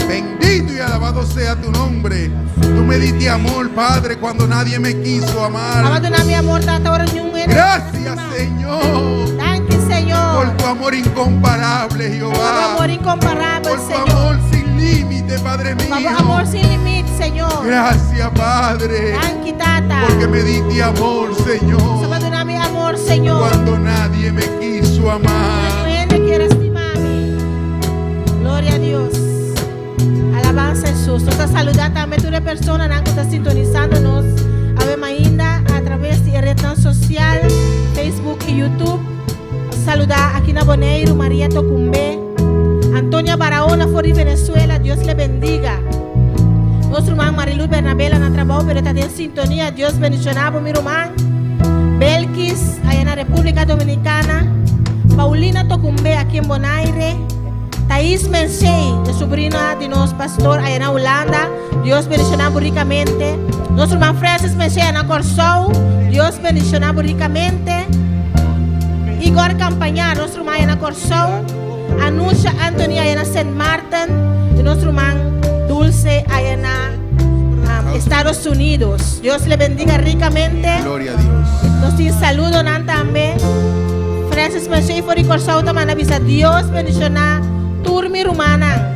Bendito y alabado sea tu nombre. Tú me diste amor, Padre, cuando nadie me quiso amar. Abandonar meu amor, tanta hora nenhuma. Gracias, Señor, Danke, por Senhor. tu amor incomparable, Por Jehová. amor incomparável, Por tu Senhor. amor sin límite, límite, Padre mío. Papa, amor sin límite, Señor. Gracias, Padre, Thank you, Tata. porque me diste amor, Señor, Sabato namin amor, Señor. cuando nadie me quiso amar. Nadie quiere estimarme. Gloria a Dios. Alabanza a Jesús. Nos saluda también todas las personas que están sintonizándonos. Ave Mainda a través de red social, Facebook y YouTube. Saluda aquí en Boneiro, María Tocumbe, Antonia Barahona, Fori Venezuela. Dios le bendiga. Nuestro hermano Marilu Bernabela en trabajo, pero está en sintonía. Dios bendiga mi hermano. Belkis, allá en la República Dominicana. Paulina Tocumbe, aquí en Bonaire. Thais Mensei, de sobrina de nuestro pastor allá en Holanda. Dios bendiga ricamente. Nuestro hermano Francis Mensei en Corsou. Dios bendiga ricamente. Igor Campañar, nuestro hermano en Corsou. Anusha Anthony allá en St. Martin. Y nuestro hermano Dulce allá en Estados Unidos. Dios le bendiga ricamente. Gloria a Dios. Nos dice saludo también. Francis Mensei for Corsou también avisa Dios bendiga Turmi Rumana.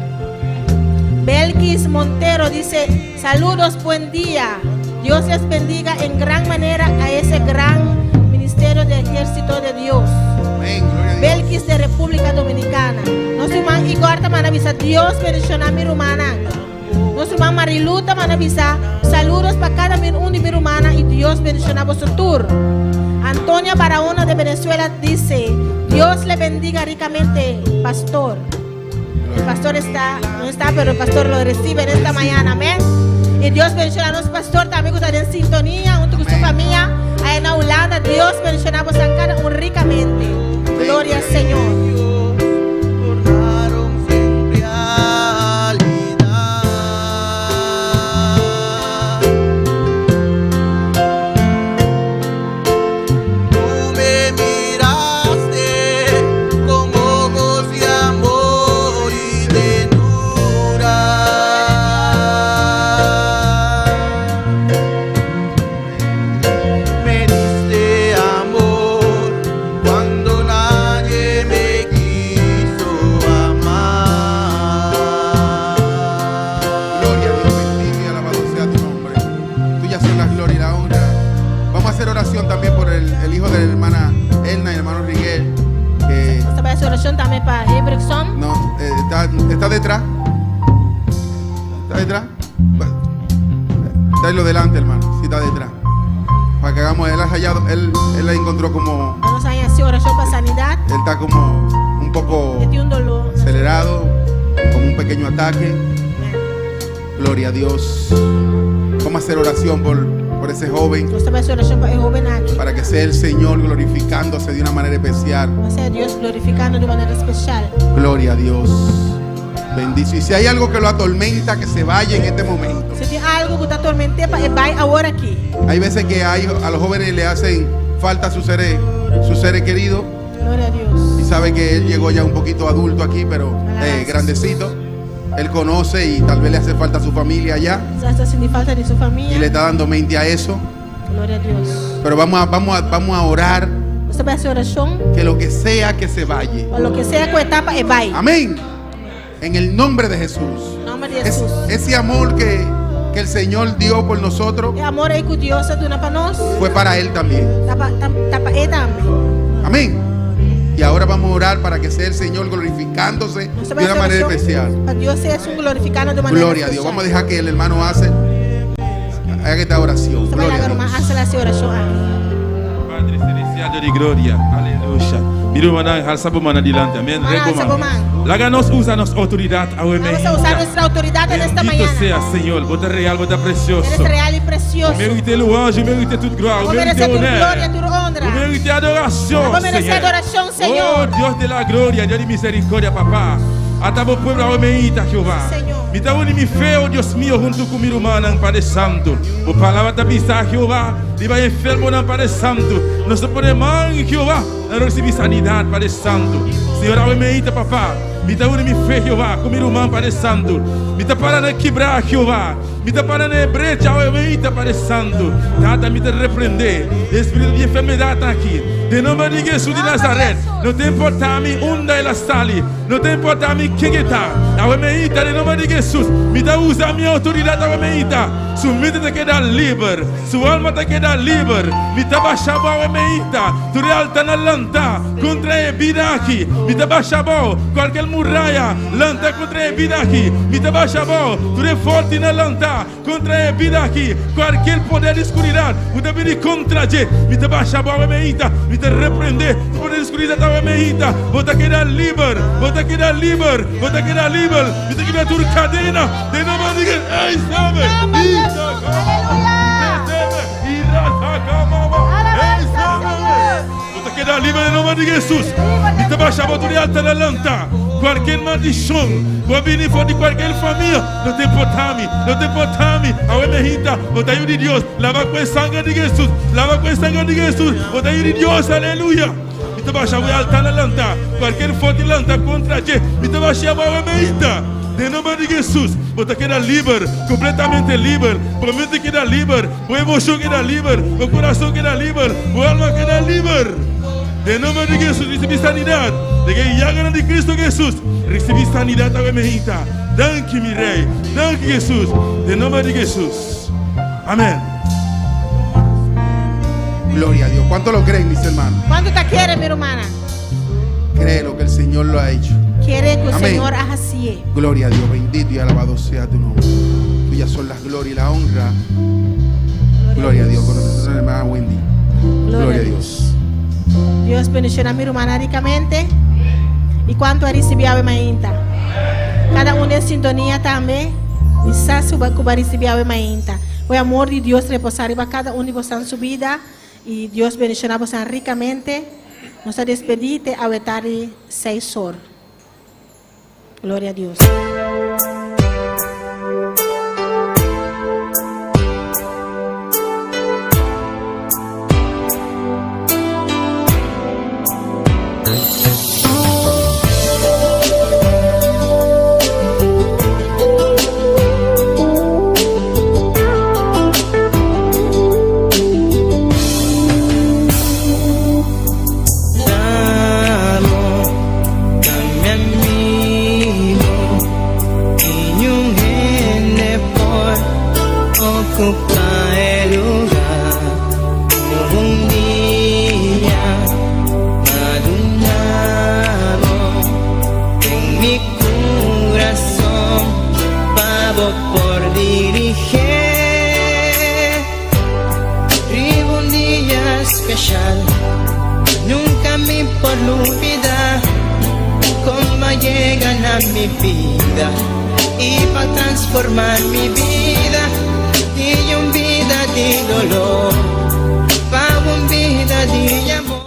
Belkis Montero dice saludos, buen día. Dios les bendiga en gran manera a ese gran ministerio del ejército de Dios. Amén. Gloria a Dios. Belkis de República Dominicana. Nuestro hermano Igor también avisa Dios bendiga mi rumana. Nuestro hermano Marilu también avisa saludos para cada uno de mi rumana y Dios bendiga vuestro tour. Antonia Barahona de Venezuela dice Dios le bendiga ricamente, pastor. El pastor no está, pero el pastor lo recibe en esta mañana, amén. Y Dios bendiga a nuestro pastor también que está en sintonía junto con su familia allá en Holanda. Dios bendiga a vosotros ricamente. Gloria al Señor. Tornaron sin realidad. Tú me miraste con ojos de amor y ternura. Me diste amor cuando nadie me quiso amar. Gloria a Dios, bendito y alabado sea tu nombre. Tuyas son la gloria y la honra. Vamos a hacer oración también por el hijo de la hermana Elna y el hermano Riguel, que Esta vez oración también para Hebreson. no, está detrás. ¿Está detrás? Bueno, tráelo delante, hermano. Sí, está detrás. Para que hagamos, él ha hallado, él la encontró como, Vamos a hacer oración para sanidad. él está como un poco Que tiene un dolor. acelerado, como un pequeño ataque. Gloria a Dios. Vamos a hacer oración por ese joven, Esta vez oración para el joven aquí. para que sea el Señor glorificándose de una manera especial. Va a ser Dios glorificando de manera especial. Gloria a Dios. Bendice. Y si hay algo que lo atormenta, que se vaya en este momento. Si tiene algo que está atormentando, va ahora aquí. Hay veces que a los jóvenes le hacen falta sus seres queridos. Gloria a Dios. Y sabe que él llegó ya un poquito adulto aquí, pero grandecito. Él conoce y tal vez le hace falta a su familia allá. Ya está sin falta de su Y le familia. está dando mente a eso. Gloria a Dios. Pero vamos a orar Esta vez oración. que lo que sea que se vaya. O lo que sea que etapa, va. Amén. En el nombre de Jesús. En nombre de Jesús. Ese amor que el Señor dio por nosotros El amor es que Dios es una para nosotros. fue para Él también. Tapa él también. Amén. Y ahora vamos a orar para que sea el Señor glorificándose Esta de vez una manera oración especial. Para Dios es un glorificando de manera Gloria a Dios. especial. Vamos a dejar que el hermano haga esta oración. Esta vez Gloria la a hermana Dios. hace la oración aquí. Padre celestial de gloria, aleluya. Miro manang hal sabu mana dilante, amén. Mana hal sabu man. Láganos, úsanos autoridad, Vamos a usar nuestra autoridad en esta Bendito mañana. sea, Señor, vos es real, vos es precioso. Eres real y precioso. Mérite louange, mérite toute gloire, Vos mérite mereces tu gloria, honneur. tu honra. Mérite adoración, Vos mereces Señor. adoración, Oh, Señor. Dios de la gloria, Dios de misericordia, papá. Hasta vos pueblo ameíta, Jehová. Señor. Mi tauni mi feo, Dios mío, junto con mi hermana, Padre Santo. Por palabra te avisa, Jehová. Iba enfermo, Padre Santo. No se pone mal, Jehová. No recibí sanidad, Padre Santo. Senhor, awe meita, papá. Me dá une me fé, Jeová, comigo irmão, Pai Santo. Me dá para não quebrar, Jeová. Me dá para não brecha, awe meita, Pai Santo. Tata, me dá repreender. Espírito de enfermidade está aqui. De nome de Jesus de Nazaré. Não tem importância onde ela está ali. Não tem importância quem está. Awe meita, de nome de Jesus. Me dá usa a minha autoridade, awe meita. Sua mente te queda livre. Sua alma te queda livre. Me dá baixar, awe meita. Tu realta na lanta. Contra a vida aqui. Me dá baixar, qualquer muralha. Lanta contra a vida aqui. Me dá baixar, tu é forte na lanta. Contra a vida aqui. Qualquer poder de escuridão. Me dá vir contra ti. Me dá baixar, awe meita. Me dá repreender. Poder de escuridão, awe meita. Bota queda livre. Bota queda livre. Bota queda livre. Me dá queda tua cadena. De nome de Jesus. Ei, sabe? Bota queda livre em nome de Jesus. Me dá baixar, bota alta na lanta. Qualquer maldição pode vir de qualquer família. Não tem potame, não tem potame. Awe mehita, bota aí de Deus. Lava com o sangue de Jesus. Lava com o sangue de Jesus. Bota aí de Deus, aleluia. Me dá baixar, awe alta na lanta. Qualquer forte lanta contra ti. Me dá baixar, awe mehita. Em nome de Jesus, você queda livre, completamente livre. Sua mente queda livre, sua emoção queda livre, seu coração queda livre, sua alma queda livre. Em nome de Jesus, recebe sanidade. De que llaga de Cristo Jesus, recebe sanidade a mehita. Danke, mi rei. Danke, Jesus. Em nome de Jesus. Amén. Gloria a Dios. ¿Cuánto lo creen, mis hermanos? ¿Cuánto te quiere, mi hermana? Creo que el Señor lo ha hecho. Quiere que el Amén. Señor haga así. Gloria a Dios, bendito y alabado sea tu nombre. Tuyas son las glorias y la honra. Gloria a Dios, con nosotros la hermana Wendy. Gloria a Dios. Dios bendicioná a mi hermana ricamente. Y cuánto ha recibido a mainta. Cada uno en sintonía también. Y sabe que va a recibir a mainta. O amor de Dios reposar a cada uno de vosotros en su vida. Y Dios bendicioná a vosotros ricamente. Nos despedite a vetari 6 horas. Gloria a Dios. Por dirigir vivo un día especial, nunca me por olvidar cómo llegan a mi vida y para transformar mi vida y un vida de dolor para una vida de amor.